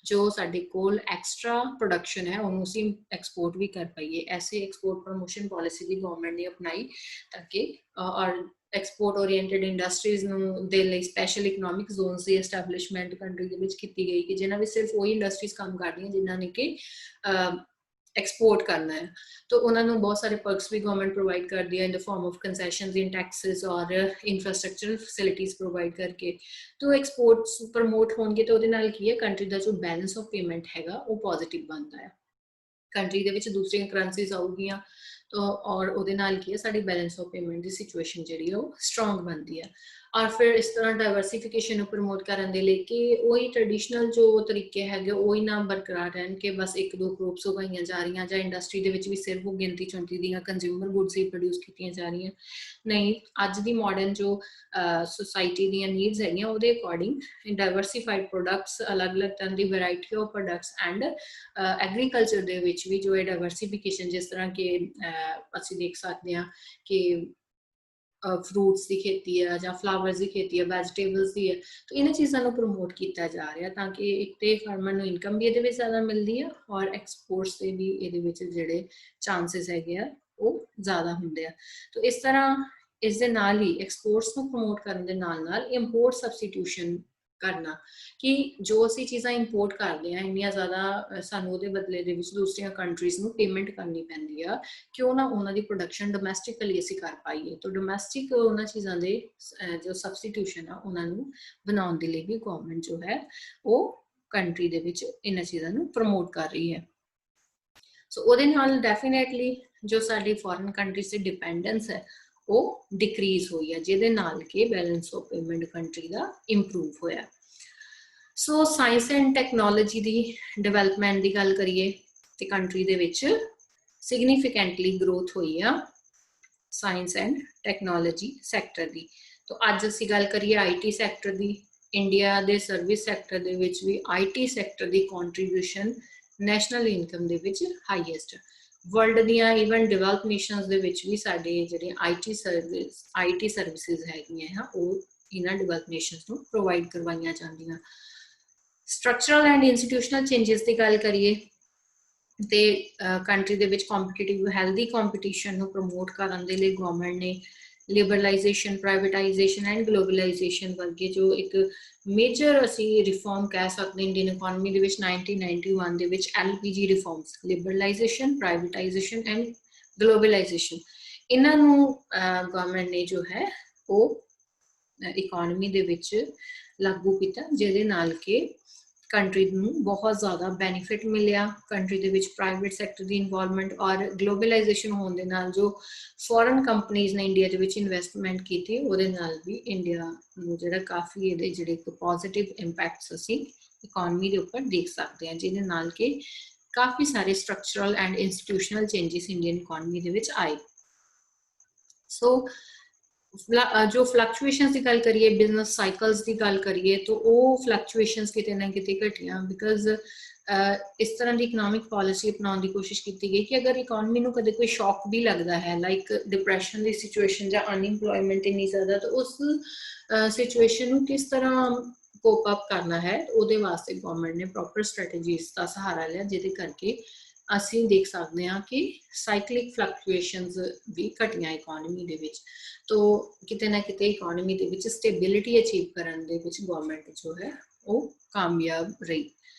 ਜੋ ਸਾਡੇ ਕੋਲ ਐਕਸਟਰਾ प्रोडक्शन है ਉਹਨੂੰ ਅਸੀਂ एक्सपोर्ट भी कर पाइए। ऐसे एक्सपोर्ट प्रमोशन पॉलिसी भी गवर्नमेंट ने अपनाई ताकि और एक्सपोर्ट ओरिएंटेड इंडस्ट्रीज ਦੇ ਲਈ स्पैशल इकनॉमिक जोन्स ਦੀ एस्टैबलिशमेंट कंट्री ਦੇ ਵਿੱਚ ਕੀਤੀ ਗਈ ਕਿ ਜਿਨ੍ਹਾਂ ਵਿੱਚ ਸਿਰਫ ਉਹੀ ਇੰਡਸਟਰੀਜ਼ ਕੰਮ ਕਰਦੀਆਂ ਜਿਨ੍ਹਾਂ ਨੇ ਕਿ एक्सपोर्ट करना है। तो उन्होंने बहुत सारे पर्क्स भी गवर्नमेंट प्रोवाइड कर दिया in the form of concessions in taxes और इंफ्रास्ट्रक्चरल फैसिलिटीज प्रोवाइड करके। तो एक्सपोर्ट्स प्रमोट होंगे तो उहदे नाल की है कंट्री का जो बैलेंस ऑफ पेमेंट हैगा वो पॉजिटिव बनता है। ਕੰਟਰੀ ਦੇ ਵਿੱਚ ਦੂਸਰੀਆਂ ਕਰੰਸੀਜ਼ ਆਉਗੀਆਂ ਤਾਂ ਔਰ ਉਹਦੇ ਨਾਲ ਕੀ ਹੈ ਸਾਡੀ balance of payment the situation ਜਿਹੜੀ ਉਹ ਸਟਰੋਂਗ ਬਣਦੀ ਹੈ। ਔਰ ਫਿਰ ਇਸ ਤਰ੍ਹਾਂ ਡਾਇਵਰਸੀਫਿਕੇਸ਼ਨ ਨੂੰ ਪ੍ਰਮੋਟ ਕਰਨ ਦੇ ਲਈ ਕਿ ਉਹੀ ਟ੍ਰੈਡੀਸ਼ਨਲ ਜੋ ਤਰੀਕੇ ਹੈਗੇ ਉਹੀ ਨਾ ਬਰਕਰਾਰ ਰਹਿਣ ਕਿ ਬਸ ਇੱਕ ਦੋ ਕ੍ਰੋਪਸ ਉਗਾਈਆਂ ਜਾ ਰਹੀਆਂ ਜਾਂ ਇੰਡਸਟਰੀ ਦੇ ਵਿੱਚ ਵੀ ਸਿਰਫ ਉਹ ਗਿਣਤੀ ਚੁਣਤੀ ਦੀਆਂ ਕੰਜ਼ਿਊਮਰ ਗੁੱਡਸ ਹੀ ਪ੍ਰੋਡਿਊਸ ਕੀਤੀਆਂ ਜਾ ਰਹੀਆਂ। ਨਹੀਂ, ਅੱਜ ਦੀ ਮਾਡਰਨ ਜੋ ਸੋਸਾਇਟੀ ਦੀਆਂ ਨੀਡਸ ਹੈਗੀਆਂ ਉਹਦੇ ਅਕੋਰਡਿੰਗ ਡਾਇਵਰਸੀਫਾਈਡ ਪ੍ਰੋਡਕਟਸ, ਅਲੱਗ-ਅਲੱਗ ਤਰ੍ਹਾਂ ਦੀ variety of products and agriculture ਦੇ ਵਿੱਚ ਵੀ ਜੋ ਹੈ ਡਾਇਵਰਸੀਫਿਕੇਸ਼ਨ, ਜਿਸ ਤਰ੍ਹਾਂ ਕਿ ਅਸੀਂ ਦੇਖ ਸਕਦੇ ਹਾਂ ਕਿ ਫਰੂਟਸ ਦੀ ਖੇਤੀ ਹੈ ਜਾਂ ਫਲਾਵਰਸ ਦੀ ਖੇਤੀ ਹੈ, ਵੈਜੀਟੇਬਲਸ ਦੀ ਹੈ, ਤਾਂ ਇਹਨਾਂ ਚੀਜ਼ਾਂ ਨੂੰ ਪ੍ਰਮੋਟ ਕੀਤਾ ਜਾ ਰਿਹਾ ਤਾਂ ਕਿ ਇੱਕ ਤੇ ਫਾਰਮਰ ਨੂੰ ਇਨਕਮ ਵੀ ਇਹਦੇ ਵਿੱਚ ਜ਼ਿਆਦਾ ਮਿਲਦੀ ਹੈ ਔਰ ਐਕਸਪੋਰਟਸ ਦੇ ਵੀ ਇਹਦੇ ਵਿੱਚ ਜਿਹੜੇ ਚਾਂਸਸ ਹੈਗੇ ਆ ਉਹ ਜ਼ਿਆਦਾ ਹੁੰਦੇ ਆ। ਤਾਂ ਇਸ ਤਰ੍ਹਾਂ ਇਸ ਦੇ ਨਾਲ ਹੀ ਐਕਸਪੋਰਟਸ ਨੂੰ ਪ੍ਰਮੋਟ ਕਰਨ ਦੇ ਨਾਲ ਨਾਲ ਇੰਪੋਰਟ ਸਬਸਟੀਟਿਊਸ਼ਨ ਕਰਨਾ ਕਿ ਜੋ ਅਸੀਂ ਚੀਜ਼ਾਂ ਇੰਪੋਰਟ ਕਰਦੇ ਹਾਂ ਇੰਨੀਆਂ ਜ਼ਿਆਦਾ ਸਾਨੂੰ ਉਹਦੇ ਬਦਲੇ ਦੇ ਵਿੱਚ ਦੂਸਰੀਆਂ ਕੰਟਰੀਜ਼ ਨੂੰ ਪੇਮੈਂਟ ਕਰਨੀ ਪੈਂਦੀ ਆ, ਕਿਉਂ ਨਾ ਉਹਨਾਂ ਦੀ ਪ੍ਰੋਡਕਸ਼ਨ ਡੋਮੈਸਟਿਕਲੀ ਅਸੀਂ ਕਰ ਪਾਈਏ। ਤਾਂ ਡੋਮੈਸਟਿਕ ਉਹਨਾਂ ਚੀਜ਼ਾਂ ਦੇ ਜੋ ਸਬਸਟੀਟਿਊਸ਼ਨ ਆ ਉਹਨਾਂ ਨੂੰ ਬਣਾਉਣ ਦੇ ਲਈ ਵੀ ਗਵਰਨਮੈਂਟ ਜੋ ਹੈ ਉਹ ਕੰਟਰੀ ਦੇ ਵਿੱਚ ਇਹਨਾਂ ਚੀਜ਼ਾਂ ਨੂੰ ਪ੍ਰਮੋਟ ਕਰ ਰਹੀ ਹੈ। ਸੋ ਉਹਦੇ ਨਾਲ ਡੈਫੀਨੇਟਲੀ ਜੋ ਸਾਡੀ ਫੋਰਨ ਕੰਟਰੀਜ਼ ਤੇ ਡਿਪੈਂਡੈਂਸ ਹੈ ਉਹ ਡਿਕਰੀਜ਼ ਹੋਈ ਹੈ, ਜਿਹਦੇ ਨਾਲ ਕਿ balance of payment country the improve ਹੋਇਆ। ਸੋ science and technology the development ਦੀ ਗੱਲ ਕਰੀਏ ਤੇ ਕੰਟਰੀ ਦੇ ਵਿੱਚ ਸਿਗਨੀਫਿਕੈਂਟਲੀ ਗਰੋਥ ਹੋਈ ਆ ਸਾਇੰਸ ਐਂਡ ਟੈਕਨੋਲੋਜੀ ਸੈਕਟਰ ਦੀ। ਤਾਂ ਅੱਜ ਅਸੀਂ ਗੱਲ ਕਰੀਏ ਆਈਟੀ ਸੈਕਟਰ ਦੀ। ਇੰਡੀਆ ਦੇ ਸਰਵਿਸ ਸੈਕਟਰ ਦੇ ਵਿੱਚ ਵੀ IT sector the contribution national income ਦੇ ਵਿੱਚ ਹਾਈਐਸਟ। ਵਰਲਡ ਦੀਆਂ ਈਵਨ ਡਿਵੈਲਪ ਨੇਸ਼ਨਸ ਦੇ ਵਿੱਚ ਵੀ ਸਾਡੇ ਜਿਹੜੇ ਆਈਟੀ ਸਰਵਿਸਿਜ਼ ਹੈਗੀਆਂ ਆ ਉਹ ਇਹਨਾਂ ਡਿਵੈਲਪ ਨੇਸ਼ਨਸ ਨੂੰ ਪ੍ਰੋਵਾਈਡ ਕਰਵਾਈਆਂ ਜਾਂਦੀਆਂ। ਸਟਰਕਚਰਲ ਐਂਡ ਇੰਸਟੀਟਿਊਸ਼ਨਲ ਚੇਂਜਸ ਦੀ ਗੱਲ ਕਰੀਏ ਤੇ ਕੰਟਰੀ ਦੇ ਵਿੱਚ ਕੰਪੀਟੀਟਿਵ ਹੈਲਦੀ ਕੰਪੀਟੀਸ਼ਨ ਨੂੰ ਪ੍ਰਮੋਟ ਕਰਨ ਦੇ ਲਈ ਗਵਰਨਮੈਂਟ ਨੇ ਲਿਬਰਲਾਈਜੇਸ਼ਨ, ਪ੍ਰਾਈਵੇਟਾਈਜੇਸ਼ਨ ਐਂਡ ਗਲੋਬਲਾਈਜੇਸ਼ਨ ਵਰਗੇ ਜੋ ਇੱਕ ਮੇਜਰ ਅਸੀਂ ਰਿਫਾਰਮ ਕਹਿ ਸਕਦੇ ਇੰਡੀਅਨ ਇਕਨੋਮੀ ਦੇ ਵਿੱਚ 1991 ਦੇ ਵਿੱਚ LPG reforms, liberalization, privatization and globalization, ਇਹਨਾਂ ਨੂੰ ਗਵਰਨਮੈਂਟ ਨੇ ਜੋ ਹੈ ਉਹ ਇਕਨੋਮੀ ਦੇ ਵਿੱਚ ਲਾਗੂ ਕੀਤਾ, ਜਿਹਦੇ ਨਾਲ ਕਿ ਕੰਟਰੀ ਨੂੰ ਬਹੁਤ ਜ਼ਿਆਦਾ ਬੈਨੀਫਿਟ ਮਿਲਿਆ। ਕੰਟਰੀ ਦੇ ਵਿੱਚ ਪ੍ਰਾਈਵੇਟ ਸੈਕਟਰ ਦੀ ਇਨਵੋਲਵਮੈਂਟ ਔਰ ਗਲੋਬਲਾਈਜੇਸ਼ਨ ਹੋਣ ਦੇ ਨਾਲ ਜੋ ਫੋਰਨ ਕੰਪਨੀਜ਼ ਨੇ ਇੰਡੀਆ ਦੇ ਵਿੱਚ ਇਨਵੈਸਟਮੈਂਟ ਕੀਤੀ ਉਹਦੇ ਨਾਲ ਵੀ ਇੰਡੀਆ ਨੂੰ ਜਿਹੜਾ ਕਾਫੀ ਇਹਦੇ ਜਿਹੜੇ ਇੱਕ ਪੋਜ਼ਿਟਿਵ ਇੰਪੈਕਟਸ ਅਸੀਂ ਇਕਨੋਮੀ ਦੇ ਉੱਪਰ ਦੇਖ ਸਕਦੇ ਹਾਂ, ਜਿਹਦੇ ਨਾਲ ਕਿ ਕਾਫੀ ਸਾਰੇ structural and institutional changes Indian economy ਦੇ ਵਿੱਚ ਆਏ। ਸੋ ਜੋ ਫਲਕਚੁਏਸ਼ਨਸ ਦੀ ਗੱਲ ਕਰੀਏ, ਬਿਜ਼ਨਸ ਸਾਈਕਲਸ ਦੀ ਗੱਲ ਕਰੀਏ ਤਾਂ ਉਹ ਫਲਕਚੁਏਸ਼ਨਸ ਕਿਤੇ ਨਾ ਕਿਤੇ ਘਟੀਆਂ ਬਿਕਾਜ਼ ਇਸ ਤਰ੍ਹਾਂ ਦੀ ਇਕਨੋਮਿਕ ਪਾਲਿਸੀ ਅਪਣਾਉਣ ਦੀ ਕੋਸ਼ਿਸ਼ ਕੀਤੀ ਗਈ ਕਿ ਅਗਰ ਇਕਨੋਮੀ ਨੂੰ ਕਦੇ ਕੋਈ ਸ਼ੌਕ ਵੀ ਲੱਗਦਾ ਹੈ ਲਾਈਕ ਡਿਪਰੈਸ਼ਨ ਦੀ ਸਿਚੁਏਸ਼ਨ ਜਾਂ ਅਨਇੰਪਲੋਇਮੈਂਟ ਇੰਨੀ ਜ਼ਿਆਦਾ, ਤਾਂ ਉਸ ਸਿਚੁਏਸ਼ਨ ਨੂੰ ਕਿਸ ਤਰ੍ਹਾਂ ਕੋਪ ਅਪ ਕਰਨਾ ਹੈ ਉਹਦੇ ਵਾਸਤੇ ਗਵਰਨਮੈਂਟ ਨੇ ਪ੍ਰੋਪਰ ਸਟ੍ਰੈਟੇਜੀਜ਼ ਦਾ ਸਹਾਰਾ ਲਿਆ, ਜਿਹਦੇ ਕਰਕੇ ਅਸੀਂ ਦੇਖ ਸਕਦੇ ਹਾਂ ਕਿ ਸਾਈਕਲਿਕ ਫਲਕਚੁਏਸ਼ਨਸ ਵੀ ਘਟੀਆਂ ਇਕਨੋਮੀ ਦੇ ਵਿੱਚ। ਤੋ ਕਿਤੇ ਨਾ ਕਿਤੇ ਇਕਨੋਮੀ ਦੇ ਵਿੱਚ ਸਟੇਬਿਲਿਟੀ ਅਚੀਵ ਕਰਨ ਦੇ ਵਿੱਚ ਗਵਰਨਮੈਂਟ ਜੋ ਹੈ ਉਹ ਕਾਮਯਾਬ ਰਹੀ।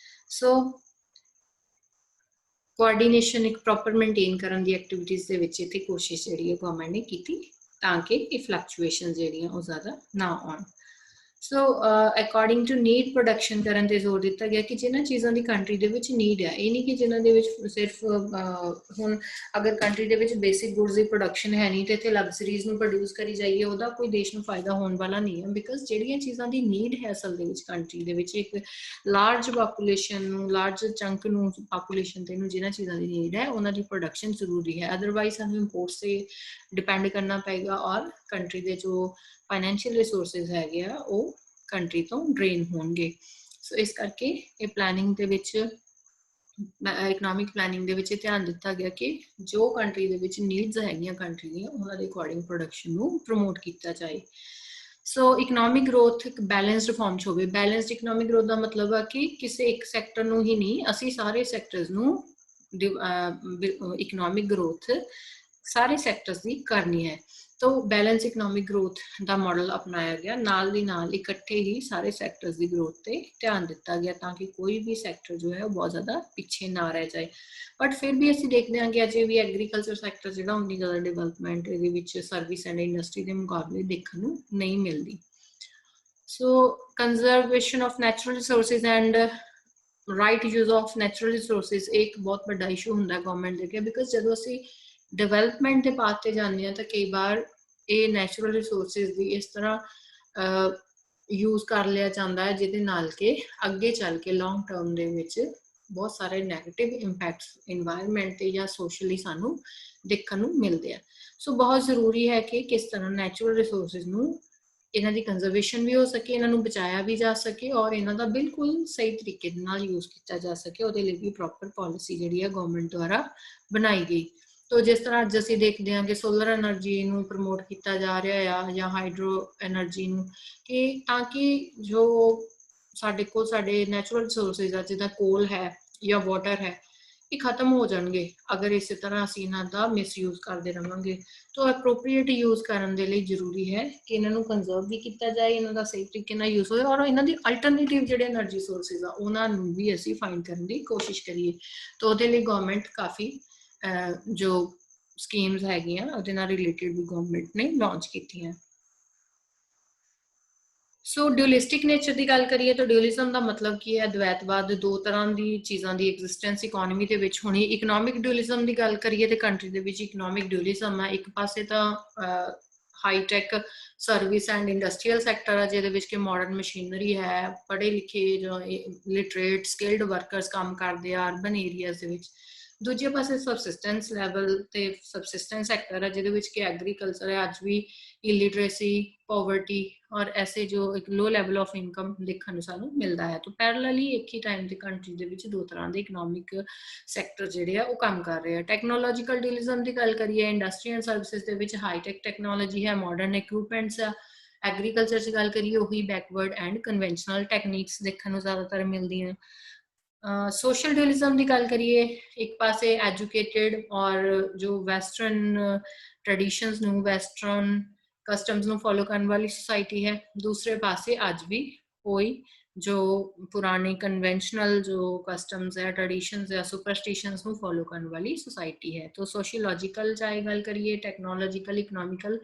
ਸੋ ਕੋਆਰਡੀਨੇਸ਼ਨ ਇੱਕ ਪ੍ਰੋਪਰ ਮੇਨਟੇਨ ਕਰਨ ਦੀ ਐਕਟੀਵਿਟੀਜ਼ ਦੇ ਵਿੱਚ ਇੱਥੇ ਕੋਸ਼ਿਸ਼ ਜਿਹੜੀ ਹੈ ਗਵਰਨਮੈਂਟ ਨੇ ਕੀਤੀ ਤਾਂ ਕਿ ਇਹ ਫਲਕਚੁਏਸ਼ਨ ਜਿਹੜੀਆਂ ਉਹ ਜ਼ਿਆਦਾ ਨਾ ਆਉਣ। So according to need production ਕਰਨ ਤੇ ਜ਼ੋਰ ਦਿੱਤਾ ਗਿਆ ਕਿ ਜਿਨ੍ਹਾਂ ਚੀਜ਼ਾਂ ਦੀ ਕੰਟਰੀ ਦੇ ਵਿੱਚ ਨੀਡ ਹੈ, ਇਹ ਨਹੀਂ ਕਿ ਜਿਨ੍ਹਾਂ ਦੇ ਵਿੱਚ ਸਿਰਫ ਹੁਣ ਅਗਰ ਕੰਟਰੀ ਦੇ ਵਿੱਚ ਬੇਸਿਕ ਗੁੱਡਸ ਦੀ ਪ੍ਰੋਡਕਸ਼ਨ ਹੈ ਨਹੀਂ ਤੇ ਇੱਥੇ ਲਗਜ਼ਰੀਜ਼ ਨੂੰ ਪ੍ਰੋਡਿਊਸ ਕਰੀ ਜਾਈਏ, ਉਹਦਾ ਕੋਈ ਦੇਸ਼ ਨੂੰ ਫਾਇਦਾ ਹੋਣ ਵਾਲਾ ਨਹੀਂ ਹੈ। ਬਿਕਾਜ਼ ਜਿਹੜੀਆਂ ਚੀਜ਼ਾਂ ਦੀ ਨੀਡ ਹੈ ਅਸਲ ਦੇ ਵਿੱਚ ਕੰਟਰੀ ਦੇ ਵਿੱਚ ਇੱਕ ਲਾਰਜ ਪਾਪੂਲੇਸ਼ਨ ਨੂੰ, ਲਾਰਜ ਚੰਕ ਨੂੰ ਪਾਪੂਲੇਸ਼ਨ ਤੇ ਨੂੰ ਜਿਹਨਾਂ ਚੀਜ਼ਾਂ ਦੀ ਨੀਡ ਹੈ ਉਹਨਾਂ ਦੀ ਪ੍ਰੋਡਕਸ਼ਨ ਜ਼ਰੂਰੀ ਹੈ, ਅਦਰਵਾਈਜ਼ ਸਾਨੂੰ ਇੰਪੋਰਟਸ ਤੇ ਡਿਪੈਂਡ ਕਰਨਾ ਪਏਗਾ ਔਰ ਕੰਟਰੀ ਦੇ ਜੋ ਫਾਈਨੈਂਸ਼ੀਅਲ ਰਿਸੋਰਸਿਸ ਹੈਗੇ ਆ ਉਹ ਕੰਟਰੀ ਤੋਂ ਡਰੇਨ ਹੋਣਗੇ। ਸੋ ਇਸ ਕਰਕੇ ਇਹ ਪਲੈਨਿੰਗ ਦੇ ਵਿੱਚ ਇਕਨੋਮਿਕ ਪਲੈਨਿੰਗ ਦੇ ਵਿੱਚ ਧਿਆਨ ਦਿੱਤਾ ਗਿਆ ਕਿ ਜੋ ਕੰਟਰੀ ਦੇ ਵਿੱਚ ਨੀਡਸ ਹੈਗੀਆਂ ਕੰਟਰੀ ਦੀਆਂ ਉਹਨਾਂ ਦੇ ਅਕੋਰਡਿੰਗ ਪ੍ਰੋਡਕਸ਼ਨ ਨੂੰ ਪ੍ਰਮੋਟ ਕੀਤਾ ਜਾਏ। ਸੋ ਇਕਨੋਮਿਕ ਗਰੋਥ ਇੱਕ ਬੈਲੈਂਸਡ ਫਾਰਮ 'ਚ ਹੋਵੇ। ਬੈਲੈਂਸਡ ਇਕਨੋਮਿਕ ਗਰੋਥ ਦਾ ਮਤਲਬ ਆ ਕਿ ਕਿਸੇ ਇੱਕ ਸੈਕਟਰ ਨੂੰ ਹੀ ਨਹੀਂ, ਅਸੀਂ ਸਾਰੇ ਸੈਕਟਰਸ ਨੂੰ ਇਕਨੋਮਿਕ ਗਰੋਥ ਸਾਰੇ ਸੈਕਟਰਸ ਦੀ ਕਰਨੀ ਹੈ। ਤਾਂ ਬੈਲੈਂਸ ਇਕਨੋਮਿਕ ਗਰੋਥ ਦਾ ਮਾਡਲ ਅਪਣਾਇਆ ਗਿਆ, ਨਾਲ ਦੀ ਨਾਲ ਇਕੱਠੇ ਹੀ ਸਾਰੇ ਸੈਕਟਰਸ ਦੀ ਗਰੋਥ ਤੇ ਧਿਆਨ ਦਿੱਤਾ ਗਿਆ ਤਾਂ ਕਿ ਕੋਈ ਵੀ ਸੈਕਟਰ ਜੋ ਹੈ ਉਹ ਬਹੁਤ ਜ਼ਿਆਦਾ ਪਿੱਛੇ ਨਾ ਰਹਿ ਜਾਏ। ਬਟ ਫਿਰ ਵੀ ਅਸੀਂ ਦੇਖਦੇ ਹਾਂ ਕਿ ਅਜੇ ਵੀ ਐਗਰੀਕਲਚਰ ਸੈਕਟਰ ਜਿਹੜਾ ਉਨੀ ਜ਼ਿਆਦਾ ਡਿਵੈਲਪਮੈਂਟ ਇਹਦੇ ਵਿੱਚ ਸਰਵਿਸ ਐਂਡ ਇੰਡਸਟਰੀ ਦੇ ਮੁਕਾਬਲੇ ਦੇਖਣ ਨੂੰ ਨਹੀਂ ਮਿਲਦੀ। So conservation of natural resources and right use of natural resources ਇੱਕ ਬਹੁਤ ਵੱਡਾ ਇਸ਼ੂ ਹੁੰਦਾ ਗਵਰਨਮੈਂਟ ਦੇ ਅੱਗੇ, ਬਿਕਾਜ਼ ਜਦੋਂ ਅਸੀਂ ਡਿਵੈਲਪਮੈਂਟ ਦੇ ਪਾਥ ਤੇ ਜਾਂਦੇ ਹਾਂ ਤਾਂ ਕਈ ਵਾਰ ਇਹ ਨੈਚੁਰਲ ਰਿਸੋਰਸਿਸ ਦੀ ਇਸ ਤਰ੍ਹਾਂ ਯੂਜ਼ ਕਰ ਲਿਆ ਜਾਂਦਾ ਹੈ ਜਿਹਦੇ ਨਾਲ ਕਿ ਅੱਗੇ ਚੱਲ ਕੇ ਲੌਂਗ ਟਰਮ ਦੇ ਵਿੱਚ ਬਹੁਤ ਸਾਰੇ ਨੈਗੇਟਿਵ ਇੰਪੈਕਟਸ ਇਨਵਾਇਰਨਮੈਂਟ ਤੇ ਜਾਂ ਸੋਸ਼ਲੀ ਸਾਨੂੰ ਦੇਖਣ ਨੂੰ ਮਿਲਦੇ ਆ। ਸੋ ਬਹੁਤ ਜ਼ਰੂਰੀ ਹੈ ਕਿ ਕਿਸ ਤਰ੍ਹਾਂ ਨੈਚੁਰਲ ਰਿਸੋਰਸਿਸ ਨੂੰ ਇਹਨਾਂ ਦੀ ਕੰਜ਼ਰਵੇਸ਼ਨ ਵੀ ਹੋ ਸਕੇ, ਇਹਨਾਂ ਨੂੰ ਬਚਾਇਆ ਵੀ ਜਾ ਸਕੇ ਔਰ ਇਹਨਾਂ ਦਾ ਬਿਲਕੁਲ ਸਹੀ ਤਰੀਕੇ ਦੇ ਨਾਲ ਯੂਜ਼ ਕੀਤਾ ਜਾ ਸਕੇ। ਉਹਦੇ ਲਈ ਵੀ ਪ੍ਰੋਪਰ ਪਾਲਿਸੀ ਜਿਹੜੀ ਹੈ ਗਵਰਨਮੈਂਟ ਦੁਆਰਾ ਬਣਾਈ ਗਈ। ਤੋ ਜਿਸ ਤਰ੍ਹਾਂ ਅੱਜ ਅਸੀਂ ਦੇਖਦੇ ਹਾਂ ਕਿ ਸੋਲਰ ਐਨਰਜੀ ਨੂੰ ਪ੍ਰਮੋਟ ਕੀਤਾ ਜਾ ਰਿਹਾ ਆ ਜਾਂ ਹਾਈਡਰੋ ਐਨਰਜੀ ਨੂੰ, ਕਿ ਤਾਂ ਕਿ ਜੋ ਸਾਡੇ ਕੋਲ ਸਾਡੇ ਨੈਚੁਰਲ ਰਿਸੋਰਸਿਸ ਆ ਜਿੱਦਾਂ ਕੋਲ ਹੈ ਜਾਂ ਵਾਟਰ ਹੈ ਇਹ ਖਤਮ ਹੋ ਜਾਣਗੇ ਅਗਰ ਇਸੇ ਤਰ੍ਹਾਂ ਅਸੀਂ ਇਹਨਾਂ ਦਾ ਮਿਸਯੂਜ਼ ਕਰਦੇ ਰਹਾਂਗੇ। ਤੋ ਐਪਰੋਪਰੀਏਟ ਯੂਜ਼ ਕਰਨ ਦੇ ਲਈ ਜ਼ਰੂਰੀ ਹੈ ਕਿ ਇਹਨਾਂ ਨੂੰ ਕੰਜ਼ਰਵ ਵੀ ਕੀਤਾ ਜਾਏ, ਇਹਨਾਂ ਦਾ ਸਹੀ ਤਰੀਕੇ ਨਾਲ ਯੂਜ਼ ਹੋਏ ਔਰ ਇਹਨਾਂ ਦੀ ਅਲਟਰਨੇਟਿਵ ਜਿਹੜੇ ਐਨਰਜੀ ਸੋਰਸਿਸ ਆ ਉਹਨਾਂ ਨੂੰ ਵੀ ਅਸੀਂ ਫਾਈਂਡ ਕਰਨ ਦੀ ਕੋਸ਼ਿਸ਼ ਕਰੀਏ। ਤੋ ਉਹਦੇ ਲਈ ਗਵਰਨਮੈਂਟ ਕਾਫੀ ਜੋ ਸਕੀਮਸ ਹੈਗੀਆਂ ਉਹਦੇ ਨਾਲ ਰਿਲੇਟਡ ਵੀ ਗਵਰਨਮੈਂਟ ਨੇ ਲਾਂਚ ਕੀਤੀਆਂ। ਸੋ ਡਿਊਲਿਸਟਿਕ ਨੇਚਰ ਦੀ ਗੱਲ ਕਰੀਏ ਤਾਂ ਡਿਊਲਿਜ਼ਮ ਦਾ ਮਤਲਬ ਕੀ ਹੈ? ਅਦਵੈਤਵਾਦ, ਦੋ ਤਰ੍ਹਾਂ ਦੀ ਚੀਜ਼ਾਂ ਦੀ ਐਗਜ਼ਿਸਟੈਂਸ ਇਕਨੋਮੀ ਦੇ ਵਿੱਚ ਹੋਣੀ। ਇਕਨੋਮਿਕ ਡਿਊਲਿਜ਼ਮ ਦੀ ਗੱਲ ਕਰੀਏ ਤੇ ਕੰਟਰੀ ਦੇ ਵਿੱਚ ਇਕਨੋਮਿਕ ਡਿਊਲਿਜ਼ਮ ਹੈ। ਇੱਕ ਪਾਸੇ ਤਾਂ high tech service and industrial sector ਹੈ ਜਿਹਦੇ ਵਿੱਚ ਕਿ ਮਾਡਰਨ ਮਸ਼ੀਨਰੀ ਹੈ, ਪੜ੍ਹੇ ਲਿਖੇ ਜਾਂ ਲਿਟਰੇਟ ਸਕਿਲਡ ਵਰਕਰਸ ਕੰਮ ਕਰਦੇ ਆ ਅਰਬਨ ਏਰੀਆਜ਼ ਦੇ ਵਿੱਚ। ਦੂਜੇ ਪਾਸੇ ਸਬਸਿਸਟੈਂਸ ਲੈਵਲ ਤੇ ਸਬਸਿਸਟੈਂਸ ਸੈਕਟਰ ਹੈ ਜਿਹਦੇ ਵਿੱਚ ਕਿ ਐਗਰੀਕਲਚਰ ਹੈ। ਅੱਜ ਵੀ ਇਲਿਟਰੇਸੀ, ਪੋਵਰਟੀ ਔਰ ਐਸੇ ਜੋ ਇੱਕ ਲੋ ਲੈਵਲ ਆਫ ਇਨਕਮ ਦੇਖਣ ਨੂੰ ਸਾਨੂੰ ਮਿਲਦਾ ਹੈ। ਤਾਂ ਪੈਰਲਲੀ ਇੱਕ ਹੀ ਟਾਈਮ ਤੇ ਕੰਟਰੀ ਦੇ ਵਿੱਚ ਦੋ ਤਰ੍ਹਾਂ ਦੇ ਇਕਨੋਮਿਕ ਸੈਕਟਰ ਜਿਹੜੇ ਆ ਉਹ ਕੰਮ ਕਰ ਰਹੇ ਆ। ਟੈਕਨੋਲੋਜੀਕਲ ਡਿਊਲਿਜ਼ਮ ਦੀ ਗੱਲ ਕਰੀਏ, ਇੰਡਸਟਰੀ ਐਂਡ ਸਰਵਿਸਿਜ਼ ਦੇ ਵਿੱਚ ਹਾਈਟੈਕ ਟੈਕਨੋਲੋਜੀ ਹੈ, ਮਾਡਰਨ ਇਕਵਿਪਮੈਂਟਸ ਆ। ਐਗਰੀਕਲਚਰ 'ਚ ਗੱਲ ਕਰੀਏ ਉਹੀ ਬੈਕਵਰਡ ਐਂਡ ਕਨਵੈਨਸ਼ਨਲ ਟੈਕਨੀਕਸ ਦੇਖਣ ਨੂੰ ਜ਼ਿਆਦਾਤਰ ਮਿਲਦੀਆਂ। ਸੋਸ਼ਲ ਡਿਊਲਿਜ਼ਮ ਦੀ ਗੱਲ ਕਰੀਏ, ਇੱਕ ਪਾਸੇ ਐਜੂਕੇਟਿਡ ਔਰ ਜੋ ਵੈਸਟਰਨ ਟ੍ਰੈਡੀਸ਼ਨਸ ਨੂੰ, ਵੈਸਟਰਨ ਕਸਟਮਸ ਨੂੰ ਫੋਲੋ ਕਰਨ ਵਾਲੀ ਸੁਸਾਇਟੀ ਹੈ। ਦੂਸਰੇ ਪਾਸੇ ਅੱਜ ਵੀ ਕੋਈ ਜੋ ਪੁਰਾਣੇ ਕਨਵੈਨਸ਼ਨਲ ਜੋ ਕਸਟਮਸ ਹੈ, ਟ੍ਰੈਡੀਸ਼ਨਸ ਹੈ, ਸੁਪਰਸਟੀਸ਼ਨਸ ਨੂੰ ਫੋਲੋ ਕਰਨ ਵਾਲੀ ਸੁਸਾਇਟੀ ਹੈ। ਤਾਂ ਸੋਸ਼ੀਓਲੋਜੀਕਲ ਚਾਹੇ ਗੱਲ ਕਰੀਏ, ਟੈਕਨੋਲੋਜੀਕਲ, ਇਕਨੋਮਿਕਲ,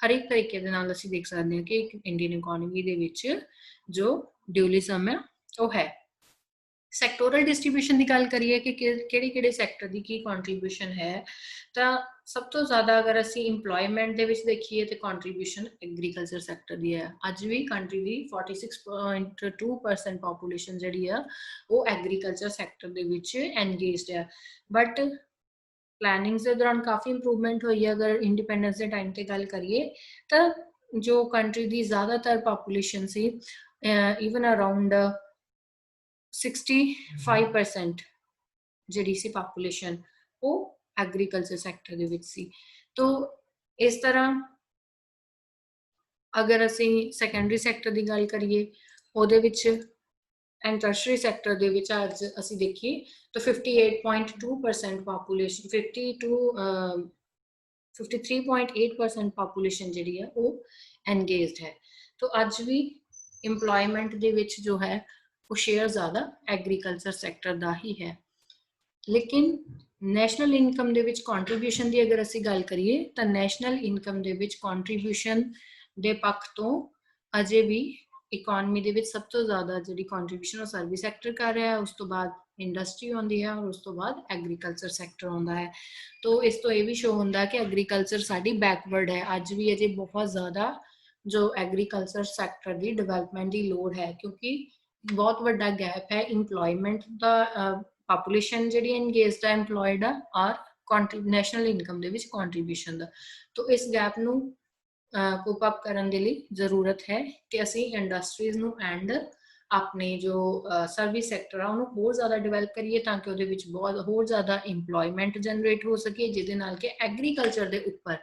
ਹਰ ਇੱਕ ਤਰੀਕੇ ਦੇ ਨਾਲ ਅਸੀਂ ਦੇਖ ਸਕਦੇ ਹਾਂ ਕਿ ਇੰਡੀਅਨ ਇਕੋਨਮੀ ਦੇ ਵਿੱਚ ਜੋ ਡਿਊਲਿਜ਼ਮ ਹੈ ਉਹ ਹੈ। ਸੈਕਟੋਰਲ ਡਿਸਟ੍ਰੀਬਿਊਸ਼ਨ ਦੀ ਗੱਲ ਕਰੀਏ ਕਿ ਕਿਹੜੇ ਸੈਕਟਰ ਦੀ ਕੀ ਕੰਟਰੀਬਿਊਸ਼ਨ ਹੈ, ਤਾਂ ਸਭ ਤੋਂ ਜ਼ਿਆਦਾ ਅਗਰ ਅਸੀਂ ਇੰਪਲੋਇਮੈਂਟ ਦੇ ਵਿੱਚ ਦੇਖੀਏ ਤੇ ਕੰਟਰੀਬਿਊਸ਼ਨ ਐਗਰੀਕਲਚਰ ਸੈਕਟਰ ਦੀ ਹੈ। ਅੱਜ ਵੀ ਕੰਟਰੀ ਦੀ 46.2% ਪੋਪੂਲੇਸ਼ਨ ਜਿਹੜੀ ਆ ਉਹ ਐਗਰੀਕਲਚਰ ਸੈਕਟਰ ਦੇ ਵਿੱਚ ਐਨਗੇਜਡ ਹੈ। ਬਟ ਪਲੈਨਿੰਗਸ ਦੇ ਦੌਰਾਨ ਕਾਫੀ ਇੰਪਰੂਵਮੈਂਟ ਹੋਈ ਹੈ। ਅਗਰ ਇੰਡੀਪੈਂਡੈਂਸ ਦੇ ਟਾਈਮ ਤੇ ਗੱਲ ਕਰੀਏ ਤਾਂ ਜੋ ਕੰਟਰੀ ਦੀ ਜ਼ਿਆਦਾਤਰ ਪੋਪੂਲੇਸ਼ਨ ਸੀ, ਈਵਨ ਅਰਾਊਂਡ 65% ਜਿਹੜੀ ਸੀ ਪੋਪੂਲੇਸ਼ਨ ਉਹ ਐਗਰੀਕਲਚਰ ਸੈਕਟਰ ਦੇ ਵਿੱਚ ਸੀ। ਤੋ ਇਸ ਤਰ੍ਹਾਂ ਅਗਰ ਅਸੀਂ ਸੈਕੰਡਰੀ ਸੈਕਟਰ ਦੀ ਗੱਲ ਕਰੀਏ ਉਹਦੇ ਵਿੱਚ ਐਂਡ ਟਰਸ਼ਰੀ ਸੈਕਟਰ ਦੇ ਵਿੱਚ ਅੱਜ ਅਸੀਂ ਦੇਖੀਏ ਤਾਂ 58.2% ਪੋਪੂਲੇਸ਼ਨ 53.8% ਪੋਪੂਲੇਸ਼ਨ ਜਿਹੜੀ ਹੈ ਉਹ ਐਨਗੇਜਡ ਹੈ। ਤੋ ਅੱਜ ਵੀ ਇੰਪਲੋਇਮੈਂਟ ਦੇ ਵਿੱਚ ਜੋ ਹੈ ਉਹ ਸ਼ੇਅਰ ਜ਼ਿਆਦਾ ਐਗਰੀਕਲਚਰ ਸੈਕਟਰ ਦਾ ਹੀ ਹੈ। ਲੇਕਿਨ ਨੈਸ਼ਨਲ ਇਨਕਮ ਦੇ ਵਿੱਚ ਕੰਟਰੀਬਿਊਸ਼ਨ ਦੀ ਅਗਰ ਅਸੀਂ ਗੱਲ ਕਰੀਏ ਤਾਂ ਨੈਸ਼ਨਲ ਇਨਕਮ ਦੇ ਵਿੱਚ ਕੰਟਰੀਬਿਊਸ਼ਨ ਦੇ ਪੱਖ ਤੋਂ ਅਜੇ ਵੀ ਇਕਨੋਮੀ ਦੇ ਵਿੱਚ ਸਭ ਤੋਂ ਜ਼ਿਆਦਾ ਜਿਹੜੀ ਕੰਟਰੀਬਿਊਸ਼ਨ ਉਹ ਸਰਵਿਸ ਸੈਕਟਰ ਕਰ ਰਿਹਾ ਹੈ, ਉਸ ਤੋਂ ਬਾਅਦ ਇੰਡਸਟਰੀ ਆਉਂਦੀ ਹੈ ਔਰ ਉਸ ਤੋਂ ਬਾਅਦ ਐਗਰੀਕਲਚਰ ਸੈਕਟਰ ਆਉਂਦਾ ਹੈ। ਤੋ ਇਸ ਤੋਂ ਇਹ ਵੀ ਸ਼ੋ ਹੁੰਦਾ ਕਿ ਐਗਰੀਕਲਚਰ ਸਾਡੀ ਬੈਕਵਰਡ ਹੈ। ਅੱਜ ਵੀ ਅਜੇ ਬਹੁਤ ਜ਼ਿਆਦਾ ਜੋ ਐਗਰੀਕਲਚਰ ਸੈਕਟਰ ਦੀ ਡਿਵੈਲਪਮੈਂਟ ਦੀ ਲੋੜ ਹੈ, ਕਿਉਂਕਿ ਬਹੁਤ ਵੱਡਾ ਗੈਪ ਹੈ ਇੰਪਲੋਇਮੈਂਟ ਦਾ, ਪੋਪੂਲੇਸ਼ਨ ਜਿਹੜੀ ਐਨਗੇਜਡ ਹੈ, ਐਮਪਲੋਇਡ ਆ ਔਰ ਨੈਸ਼ਨਲ ਇਨਕਮ ਦੇ ਵਿੱਚ ਕੰਟਰੀਬਿਊਸ਼ਨ ਦਾ। ਤੋ ਇਸ ਗੈਪ ਨੂੰ ਕੋਪ ਅਪ ਕਰਨ ਦੇ ਲਈ ਜ਼ਰੂਰਤ ਹੈ ਕਿ ਅਸੀਂ ਇੰਡਸਟਰੀਜ਼ ਨੂੰ ਐਂਡ ਆਪਣੇ ਜੋ ਸਰਵਿਸ ਸੈਕਟਰ ਆ ਉਹਨੂੰ ਹੋਰ ਜ਼ਿਆਦਾ ਡਿਵੈਲਪ ਕਰੀਏ ਤਾਂ ਕਿ ਉਹਦੇ ਵਿੱਚ ਬਹੁਤ ਹੋਰ ਜ਼ਿਆਦਾ ਇੰਪਲੋਇਮੈਂਟ ਜਨਰੇਟ ਹੋ ਸਕੇ, ਜਿਹਦੇ ਨਾਲ ਕਿ ਐਗਰੀਕਲਚਰ ਦੇ ਉੱਪਰ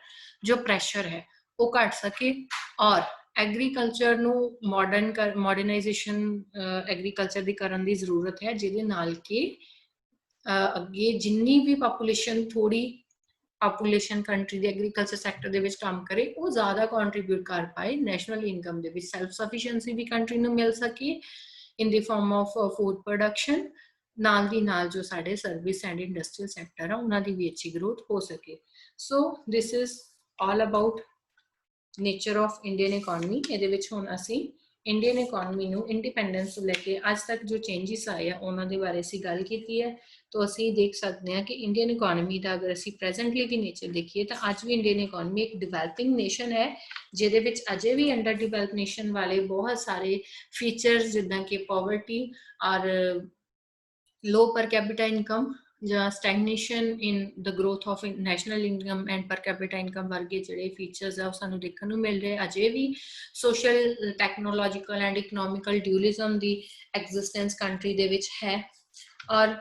ਜੋ ਪ੍ਰੈਸ਼ਰ ਹੈ ਉਹ ਘਟ ਸਕੇ ਔਰ ਐਗਰੀਕਲਚਰ ਨੂੰ ਮਾਡਰਨਾਈਜੇਸ਼ਨ ਐਗਰੀਕਲਚਰ ਦੀ ਕਰਨ ਦੀ ਜ਼ਰੂਰਤ ਹੈ, ਜਿਹਦੇ ਨਾਲ ਕਿ ਅੱਗੇ ਜਿੰਨੀ ਵੀ ਪੋਪੂਲੇਸ਼ਨ ਥੋੜੀ ਪੋਪੂਲੇਸ਼ਨ ਕੰਟਰੀ ਦੇ ਐਗਰੀਕਲਚਰ ਸੈਕਟਰ ਦੇ ਵਿੱਚ ਕੰਮ ਕਰੇ ਉਹ ਜ਼ਿਆਦਾ ਕੰਟਰੀਬਿਊਟ ਕਰ ਪਾਏ ਨੈਸ਼ਨਲ ਇਨਕਮ ਦੇ ਵਿੱਚ, ਸੈਲਫ ਸਫੀਸ਼ੀਐਂਸੀ ਵੀ ਕੰਟਰੀ ਨੂੰ ਮਿਲ ਸਕੇ ਇਨ ਦੀ ਫਾਰਮ ਆਫ ਫੂਡ ਪ੍ਰੋਡਕਸ਼ਨ, ਨਾਲ ਦੀ ਨਾਲ ਜੋ ਸਾਡੇ ਸਰਵਿਸ ਐਂਡ ਇੰਡਸਟਰੀਅਲ ਸੈਕਟਰ ਆ ਉਹਨਾਂ ਦੀ ਵੀ ਅੱਛੀ ਗਰੋਥ ਹੋ ਸਕੇ। So this is all about nature of Indian economy. ਇਹਦੇ ਵਿੱਚ ਹੁਣ ਅਸੀਂ ਇੰਡੀਅਨ ਇਕੋਨਮੀ ਨੂੰ ਇੰਡੀਪੈਂਡੈਂਸ ਤੋਂ ਲੈ ਕੇ ਅੱਜ ਤੱਕ ਜੋ ਚੇਂਜਸ ਆਏ ਆ ਉਹਨਾਂ ਦੇ ਬਾਰੇ ਅਸੀਂ ਗੱਲ ਕੀਤੀ ਹੈ। ਤਾਂ ਅਸੀਂ ਦੇਖ ਸਕਦੇ ਹਾਂ ਕਿ ਇੰਡੀਅਨ ਇਕੋਨਮੀ ਦਾ ਅਗਰ ਅਸੀਂ ਪ੍ਰੈਜ਼ੈਂਟਲੀ ਦੀ ਨੇਚਰ ਦੇਖੀਏ ਤਾਂ ਅੱਜ ਵੀ ਇੰਡੀਅਨ ਇਕੋਨਮੀ ਇੱਕ ਡਿਵੈਲਪਿੰਗ ਨੇਸ਼ਨ ਹੈ, ਜਿਹਦੇ ਵਿੱਚ ਅਜੇ ਵੀ ਅੰਡਰ ਡਿਵੈਲਪ ਨੇਸ਼ਨ ਵਾਲੇ ਬਹੁਤ ਸਾਰੇ ਫੀਚਰਸ ਜਿੱਦਾਂ ਕਿ ਪਾਵਰਟੀ ਔਰ low per capita income ਜਾਂ stagnation in the growth of national income and per capita income ਵਰਗੇ ਜਿਹੜੇ ਫੀਚਰਸ ਆ ਉਹ ਸਾਨੂੰ ਦੇਖਣ ਨੂੰ ਮਿਲ ਰਹੇ। ਅਜੇ ਵੀ social technological and economical ਡਿਊਲਿਜ਼ਮ the existence country ਦੇ ਵਿੱਚ ਹੈ। ਔਰ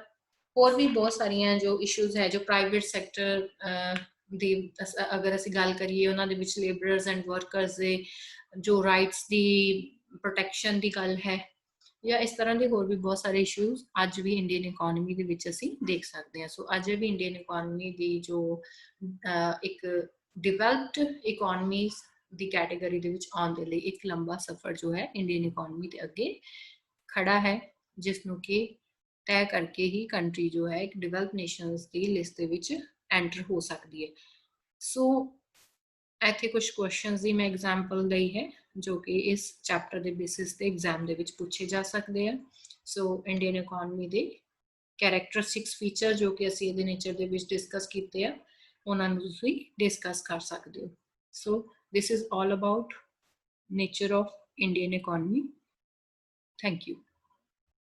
ਹੋਰ ਵੀ ਬਹੁਤ ਸਾਰੀਆਂ ਜੋ ਇਸ਼ੂਜ਼ ਹੈ, ਜੋ ਪ੍ਰਾਈਵੇਟ ਸੈਕਟਰ ਦੀ ਅਗਰ ਅਸੀਂ ਗੱਲ ਕਰੀਏ ਉਹਨਾਂ ਦੇ ਵਿੱਚ ਲੇਬਰਰਸ ਐਂਡ ਵਰਕਰਸ ਦੇ ਜੋ ਰਾਈਟਸ ਦੀ ਪ੍ਰੋਟੈਕਸ਼ਨ ਦੀ ਗੱਲ ਹੈ, ਜਾਂ ਇਸ ਤਰ੍ਹਾਂ ਦੇ ਹੋਰ ਵੀ ਬਹੁਤ ਸਾਰੇ ਇਸ਼ੂਜ਼ ਅੱਜ ਵੀ ਇੰਡੀਅਨ ਇਕੋਨਮੀ ਦੇ ਵਿੱਚ ਅਸੀਂ ਦੇਖ ਸਕਦੇ ਹਾਂ। ਸੋ ਅੱਜ ਵੀ ਇੰਡੀਅਨ ਇਕੋਨਮੀ ਦੀ ਜੋ ਇੱਕ ਡਿਵੈਲਪਡ ਇਕੋਨਮੀਜ਼ ਦੀ ਕੈਟੇਗਰੀ ਦੇ ਵਿੱਚ ਆਉਣ ਦੇ ਲਈ ਇੱਕ ਲੰਬਾ ਸਫ਼ਰ ਜੋ ਹੈ ਇੰਡੀਅਨ ਇਕੋਨਮੀ ਦੇ ਅੱਗੇ ਖੜਾ ਹੈ, ਜਿਸ ਨੂੰ ਕਿ ਤੈਅ ਕਰਕੇ ਹੀ ਕੰਟਰੀ ਜੋ ਹੈ ਇੱਕ ਡਿਵੈਲਪ ਨੇਸ਼ਨਸ ਦੀ ਲਿਸਟ ਦੇ ਵਿੱਚ ਐਂਟਰ ਹੋ ਸਕਦੀ ਹੈ। ਸੋ ਇੱਥੇ ਕੁਝ ਕੁਐਸਚਨਸ ਦੀ ਮੈਂ ਐਗਜ਼ਾਮਪਲ ਲਈ ਹੈ ਜੋ ਕਿ ਇਸ ਚੈਪਟਰ ਦੇ ਬੇਸਿਸ ਤੇ ਐਗਜ਼ਾਮ ਦੇ ਵਿੱਚ ਪੁੱਛੇ ਜਾ ਸਕਦੇ ਆ। ਸੋ ਇੰਡੀਅਨ ਇਕੋਨਮੀ ਦੇ ਕੈਰੈਕਟਰਿਸਟਿਕਸ ਫੀਚਰ ਜੋ ਕਿ ਅਸੀਂ ਇਹਦੇ ਨੇਚਰ ਦੇ ਵਿੱਚ ਡਿਸਕਸ ਕੀਤੇ ਆ, ਉਹਨਾਂ ਨੂੰ ਤੁਸੀਂ ਡਿਸਕਸ ਕਰ ਸਕਦੇ ਹੋ। ਸੋ this is all about nature of Indian economy. Thank you.